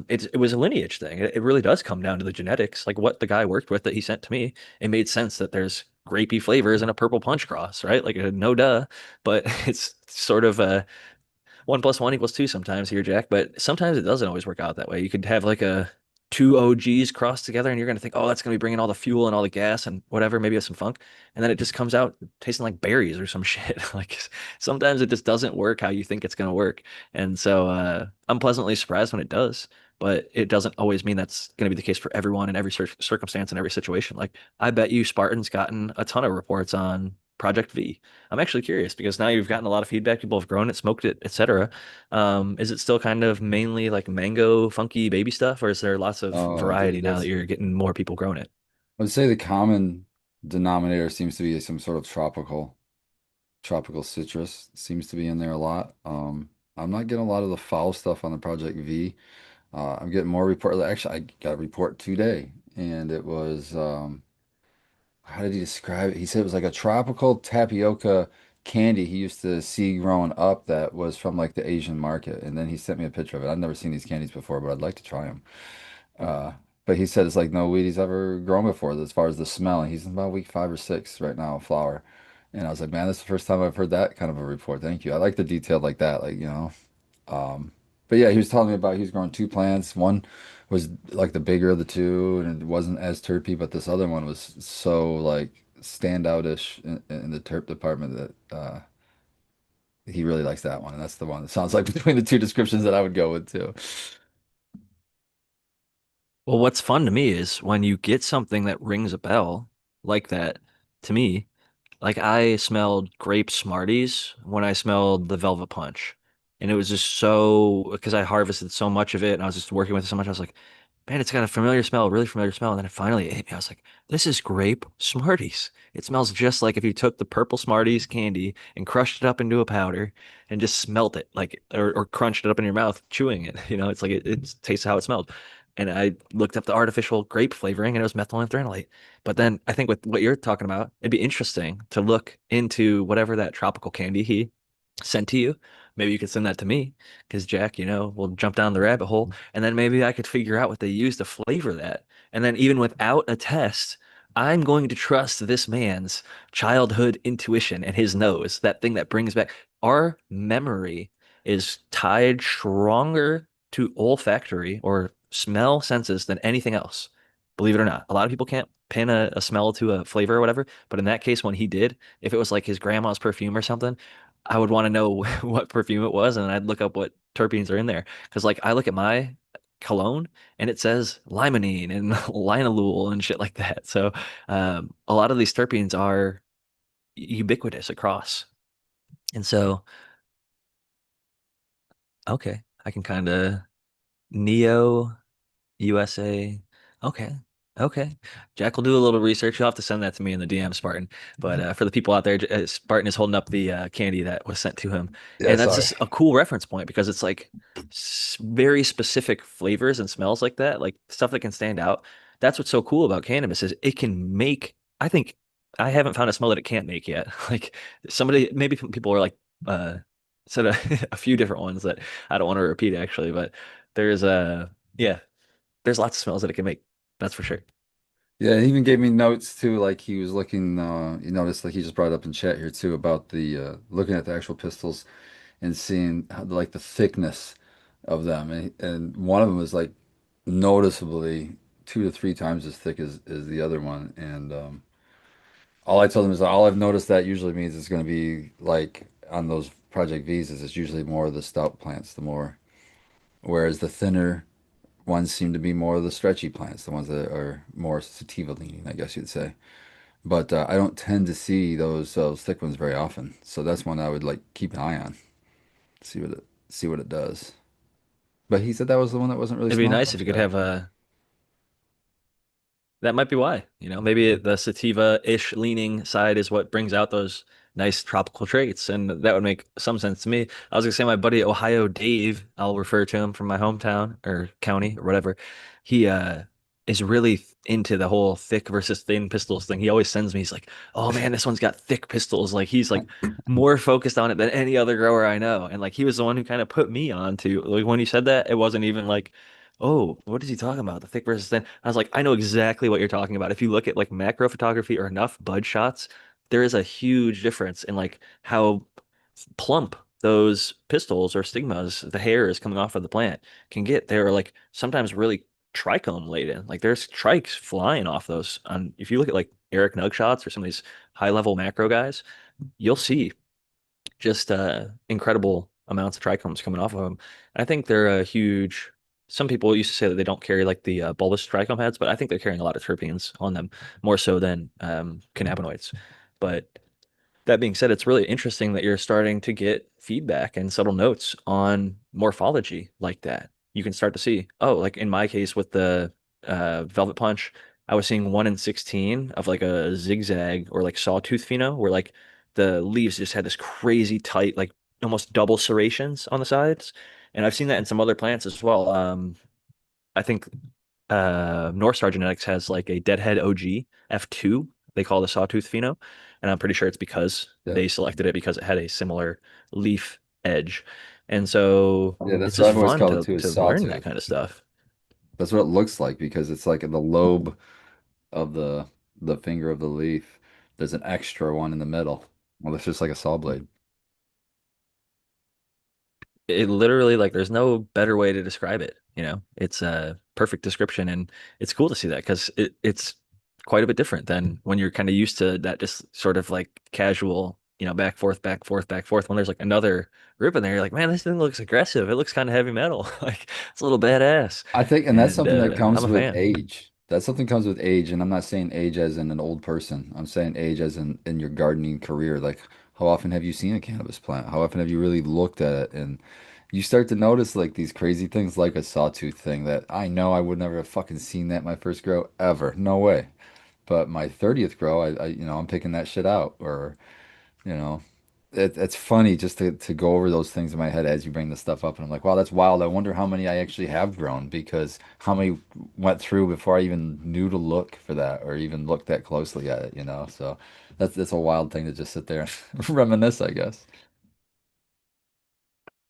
It was a lineage thing. It really does come down to the genetics, like what the guy worked with that he sent to me. It made sense that there's grapey flavors in a purple punch cross, right? Like no duh, but it's sort of a 1 + 1 = 2 sometimes here, Jack, but sometimes it doesn't always work out that way. You could have like a two OGs crossed together, and you're going to think, oh, that's going to be bringing all the fuel and all the gas and whatever, maybe some funk. And then it just comes out tasting like berries or some shit. Like sometimes it just doesn't work how you think it's going to work. And so I'm pleasantly surprised when it does, but it doesn't always mean that's going to be the case for everyone in every circumstance and every situation. Like I bet you Spartan's gotten a ton of reports on Project V. I'm actually curious because now you've gotten a lot of feedback. People have grown it, smoked it, etc. Is it still kind of mainly like mango, funky baby stuff, or is there lots of Oh, variety dude, now that you're getting more people growing it? I would say the common denominator seems to be some sort of tropical citrus seems to be in there a lot. I'm not getting a lot of the foul stuff on the Project V. I'm getting more report. Actually, I got a report today, and it was how did he describe it? He said it was like a tropical tapioca candy he used to see growing up that was from like the Asian market, and then he sent me a picture of it. I've never seen these candies before, but I'd like to try them. Uh, but he said it's like no weed he's ever grown before as far as the smell. And he's about week 5 or 6 right now, flower. And I was like, man, this is the first time I've heard that kind of a report. Thank you. I like the detail like that, um, but yeah, he was telling me about he was growing two plants. One was like the bigger of the two, and it wasn't as terpy, but this other one was so like standoutish in the terp department that he really likes that one, and that's the one that sounds like between the two descriptions that I would go with too. Well, what's fun to me is when you get something that rings a bell like that to me. Like I smelled grape Smarties when I smelled the Velvet Punch. And it was just so because I harvested so much of it and I was just working with it so much. I was like, man, it's got a familiar smell, a really familiar smell. And then it finally hit me. I was like, this is grape Smarties. It smells just like if you took the purple Smarties candy and crushed it up into a powder and just smelt it, like or crunched it up in your mouth, chewing it. It's like it tastes how it smelled. And I looked up the artificial grape flavoring and it was methylphenolate. But then I think with what you're talking about, it'd be interesting to look into whatever that tropical candy he sent to you. Maybe you could send that to me because Jack, we'll jump down the rabbit hole and then maybe I could figure out what they use to flavor that. And then even without a test, I'm going to trust this man's childhood intuition and his nose, that thing that brings back our memory is tied stronger to olfactory or smell senses than anything else. Believe it or not. A lot of people can't pin a smell to a flavor or whatever, but in that case, when he did, if it was like his grandma's perfume or something, I would want to know what perfume it was, and I'd look up what terpenes are in there. Because like I look at my cologne and it says limonene and linalool and shit like that. So a lot of these terpenes are ubiquitous across. And so Okay. I can kind of Neo USA. Okay. Okay. Jack will do a little research. You'll have to send that to me in the DM, Spartan. But for the people out there, Spartan is holding up the candy that was sent to him. Yeah, And that's sorry. just a cool reference point because it's like very specific flavors and smells like that, like stuff that can stand out. That's what's so cool about cannabis is it can make, I think I haven't found a smell that it can't make yet. Like somebody, maybe people are like, said a few different ones that I don't want to repeat actually, but there's yeah, there's lots of smells that it can make. That's for sure. Yeah, he even gave me notes too, like he was looking, you noticed like he just brought up in chat here too about the looking at the actual pistols and seeing how, like the thickness of them. And one of them was like noticeably 2 to 3 times as thick as the other one. And all I told him is that all I've noticed that usually means it's going to be like on those Project V's it's usually more of the stout plants, the more, whereas the thinner ones seem to be more of the stretchy plants, the ones that are more sativa leaning, I guess you'd say. But I don't tend to see those thick ones very often, so that's one I would like keep an eye on, see what it does. But he said that was the one that wasn't really It'd be smelling nice if much you could yet. have a that might be why, maybe the sativa-ish leaning side is what brings out those nice tropical traits, and that would make some sense to me. I was gonna say my buddy Ohio Dave, I'll refer to him from my hometown or county or whatever. He is really into the whole thick versus thin pistols thing. He always sends me, he's like, "Oh man, this one's got thick pistols." Like he's like more focused on it than any other grower I know. And like he was the one who kind of put me on to like when he said that, it wasn't even like oh, what is he talking about? The thick versus thin. I was like, I know exactly what you're talking about. If you look at like macro photography or enough bud shots, there is a huge difference in like how plump those pistils or stigmas, the hair is coming off of the plant can get. They're like sometimes really trichome laden. Like there's trikes flying off those. On if you look at like Eric Nug shots or some of these high level macro guys, you'll see just incredible amounts of trichomes coming off of them. I think they're a huge. Some people used to say that they don't carry like the bulbous trichome heads, but I think they're carrying a lot of terpenes on them more so than cannabinoids. But that being said, it's really interesting that you're starting to get feedback and subtle notes on morphology like that. You can start to see, oh, like in my case with the Velvet Punch, I was seeing 1 in 16 of like a zigzag or like sawtooth pheno, where like the leaves just had this crazy tight, like almost double serrations on the sides. And I've seen that in some other plants as well. I think North Star Genetics has like a Deadhead OG F2 they call the sawtooth pheno, and I'm pretty sure it's because Yeah, they selected it because it had a similar leaf edge. And so yeah, it's that's what just I've always fun called it too, is to learn that sawtooth. kind of stuff. That's what it looks like because it's like in the lobe of the finger of the leaf. There's an extra one in the middle. Well, it's just like a saw blade. It literally like there's no better way to describe it, It's a perfect description and it's cool to see that because it's quite a bit different than when you're kind of used to that just sort of like casual, back forth, back forth, back forth. When there's like another group in there, you're like, man, this thing looks aggressive. It looks kind of heavy metal. Like it's a little badass. I think, and that's And something that I'm comes a with fan. age. That's something comes with age, and I'm not saying age as in an old person. I'm saying age as in your gardening career. Like, how often have you seen a cannabis plant? How often have you really looked at it? And you start to notice like these crazy things, like a sawtooth thing that I know I would never have fucking seen that in my first grow ever. No way. But my 30th grow, I'm picking that shit out, or you know, it's funny just to go over those things in my head as you bring this stuff up. And I'm like, wow, that's wild. I wonder how many I actually have grown because how many went through before I even knew to look for that or even look that closely at it. So that's a wild thing to just sit there and reminisce, I guess.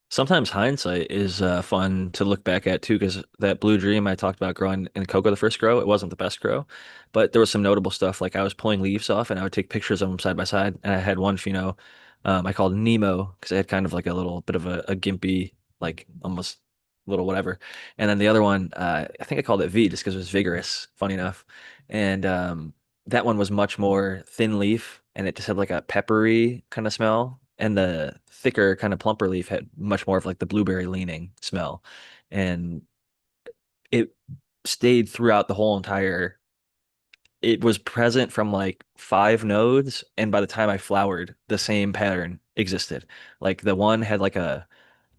Sometimes hindsight is fun to look back at too, because that Blue Dream I talked about growing in cocoa the first grow, it wasn't the best grow, but there was some notable stuff. Like I was pulling leaves off and I would take pictures of them side by side. And I had one pheno I called Nemo because it had kind of like a little bit of a gimpy, like almost little whatever. And then the other one, I think I called it V just because it was vigorous, funny enough. And that one was much more thin leaf and it just had like a peppery kind of smell. And the thicker, kind of plumper leaf had much more of like the blueberry leaning smell. And it stayed throughout the whole entire, it was present from like 5 nodes. And by the time I flowered, the same pattern existed. Like the one had like a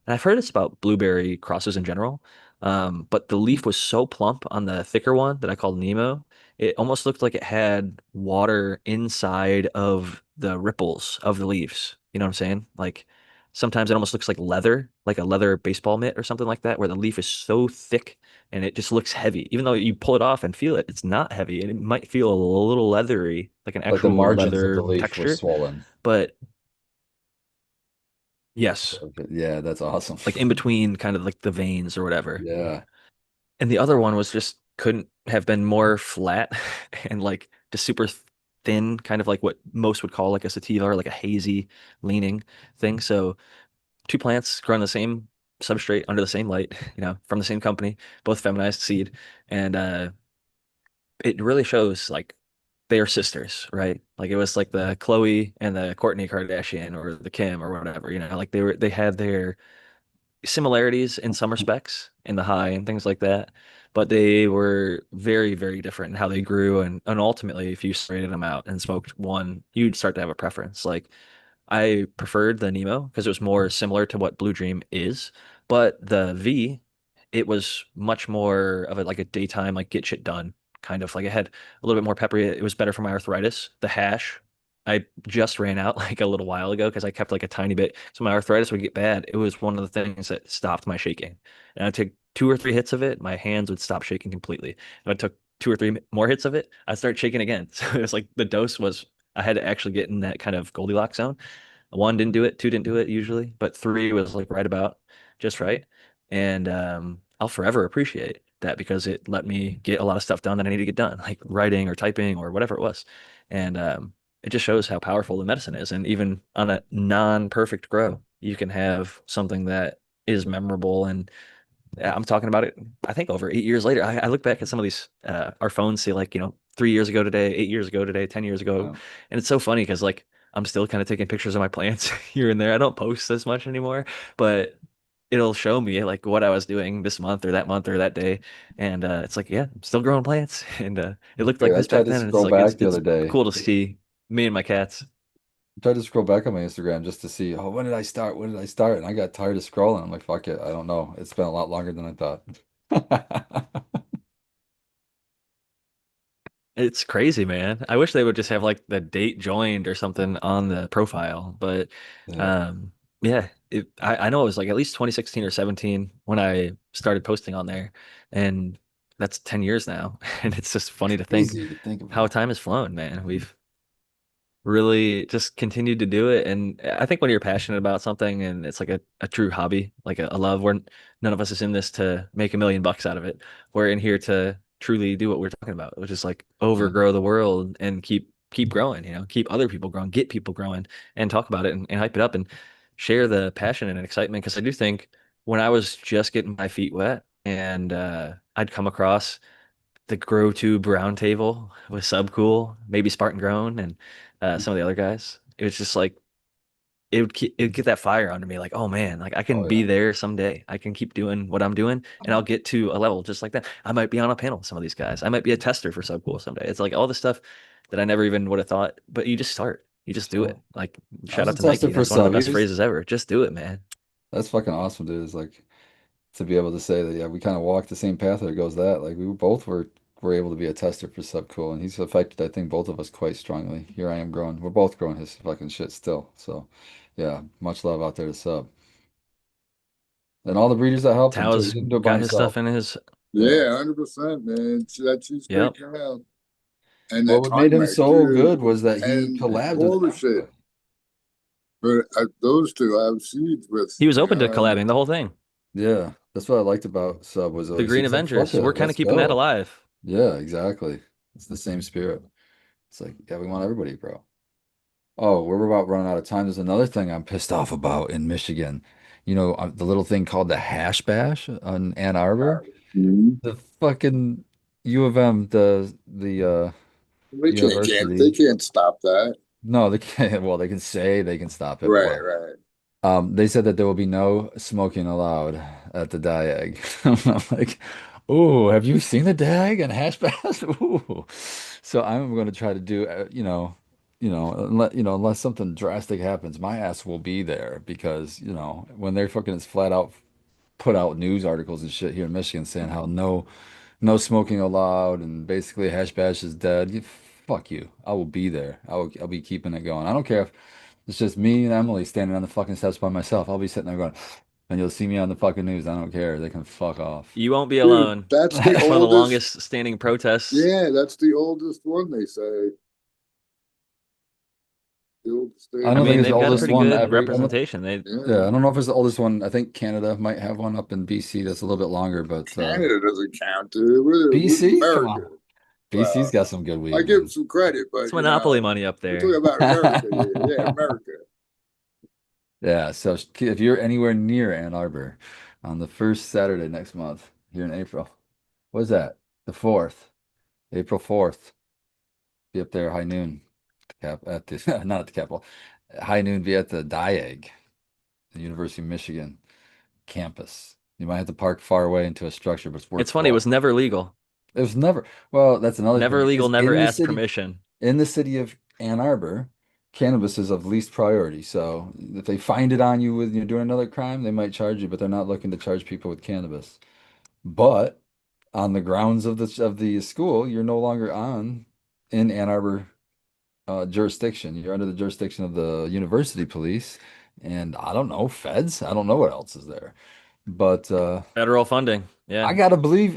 and I've heard this about blueberry crosses in general, but the leaf was so plump on the thicker one that I called Nemo. It almost looked like it had water inside of the ripples of the leaves. You know what I'm saying? Like sometimes it almost looks like a leather baseball mitt or something like that, where the leaf is so thick and it just looks heavy. Even though you pull it off and feel it, it's not heavy and it might feel a little leathery, like an Like the actual margins of the leather leaf was texture. swollen. But yes, Okay. Yeah, that's awesome. like in between kind of like the veins or whatever. Yeah. And the other one was just couldn't have been more flat and like just super thin, kind of like what most would call like a sativa or like a hazy leaning thing. So two plants grow on the same substrate under the same light, from the same company, both feminized seed. And it really shows like they are sisters, right? Like it was like the Chloe and the Courtney Kardashian or the Kim or whatever, like they had their similarities in some respects in the high and things like that, but they were very, very different in how they grew. And ultimately, if you separated them out and smoked one, you'd start to have a preference. Like I preferred the Nemo because it was more similar to what Blue Dream is, but the V, it was much more of a like a daytime like get shit done kind of like it had a little bit more peppery. It was better for my arthritis. The hash, I just ran out like a little while ago because I kept like a tiny bit, so my arthritis would get bad. It was one of the things that stopped my shaking, and I'd take two or three hits of it, my hands would stop shaking completely. If I took two or three more hits of it, I'd start shaking again. So it was like the dose was I had to actually get in that kind of Goldilocks zone. One didn't do it, two didn't do it usually, but three was like right about just right. And I'll forever appreciate that because it let me get a lot of stuff done that I need to get done, like writing or typing or whatever it was. And it just shows how powerful the medicine is. And even on a non-perfect grow, you can have something that is memorable. And I'm talking about it, I think over 8 years later. I look back at some of these, our phones say like, 3 years ago today, 8 years ago today, 10 years ago. Yeah. And it's so funny because like I'm still kind of taking pictures of my plants here and there. I don't post as much anymore, but it'll show me like what I was doing this month or that day. And it's like, yeah, I'm still growing plants. And it looked like Dude, I this tried back to then. And it's scroll like, back the it's other day. cool to see me and my cats. I tried to scroll back on my Instagram just to see, oh, when did I start? When did I start? And I got tired of scrolling. I'm like, fuck it. I don't know. It's been a lot longer than I thought. It's crazy, man. I wish they would just have like the date joined or something on the profile. But Yeah. um yeah, I know it was like at least 2016 or 17 when I started posting on there. And that's 10 years now. And it's just funny to think Crazy to think how about. time has flown, man. We've really just continued to do it. And I think when you're passionate about something and it's like a true hobby, like a love, where none of us is in this to make $1 million out of it. We're in here to truly do what we're talking about, which is like Yeah. overgrow the world and keep growing, keep other people growing, get people growing and talk about it and hype it up and share the passion and excitement. Because I do think when I was just getting my feet wet and I'd come across the Grow Tube Roundtable with Subcool, maybe Spartan Grown, and some of the other guys. It was just like it would get that fire under me, like, oh man, like I can Oh, be yeah. there someday. I can keep doing what I'm doing, and I'll get to a level just like that. I might be on a panel with some of these guys. I might be a tester for Subcool someday. It's like all the stuff that I never even would have thought, but you just start. You just do it. So Like I shout was out a to tester Nike. for That's one of the sub. He best was, phrases ever. Just do it, man. that's fucking awesome, dude. It's like to be able to say that, yeah, we kind of walked the same path that goes that. Like we both were able to be a tester for sub cool, and he's affected, I think, both of us quite strongly. Here I am growing. We're both growing his fucking shit still. So yeah, much love out there to sub. And all the breeders that helped him too. He Tao's didn't do it by got his himself. stuff in his. Yeah. Yeah, 100%, man. That cheesecake Yep. ground and Well, that what made him climax so good too, was that he and collabed with holy shit. everybody. But those two I have seeds with. He was open to collabing the whole thing. Yeah, that's what I liked about Sub was The always he Green was like, "Fuck Avengers. it, We're kind let's of keeping that go." alive. Yeah, exactly. It's the same spirit. It's like, yeah, we want everybody, bro. Oh, we're about running out of time. There's another thing I'm pissed off about in Michigan. The little thing called the Hash Bash on Ann Arbor. Mhm. The fucking U of M, They the can't they university. can't stop that. No, they can't. Well, they can say they can stop it, Right, but right. they said that there will be no smoking allowed at the Diag. I'm like, oh, have you seen the Diag and Hash Bash? Ooh. So I'm going to try to do, unless something drastic happens, my ass will be there because, when they're fucking flat out put out news articles and shit here in Michigan saying how no smoking allowed and basically hash bash is dead. Fuck you. I will be there. I'll be keeping it going. I don't care if it's just me and Emily standing on the fucking steps by myself. I'll be sitting there going, and you'll see me on the fucking news. I don't care. They can fuck off. You won't be Dude, alone. that's the It's one of the oldest. longest standing protests. Yeah, that's the oldest one, they say. The oldest I I don't think mean, it's standing the they've got a oldest pretty one good ever. representation. They Yeah, I yeah. don't know if it's the oldest one. I think Canada might have one up in BC that's a little bit longer, but Canada doesn't count, dude. We're BC? Come America. on. BC's Well, got some good I weed, give them man. some credit, It's but monopoly money up we're talking there. about America here. Yeah, America. Yeah, so if you're anywhere near Ann Arbor on the first Saturday next month here in April, what is that? The 4th, April 4th, be up there high noon at the not at the Capitol. High noon be at the Diag, the University of Michigan campus. You might have to park far away into a structure, but it's It's funny, it worthwhile. was never legal. It was never, well, that's another Never thing, legal, is never asked permission. in the city of Ann Arbor, cannabis is of least priority. So if they find it on you with you're doing another crime, they might charge you, but they're not looking to charge people with cannabis. But on the grounds of the school, you're no longer on in Ann Arbor jurisdiction. You're under the jurisdiction of the university police, and I don't know, feds. I don't know what else is there. But Federal funding. Yeah. I gotta believe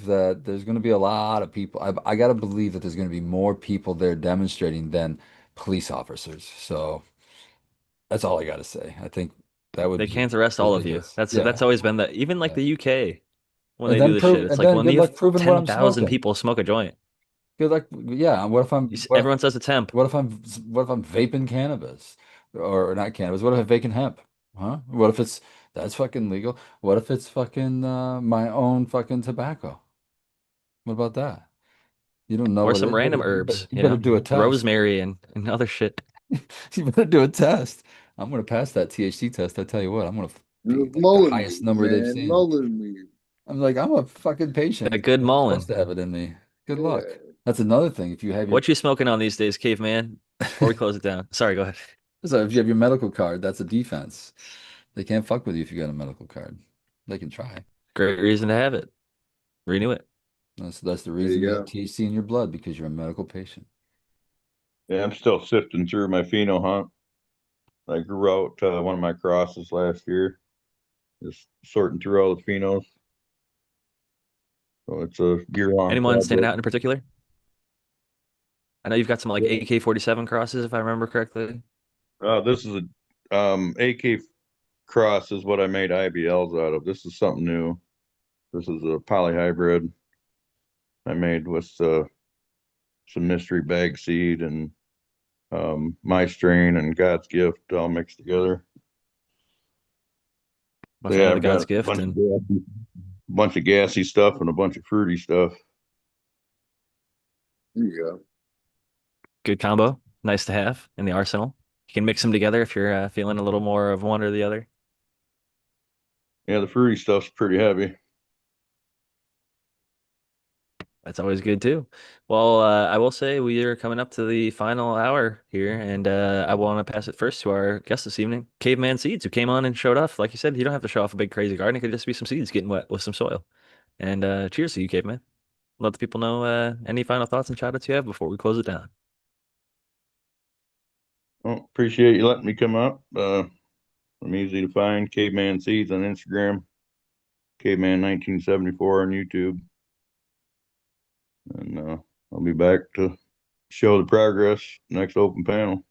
that there's gonna be a lot of people. I gotta believe that there's gonna be more people there demonstrating than police officers. So that's all I gotta say. I think that would They be can't arrest all of you. ridiculous. That's Yeah. always been the even like Yeah. the UK when And they do then this shit. prove It's and like then when good you have luck proving what I'm 10,000 smoking. people smoke a joint. Good luck. Yeah. Everyone says a temp. What if I'm vaping cannabis or not cannabis? What if I'm vaping hemp? Huh? What if it's that's fucking legal? What if it's fucking my own fucking tobacco? What about that? You don't know Or what it some is. random herbs, You better do a test. rosemary and other shit. You better do a test. I'm gonna pass that THC test. I tell you what, I'm gonna It be was like the Mullen highest weed, number they've man. seen. Mullen weed. I'm a fucking That patient. good I'm supposed Mullen. to have it in me. Good luck. Yeah. That's another thing. If you have your What you smoking on these days, caveman? Before we close it down. Sorry, go ahead. so if you have your medical card, that's a defense. They can't fuck with you if you got a medical card. They can try. Great reason to have it. Renew it. That's the There you reason you have go. THC in your blood because you're a medical patient. Yeah, I'm still sifting through my pheno hunt. I grew out one of my crosses last year, just sorting through all the phenos. So it's a year-long Anyone standing project. out in particular? I know you've got some like AK-47 crosses, if I remember correctly. This is a AK cross is what I made IBLs out of. This is something new. This is a polyhybrid I made with some mystery bag seed and my strain and God's gift all mixed together. I'm a So fan yeah, of the I've got God's a gift and bunch of gassy stuff and a bunch of fruity stuff. There you go. good combo. Nice to have in the arsenal. You can mix them together if you're feeling a little more of one or the other. Yeah, the fruity stuff's pretty heavy. That's always good too. Well, I will say we are coming up to the final hour here, and I want to pass it first to our guest this evening, Caveman Seeds, who came on and showed off. Like you said, you don't have to show off a big crazy garden. It could just be some seeds getting wet with some soil. And cheers to you, Caveman. Let the people know any final thoughts and shout outs you have before we close it down. Well, appreciate you letting me come up. I'm easy to find. Caveman Seeds on Instagram, Caveman 1974 on YouTube, and I'll be back to show the progress next open panel.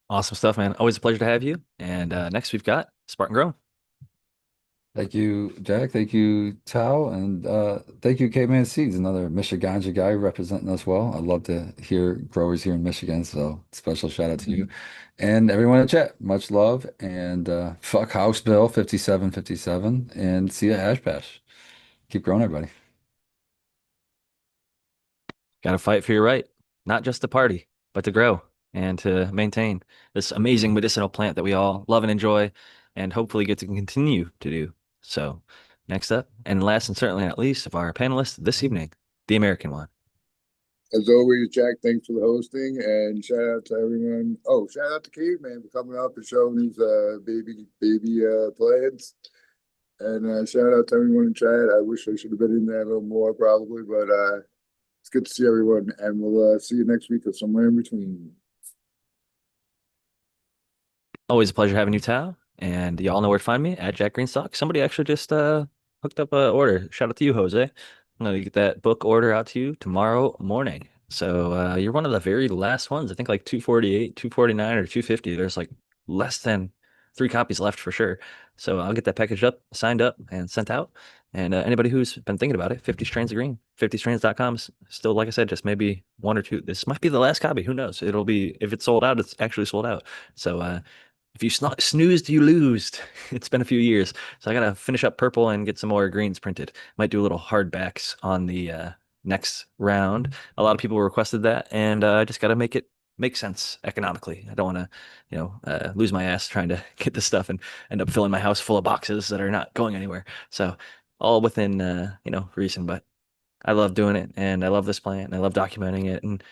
Awesome stuff, man. Always a pleasure to have you. And next we've got Spartan Grown. Thank you, Jack. Thank you, Tao. And thank you, Caveman Seeds, another Michiganja guy representing us well. I love to hear growers here in Michigan. So special shout out to you and everyone in chat. Much love. And fuck House Bill 5757. And see you at Hash Bash. Keep growing, everybody. Got to fight for your right, not just to party, but to grow and to maintain this amazing medicinal plant that we all love and enjoy and hopefully get to continue to do. So, next up, and last and certainly not least of our panelists this evening, the American one. As always, Jack, thanks for the hosting and shout out to everyone. Oh, shout out to Caveman for coming up and showing his baby plants. And shout out to everyone in chat. I wish I should have been in there a little more probably, but it's good to see everyone. And we'll see you next week or somewhere in between. Always a pleasure having you, Tao. And y'all know where to find me at Jack Greenstock. Somebody actually just hooked up a order. Shout out to you, Jose. I'm gonna get that book order out to you tomorrow morning. So you're one of the very last ones. I think like 248, 249, or 250. There's like less than 3 copies left for sure. So I'll get that packaged up, signed up, and sent out. And anybody who's been thinking about it, 50 Strains of Green, 50strains.com is still, like I said, just maybe one or two. This might be the last copy. Who knows? It'll be, if it's sold out, it's actually sold out. So if you snoozed, you lose. It's been a few years, so I gotta finish up purple and get some more greens printed. Might do a little hardbacks on the next round. A lot of people requested that, and I just gotta make it make sense economically. I don't want to, lose my ass trying to get this stuff and end up filling my house full of boxes that are not going anywhere. So all within reason, but I love doing it, and I love this plant, and I love documenting it, and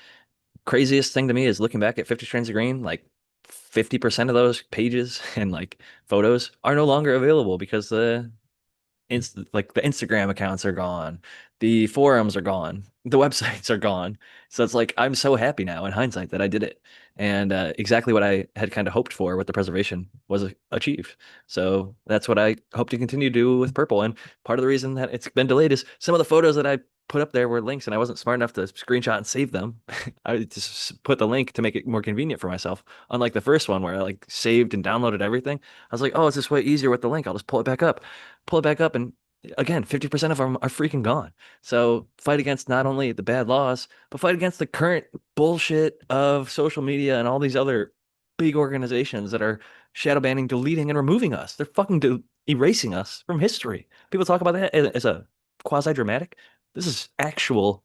craziest thing to me is looking back at 50 Strains of Green, like 50% of those pages and like photos are no longer available because like the Instagram accounts are gone, the forums are gone, the websites are gone. So it's like I'm so happy now in hindsight that I did it. And exactly what I had kind of hoped for with the preservation was achieved. So that's what I hope to continue to do with purple. And part of the reason that it's been delayed is some of the photos that I put up there were links and I wasn't smart enough to screenshot and save them. I just put the link to make it more convenient for myself. Unlike the first one where I like saved and downloaded everything. I was like, oh, it's this way easier with the link. I'll just pull it back up, and again, 50% of them are freaking gone. So fight against not only the bad laws, but fight against the current bullshit of social media and all these other big organizations that are shadow banning, deleting, and removing us. They're fucking erasing us from history. People talk about that as a quasi dramatic. This is actual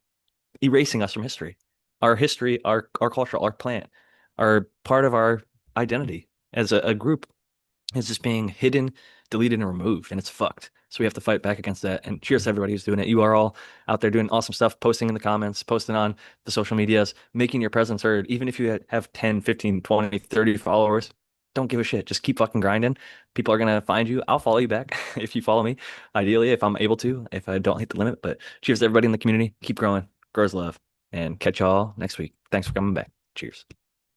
erasing us from history. Our history, our culture, our plant, are part of our identity as a group is just being hidden, deleted, and removed, and it's fucked. So we have to fight back against that. And cheers to everybody who's doing it. You are all out there doing awesome stuff, posting in the comments, posting on the social medias, making your presence heard. Even if you have 10, 15, 20, 30 followers, don't give a shit. Just keep fucking grinding. People are going to find you. I'll follow you back if you follow me, ideally, if I'm able to, if I don't hit the limit. But cheers to everybody in the community. Keep growing. Grows love. And catch y'all next week. Thanks for coming back. Cheers.